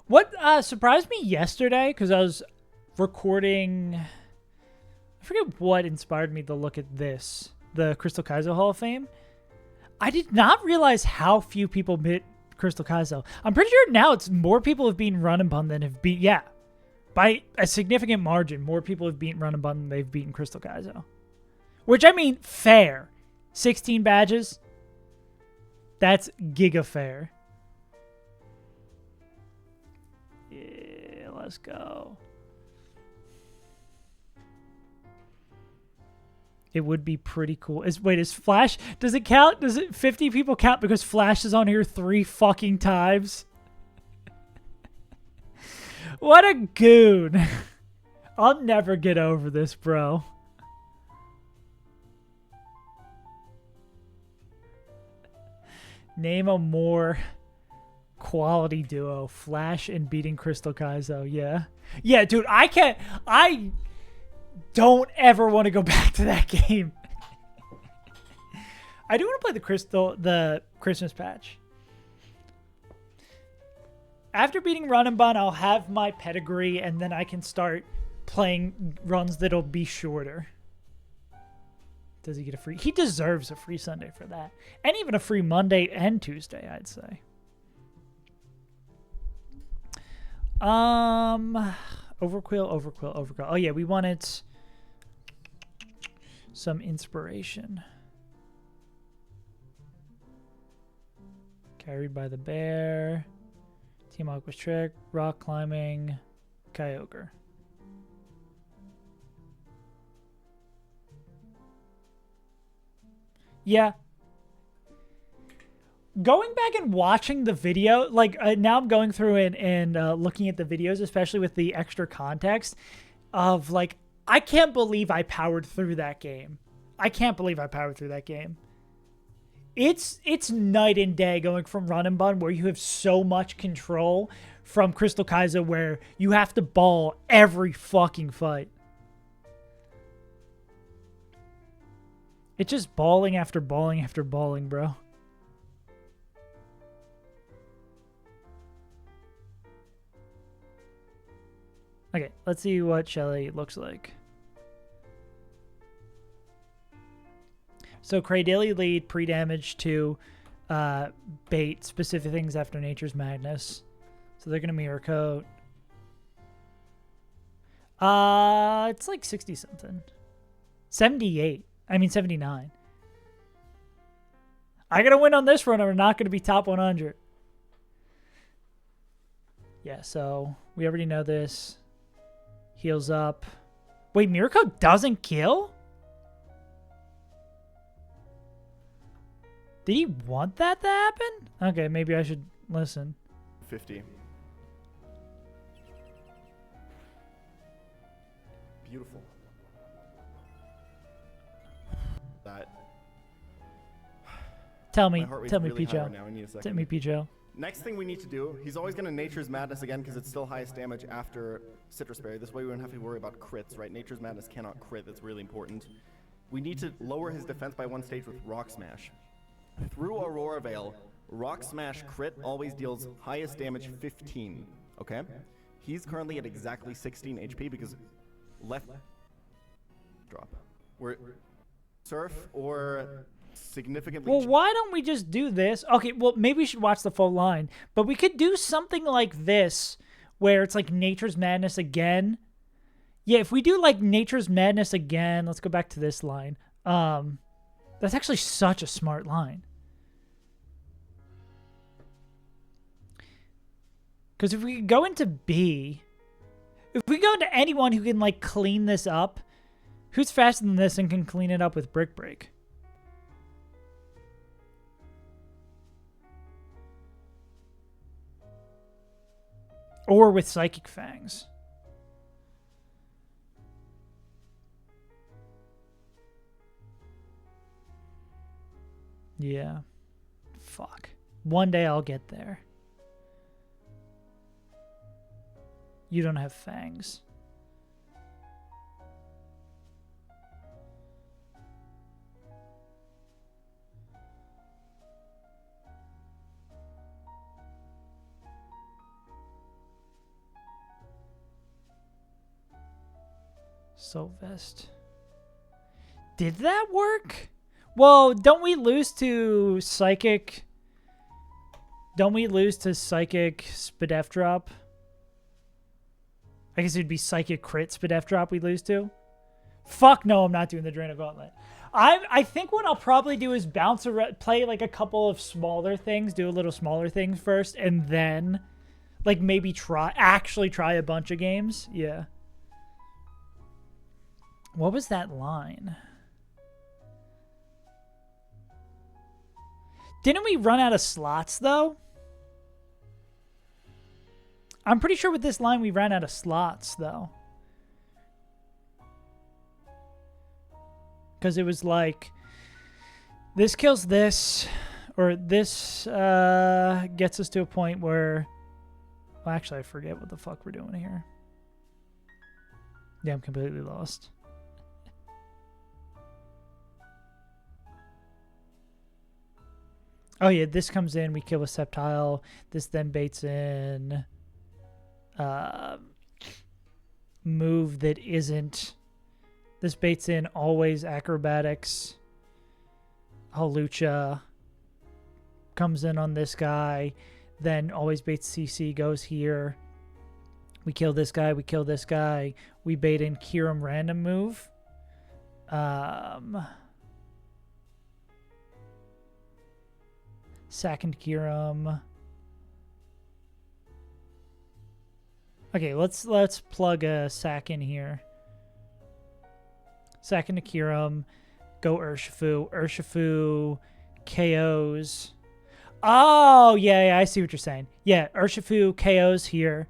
What surprised me yesterday, because I was recording... I forget what inspired me to look at this. The Crystal Kaizo Hall of Fame. I did not realize how few people beat Crystal Kaizo. I'm pretty sure now it's more people have beaten Run and Bun than have beat... Yeah. By a significant margin, more people have beaten Run and Bun than they've beaten Crystal Kaizo. Which, I mean, fair. 16 badges. That's giga fair. Yeah, let's go. It would be pretty cool. Wait, is Flash... Does it count? Does it 50 people count because Flash is on here 3 fucking times? What a goon. I'll never get over this, bro. Name a more quality duo. Flash and beating Crystal Kaizo. Yeah. Yeah, dude, I don't ever want to go back to that game. I do want to play the Christmas patch. After beating Run and Bun, I'll have my pedigree, and then I can start playing runs that'll be shorter. Does he get a free? He deserves a free Sunday for that. And even a free Monday and Tuesday, I'd say. Overquill. Oh, yeah, we wanted some inspiration. Carried by the bear. Team Aqua's Trick, rock climbing, Kyogre. Yeah. Going back and watching the video, like now I'm going through and looking at the videos, especially with the extra context of like, I can't believe I powered through that game. It's night and day going from Run and Bun, where you have so much control, from Crystal Kaizo, where you have to ball every fucking fight. It's just balling after balling after balling, bro. Okay, let's see what Shelly looks like. So Cradily lead pre-damage to bait specific things after Nature's Madness. So they're going to Mirror Coat. It's like 60-something. 78. I mean 79. I got to win on this run or we're not going to be top 100. Yeah, so we already know this. Heals up. Wait, Mirror Coat doesn't kill? Did he want that to happen? Okay, maybe I should listen. 50. Beautiful. That. Tell me, Picho. Tell me, Picho. Next thing we need to do, he's always going to Nature's Madness again because it's still highest damage after Citrus Berry. This way we don't have to worry about crits, right? Nature's Madness cannot crit. That's really important. We need to lower his defense by 1 stage with Rock Smash. Through Aurora Veil, Rock Smash crit always deals highest damage 15, okay? He's currently at exactly 16 HP because left drop. We're Surf or significantly... Well, why don't we just do this? Okay, well, maybe we should watch the full line, but we could do something like this where it's like Nature's Madness again. Yeah, if we do like Nature's Madness again, let's go back to this line. That's actually such a smart line. Because if we could go into B, if we go into anyone who can like clean this up, who's faster than this and can clean it up with Brick Break? Or with Psychic Fangs. Yeah. Fuck. One day I'll get there. You don't have fangs. Assault Vest. Did that work? Well, don't we lose to Psychic? Don't we lose to Psychic Spadef Drop? I guess it'd be Psychic Crit Spadef Drop we lose to. Fuck no, I'm not doing the Drano Gauntlet. I think what I'll probably do is bounce around, play like a couple of smaller things, do a little smaller things first, and then like maybe actually try a bunch of games. Yeah. What was that line? Didn't we run out of slots though? I'm pretty sure with this line we ran out of slots though. Because it was like, this kills this, or this gets us to a point where, well, actually, I forget what the fuck we're doing here. Yeah, I'm completely lost. Oh yeah, this comes in, we kill a Sceptile. This then baits in move that isn't. This baits in always acrobatics. Halucha comes in on this guy. Then always baits CC goes here. We kill this guy. We kill this guy. We bait in Kiram random move. Second Kiram. Okay, let's plug a sack in here. Second to Kiram, go Urshifu. Urshifu KOs. Oh, yeah, I see what you're saying. Yeah, Urshifu KOs here.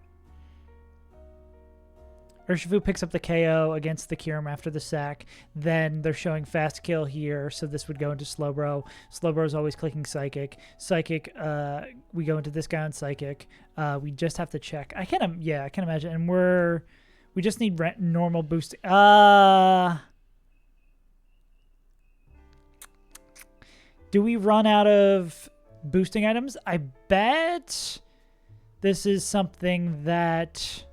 Urshifu picks up the KO against the Kiram after the sack. Then they're showing fast kill here, so this would go into Slowbro. Slowbro is always clicking Psychic. Psychic, we go into this guy on Psychic. We just have to check. I can imagine. And we just need normal boost. Do we run out of boosting items? I bet this is something that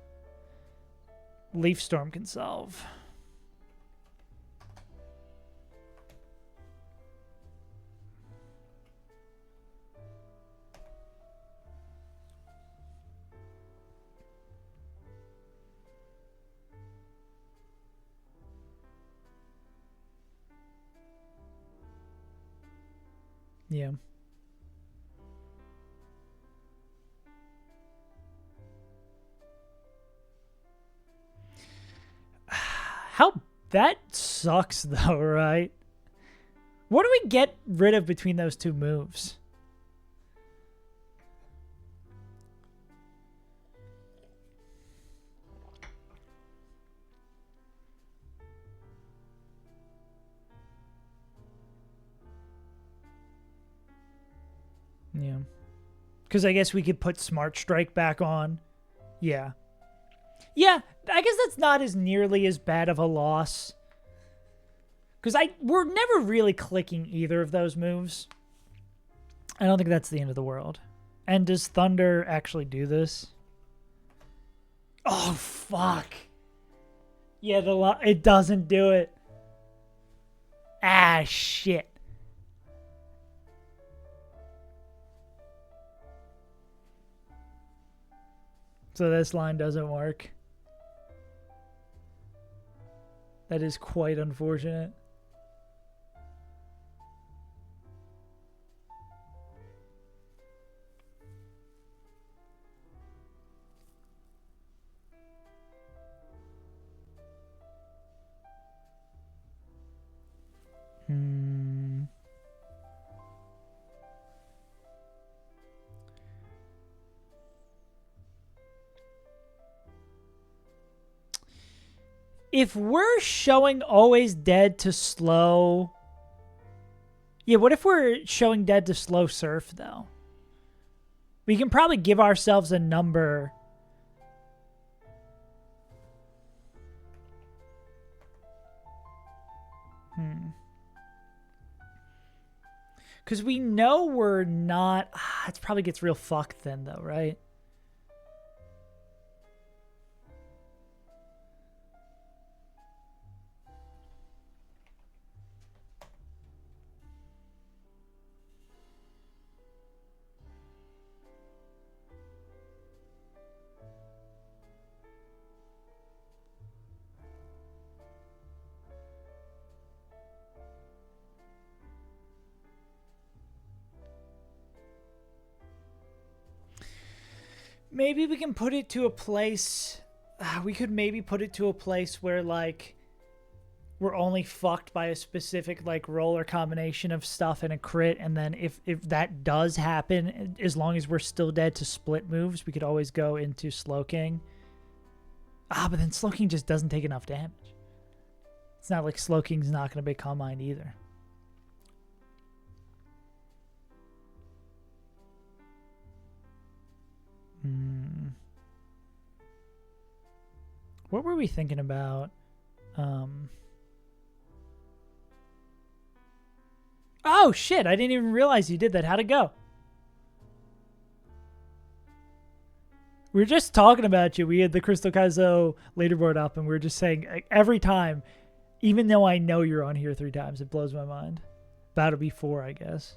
Leaf Storm can solve. Yeah. That sucks though, right? What do we get rid of between those two moves? Yeah. Because I guess we could put Smart Strike back on. Yeah. Yeah, I guess that's not as nearly as bad of a loss. Because we're never really clicking either of those moves. I don't think that's the end of the world. And does Thunder actually do this? Oh, fuck. Yeah, it doesn't do it. Ah, shit. So this line doesn't work. That is quite unfortunate. If we're showing always dead to slow... Yeah, what if we're showing dead to slow surf, though? We can probably give ourselves a number. Because we know we're not... it probably gets real fucked then, though, right? Maybe we can put it to a place. We could maybe put it to a place where, like, we're only fucked by a specific, like, roll or combination of stuff and a crit. And then if that does happen, as long as we're still dead to split moves, we could always go into Slow King. But then Slow King just doesn't take enough damage. It's not like Slow King's not going to be Calm Mind either. What were we thinking about? Oh, shit. I didn't even realize you did that. How'd it go? We were just talking about you. We had the Crystal Kaizo leaderboard up, and we were just saying, like, every time, even though I know you're on here 3 times, it blows my mind. About to be 4, I guess.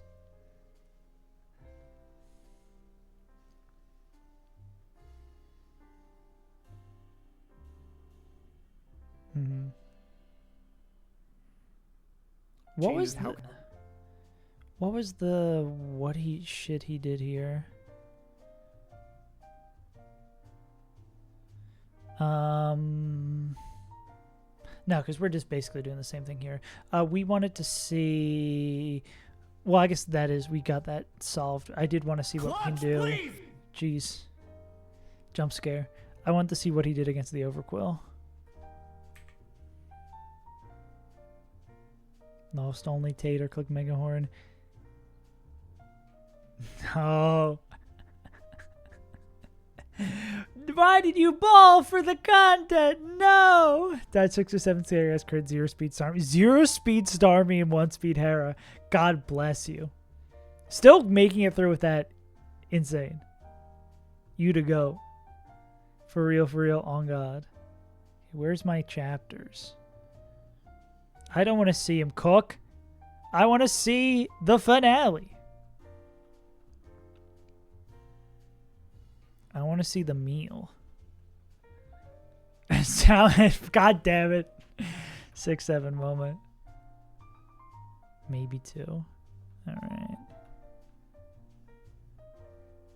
Mm-hmm. What was the shit he did here? No, because we're just basically doing the same thing here. We wanted to see. Well, I guess we got that solved. I did want to see what we can do. Please. Jeez, jump scare. I want to see what he did against the Overquill. Lost only Tater, click Megahorn. No. Why did you ball for the content? No. Died 6 or 7 CRS crit, 0 speed Starmie. 0 speed Starmie and 1 speed Hera. God bless you. Still making it through with that. Insane. You to go. For real, on God. Where's my chapters? I don't want to see him cook. I want to see the finale. I want to see the meal. God damn it. 6-7 moment. Maybe 2. All right.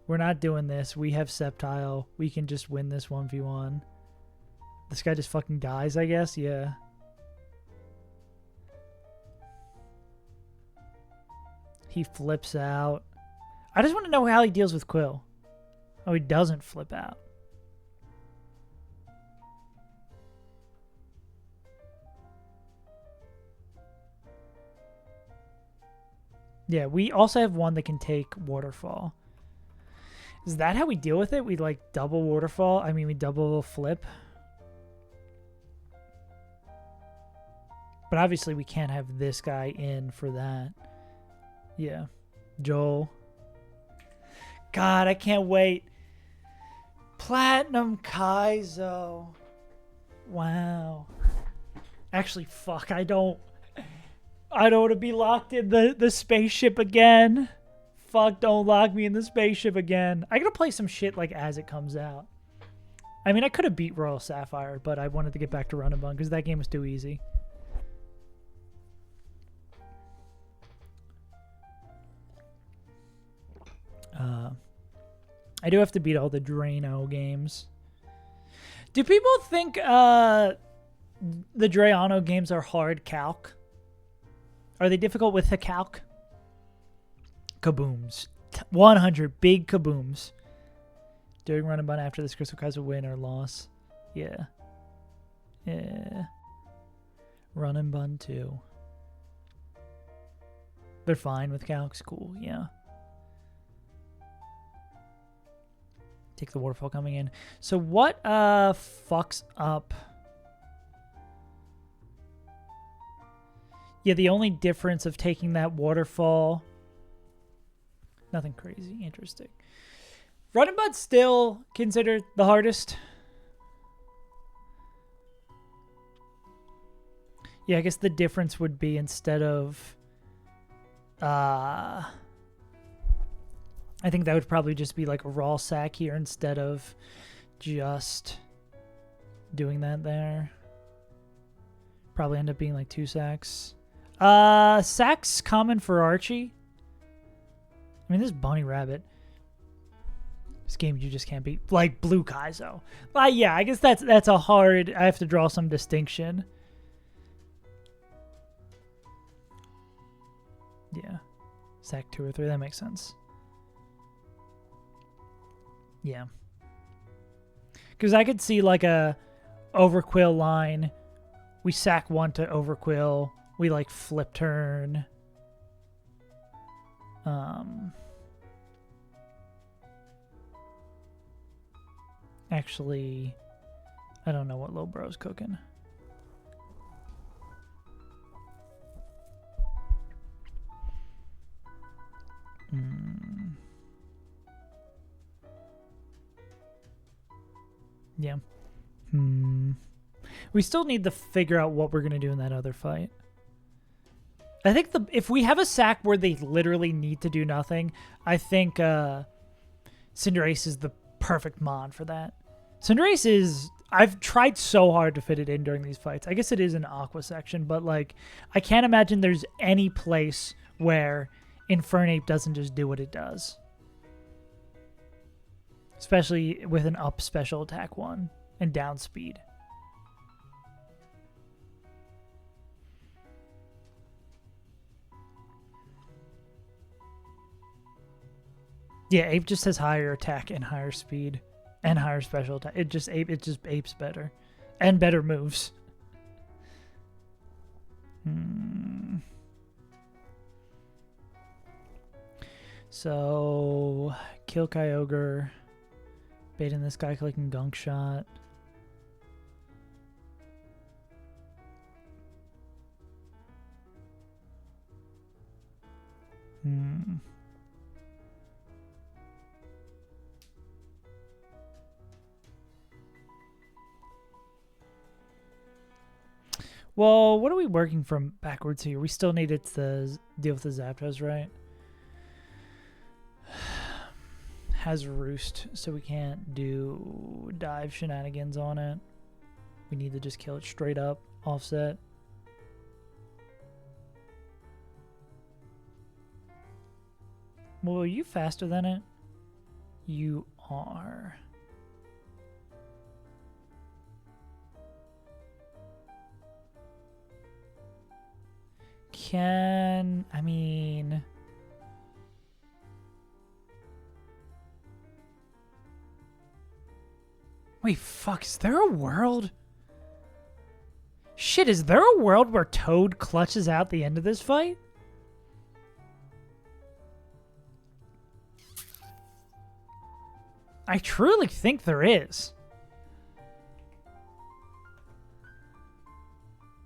We're not doing this. We have Sceptile. We can just win this 1v1. This guy just fucking dies, I guess? Yeah. He flips out. I just want to know how he deals with Quill. Oh, he doesn't flip out. Yeah, we also have one that can take Waterfall. Is that how we deal with it? We like double Waterfall? I mean, we double flip? But obviously we can't have this guy in for that. Yeah. Joel. God, I can't wait. Platinum Kaizo. Wow. Actually, fuck, I don't want to be locked in the spaceship again. Fuck, don't lock me in the spaceship again. I gotta play some shit like as it comes out. I mean, I could have beat Royal Sapphire, but I wanted to get back to Run and Bun because that game was too easy. I do have to beat all the Drano games. Do people think the Drano games are hard calc? Are they difficult with the calc? Kabooms. 100 big kabooms. During Run and Bun after this Crystal Kaiser win or loss. Yeah. Yeah. Run and Bun too. They're fine with calcs. Cool. Yeah. Take the waterfall coming in. So what fucks up? Yeah, the only difference of taking that waterfall. Nothing crazy. Interesting. Run and Bun's still considered the hardest. Yeah, I guess the difference would be instead of I think that would probably just be like a raw sack here instead of just doing that there. Probably end up being like 2 sacks. Sacks common for Archie. I mean, this is Bunny Rabbit. This game you just can't beat. Like Blue Kaizo. Yeah, I guess that's a hard... I have to draw some distinction. Yeah. Sack 2 or 3, that makes sense. Yeah. Because I could see like a overquill line. We sack 1 to overquill. We like flip turn. Actually, I don't know what Low Bro's cooking. Yeah. We still need to figure out what we're going to do in that other fight. I think if we have a sack where they literally need to do nothing, I think Cinderace is the perfect mon for that. Cinderace is... I've tried so hard to fit it in during these fights. I guess it is an Aqua section, but like I can't imagine there's any place where Infernape doesn't just do what it does. Especially with an up special attack 1 and down speed. Yeah, Ape just has higher attack and higher speed and higher special attack. It just apes better and better moves. So kill Kyogre, baiting this guy clicking Gunk Shot. Well, what are we working from backwards here? We still needed to deal with the Zapdos, right? Has Roost, so we can't do dive shenanigans on it. We need to just kill it straight up, offset. Well, are you faster than it? You are. I mean... Wait, fuck, is there a world? Shit, is there a world where Toad clutches out the end of this fight? I truly think there is.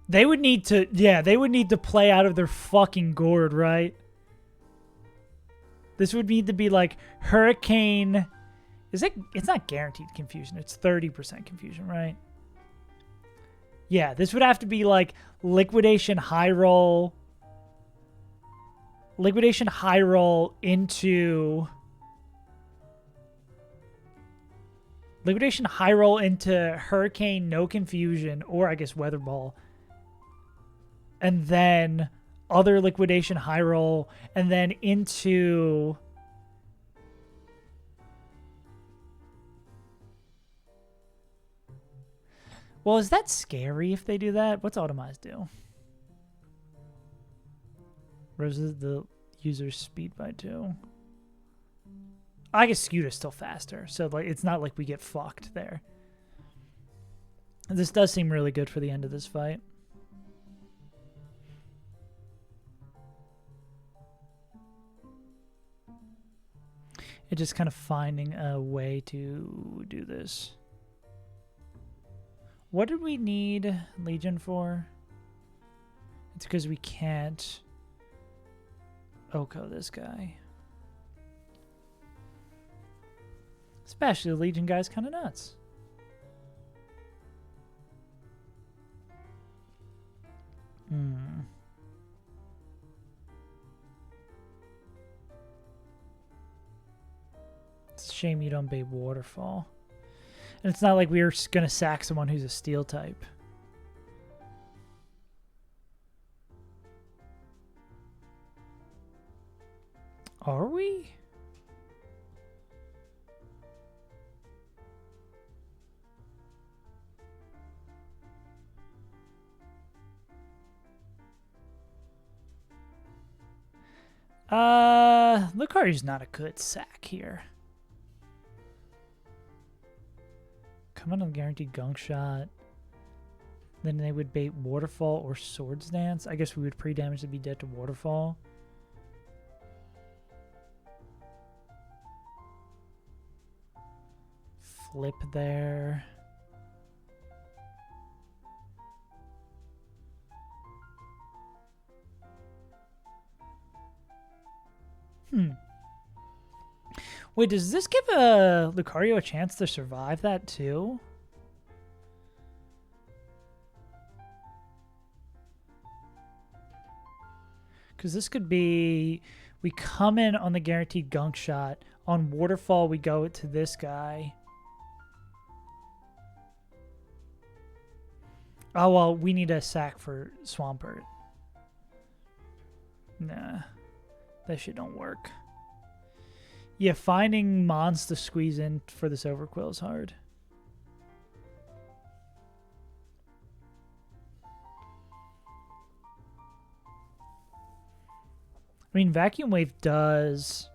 They would need to, yeah, they would need to play out of their fucking gourd, right? This would need to be like Hurricane. Is it? It's not guaranteed confusion. It's 30% confusion, right? Yeah, this would have to be like Liquidation High Roll. Liquidation High Roll into... Liquidation High Roll into Hurricane, no confusion, or I guess Weather Ball. And then other Liquidation High Roll, and then into... Well, is that scary if they do that? What's Automize do? Raises the user's speed by 2. I guess Scuta's still faster, so like it's not like we get fucked there. This does seem really good for the end of this fight. It's just kind of finding a way to do this. What did we need Legion for? It's because we can't Oko this guy. Especially the Legion guy's kind of nuts. It's a shame you don't bait Waterfall. And it's not like we were going to sack someone who's a Steel type. Are we? Lucario's not a good sack here. Come on, guaranteed gunk shot. Then they would bait Waterfall or Swords Dance. I guess we would pre-damage to be dead to Waterfall. Flip there. Wait, does this give Lucario a chance to survive that too? Because this could be, we come in on the guaranteed gunk shot. On Waterfall, we go to this guy. Oh, well, we need a sack for Swampert. Nah, that shit don't work. Yeah, finding mons to squeeze in for this Overquill is hard. I mean, Vacuum Wave does...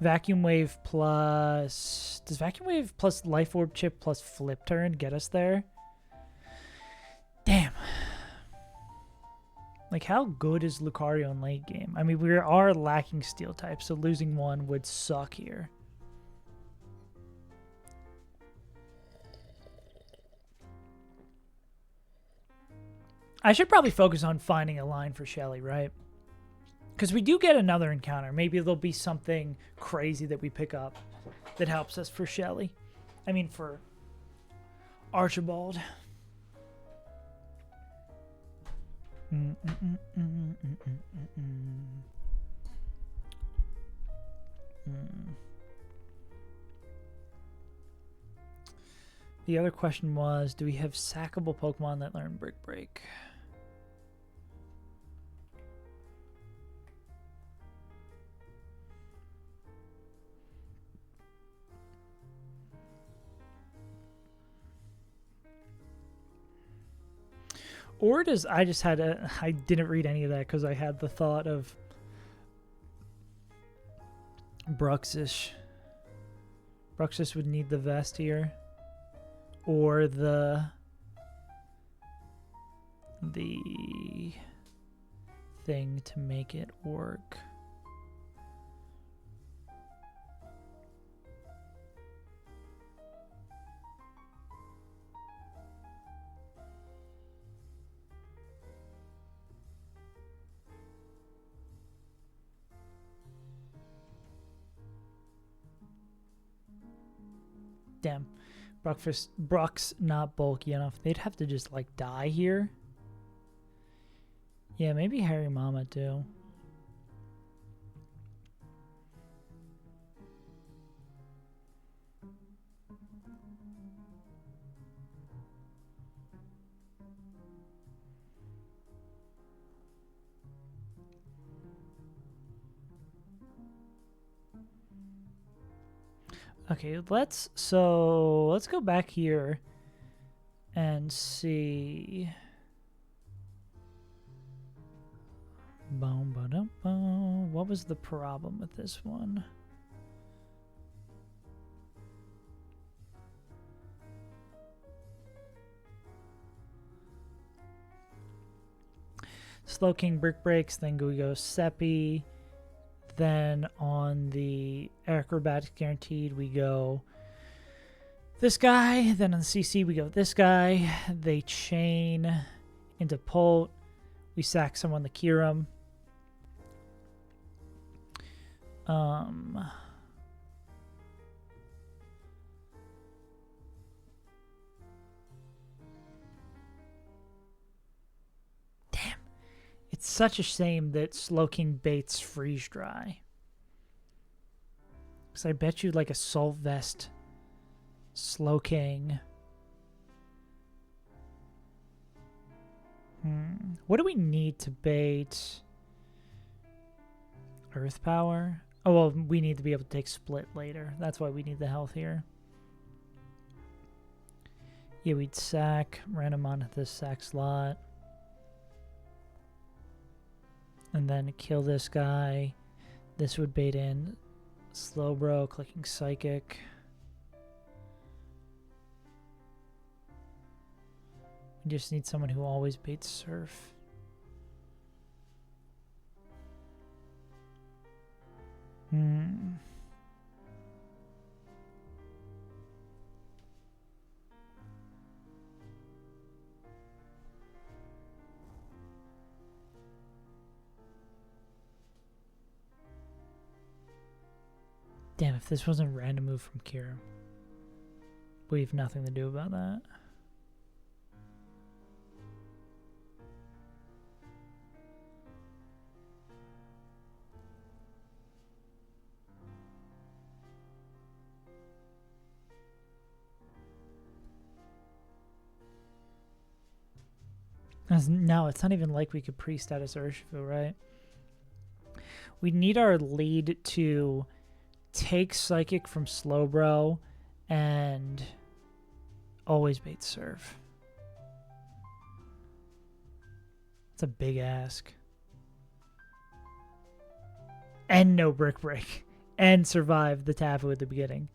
Vacuum Wave plus... Does Vacuum Wave plus Life Orb Chip plus Flip Turn get us there? Damn. Like, how good is Lucario in late game? I mean, we are lacking Steel type, so losing one would suck here. I should probably focus on finding a line for Shelly, right? Because we do get another encounter. Maybe there'll be something crazy that we pick up that helps us for Shelly. I mean, for Archibald. The other question was, do we have sackable Pokemon that learn Brick Break? Or does I didn't read any of that because I had the thought of Bruxish. Bruxish would need the vest here. Or the thing to make it work. Damn. Brock's not bulky enough. They'd have to just, like, die here. Yeah, maybe Harry Mama, too. Okay, let's go back here and see. What was the problem with this one? Slowking Brick Breaks, then we go Seppi. Then on the Acrobatics Guaranteed, we go this guy. Then on the CC, we go this guy. They chain into Polt. We sack someone to Kyurem. Damn. It's such a shame that Slowking baits Freeze Dry. Because I bet you like a Assault Vest Slowking. What do we need to bait? Earth Power? Oh, well, we need to be able to take Split later. That's why we need the health here. Yeah, we'd sack. Random on this sack slot. and then kill this guy. This would bait in Slowbro, clicking Psychic. We just need someone who always baits Surf. Damn, if this wasn't a random move from Kira, we have nothing to do about that. No, it's not even like we could pre-status Urshifu, right? We need our lead to take Psychic from Slowbro and always bait Surf. It's a big ask. And no Brick Break. And survive the Tafu at the beginning.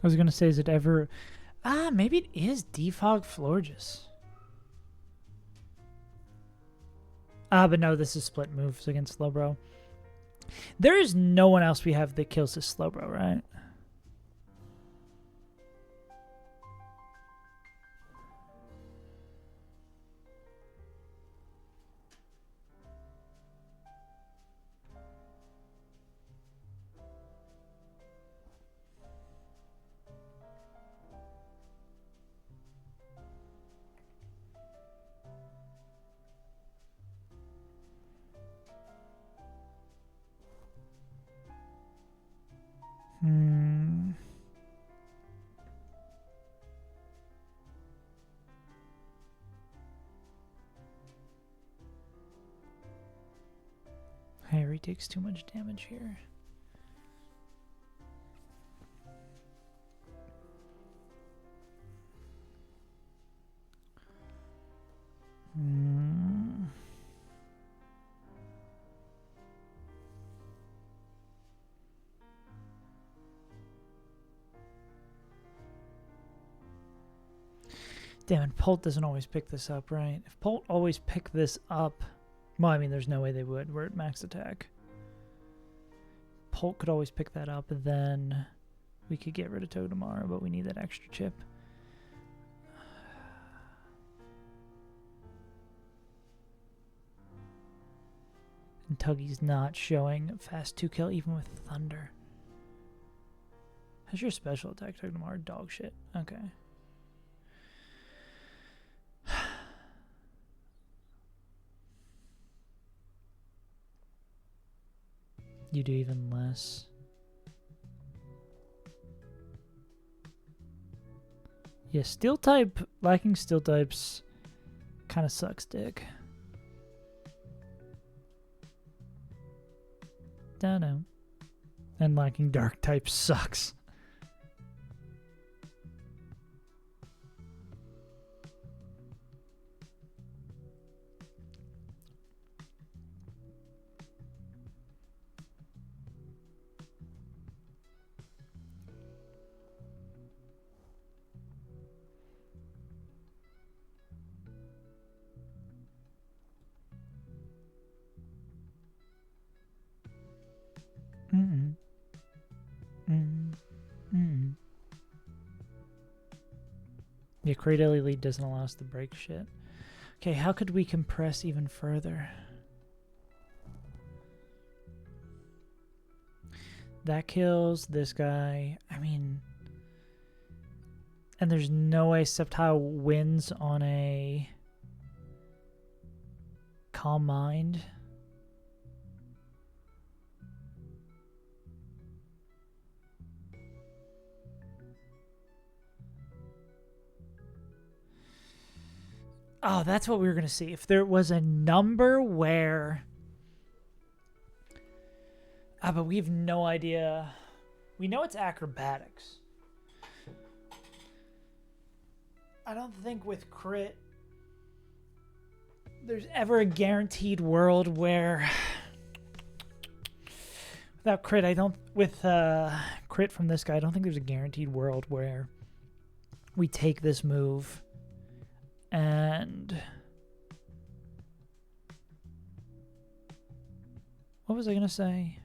I was going to say, is it ever... maybe it is Defog Florges. But no, this is split moves against Slowbro. There is no one else we have that kills this Slowbro, right? Harry takes too much damage here. Damn it, Polt doesn't always pick this up, right? If Polt always picked this up... Well, I mean, there's no way they would. We're at max attack. Polt could always pick that up, and then we could get rid of Togedemaru, but we need that extra chip. And Tuggy's not showing fast 2-kill even with Thunder. How's your special attack, Togedemaru? Dog shit. Okay. You do even less. Yeah, steel type, lacking steel types kind of sucks dick. Dunno. And lacking dark type sucks. Yeah, Crate Elite doesn't allow us to break shit. Okay, how could we compress even further? That kills this guy. I mean, And there's no way Sceptile wins on a Calm Mind. Oh, that's what we were going to see. If there was a number where... but we have no idea. We know it's acrobatics. I don't think with crit there's ever a guaranteed world where... Without crit, I don't... With crit from this guy, I don't think there's a guaranteed world where we take this move and... What was I going to say?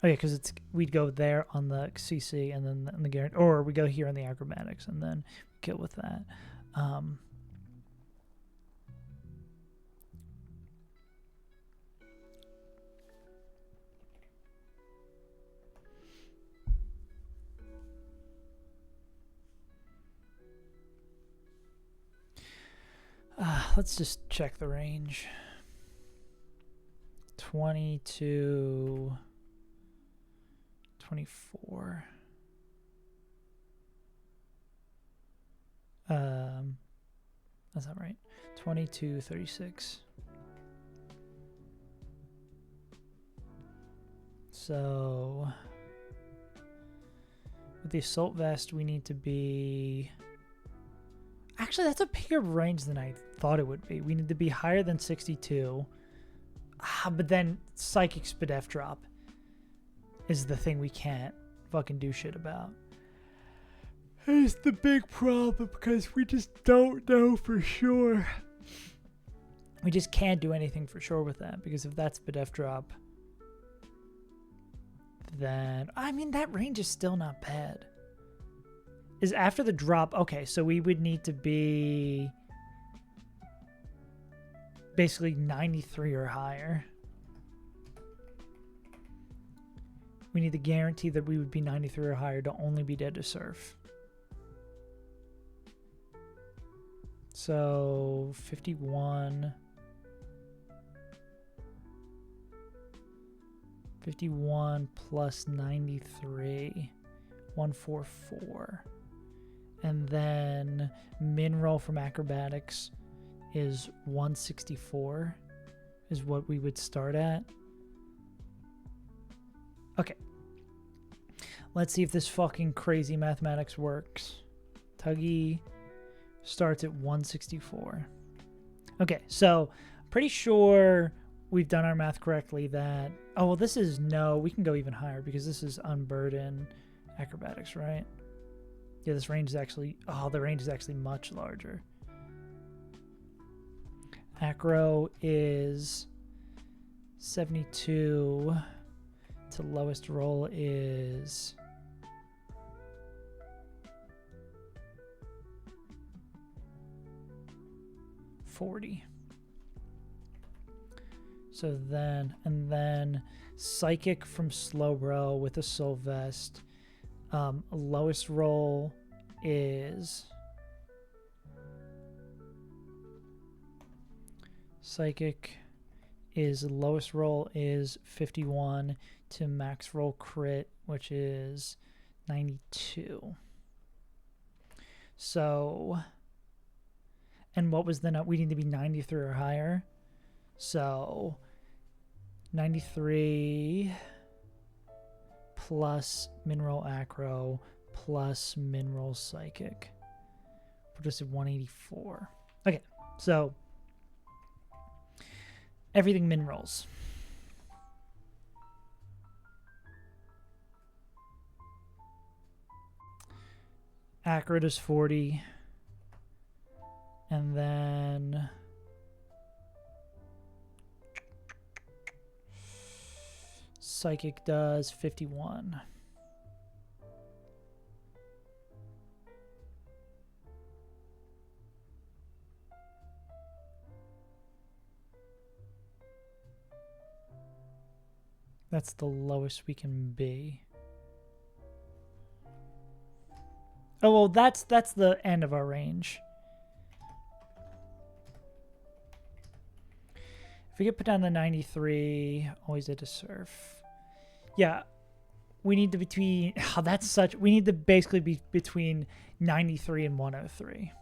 Oh yeah, because we'd go there on the CC and then on the guarantee, or we go here on the acrobatics and then kill with that. Let's just check the range. 20 to 24. That's not right. 20 to 36. So with the assault vest, we need to be... Actually, that's a bigger range than I thought it would be. We need to be higher than 62. But then Psychic Spadef drop is the thing we can't fucking do shit about. It's the big problem because we just don't know for sure. We just can't do anything for sure with that because if that's Spadef drop, then... I mean, that range is still not bad. Is after the drop... Okay, so we would need to be... basically 93 or higher. We need to guarantee that we would be 93 or higher to only be dead to surf. So 51. 51 plus 93. 144. And then min roll from acrobatics is 164 is what we would start at. Okay. Let's see if this fucking crazy mathematics works. Tuggy starts at 164. Okay, so pretty sure we've done our math correctly that... Oh, well, this is... No, we can go even higher because this is unburden acrobatics, right? Yeah, this range is actually... Oh, the range is actually much larger. Acro is 72 to lowest roll is 40. So then, and then Psychic from Slowbro with a Soul Vest. Lowest roll is... Psychic is lowest roll is 51 to max roll crit, which is 92. So, and what was the... We need to be 93 or higher. So 93 plus Mineral Acro plus Mineral Psychic. Put us at 184. Okay, so everything minerals. Acro is 40. And then Psychic does 51. That's the lowest we can be. Oh, well, that's the end of our range. If we get put down to 93, always did a surf. Yeah, we need to between. Oh, that's such. We need to basically be between 93 and 103.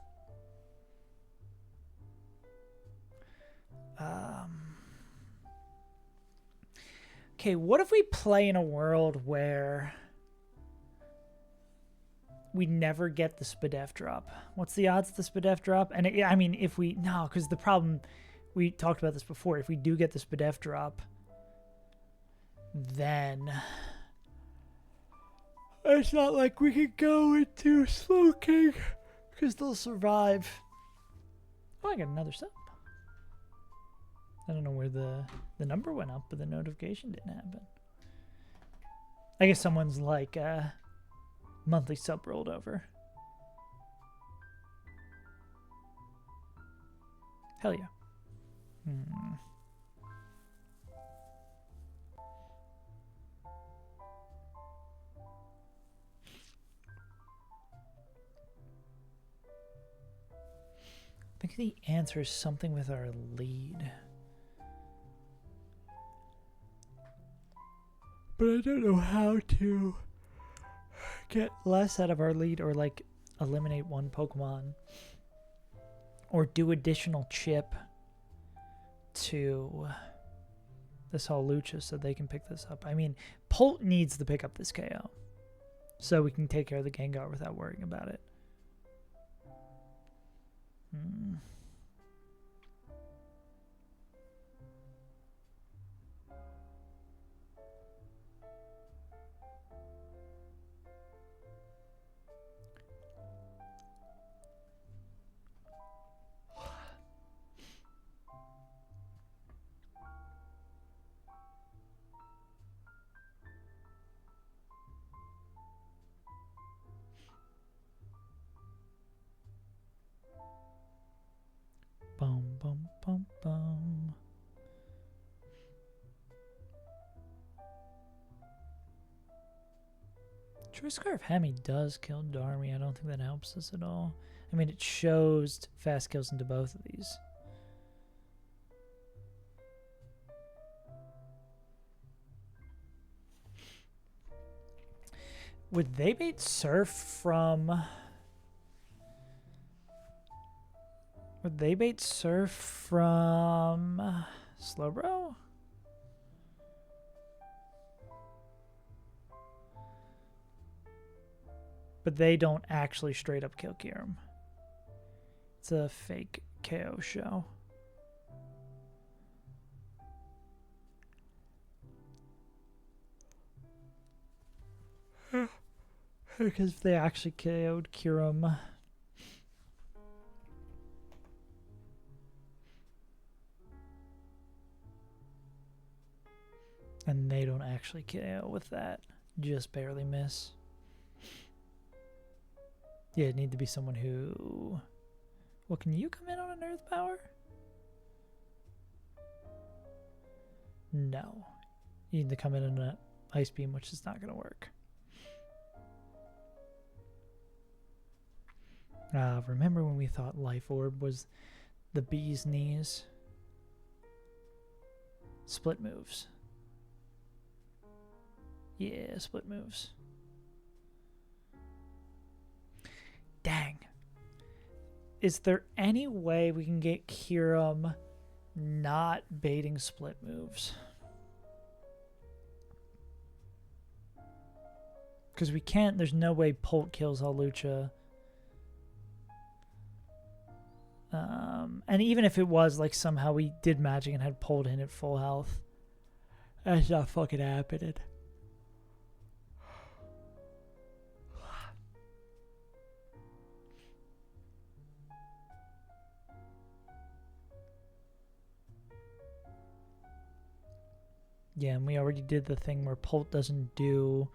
Okay, what if we play in a world where we never get the SPDEF drop? What's the odds of the SPDEF drop? And I mean, if we no, because the problem, we talked about this before. If we do get the SPDEF drop, then it's not like we can go into Slow King because they'll survive. Oh, I got another sub. I don't know where the number went up, but the notification didn't happen. I guess someone's like monthly sub rolled over. Hell yeah. I think the answer is something with our lead. But I don't know how to get less out of our lead or like eliminate one Pokemon or do additional chip to this whole Lucha so they can pick this up. I mean, Polt needs to pick up this KO so we can take care of the Gengar without worrying about it. Bum, bum, bum, bum. Choice Scarf Hemi does kill Darmy. I don't think that helps us at all. I mean, it shows fast kills into both of these. Would they bait Surf from... Would they bait Surf from Slowbro? But they don't actually straight up kill Kyurem. It's a fake KO show. Because if they actually KO'd Kyurem... And they don't actually KO with that. Just barely miss. Yeah, it'd need to be someone who... Well, can you come in on an Earth Power? No. You need to come in on an Ice Beam, which is not going to work. Remember when we thought Life Orb was the bee's knees? Split moves. Yeah, split moves. Dang. Is there any way we can get Kyurem not baiting split moves? Because we can't, there's no way Polt kills Hawlucha. And even if it was like somehow we did magic and had Polt in at full health, that's not fucking happening. Yeah, and we already did the thing where Polt doesn't do...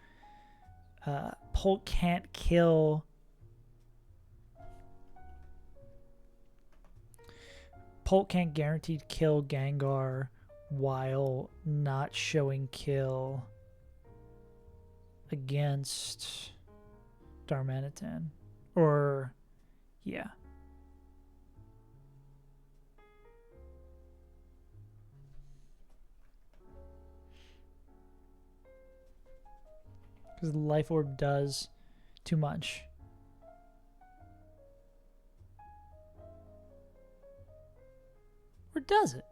Polt can't kill... Polt can't guaranteed kill Gengar while not showing kill against Darmanitan. Or, yeah. Because the life orb does too much. Or does it?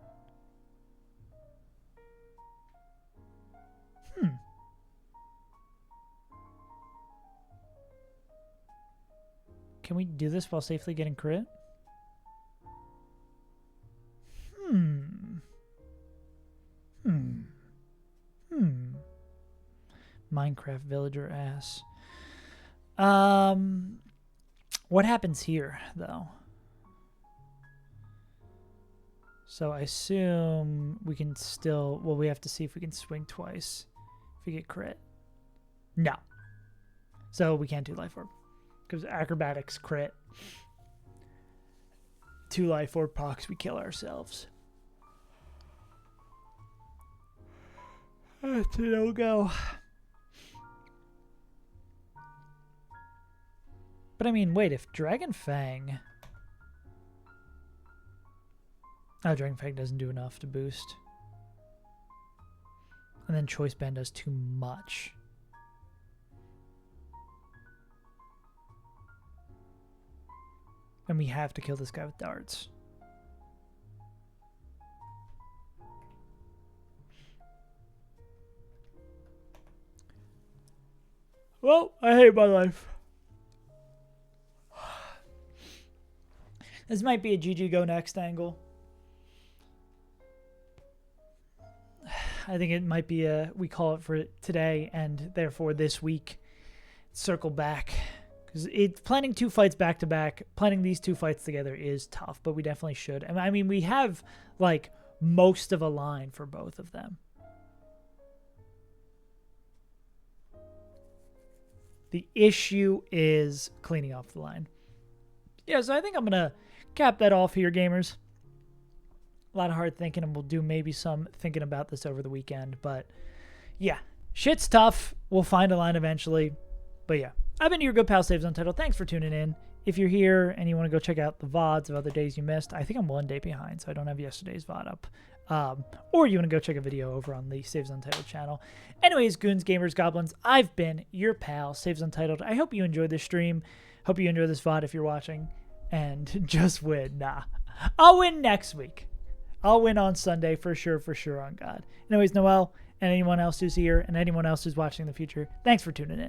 Can we do this while safely getting crit? Minecraft villager ass. What happens here, though? So I assume we can still... Well, we have to see if we can swing twice. If we get crit. No. So we can't do life orb. Because acrobatics crit. 2 life orb procs, we kill ourselves. That's a no-go. But I mean, wait, if Dragon Fang... Oh, Dragon Fang doesn't do enough to boost. And then Choice Band does too much. And we have to kill this guy with darts. Well, I hate my life. This might be a GG Go Next angle. I think it might be a, we call it for today and therefore this week. Circle back. Because planning 2 fights back to back, planning these 2 fights together is tough, but we definitely should. I mean, we have like most of a line for both of them. The issue is cleaning off the line. Yeah, so I think I'm going to cap that off here, gamers. A lot of hard thinking, and we'll do maybe some thinking about this over the weekend. But yeah, shit's tough. We'll find a line eventually. But yeah, I've been your good pal, Saves Untitled. Thanks for tuning in. If you're here and you want to go check out the VODs of other days you missed, I think I'm 1 day behind, so I don't have yesterday's VOD up. Or you want to go check a video over on the Saves Untitled channel. Anyways, goons, gamers, goblins, I've been your pal, Saves Untitled. I hope you enjoyed this stream. Hope you enjoy this VOD if you're watching. And just win. Nah. I'll win next week. I'll win on Sunday for sure on God. Anyways, Noel and anyone else who's here and anyone else who's watching in the future, thanks for tuning in.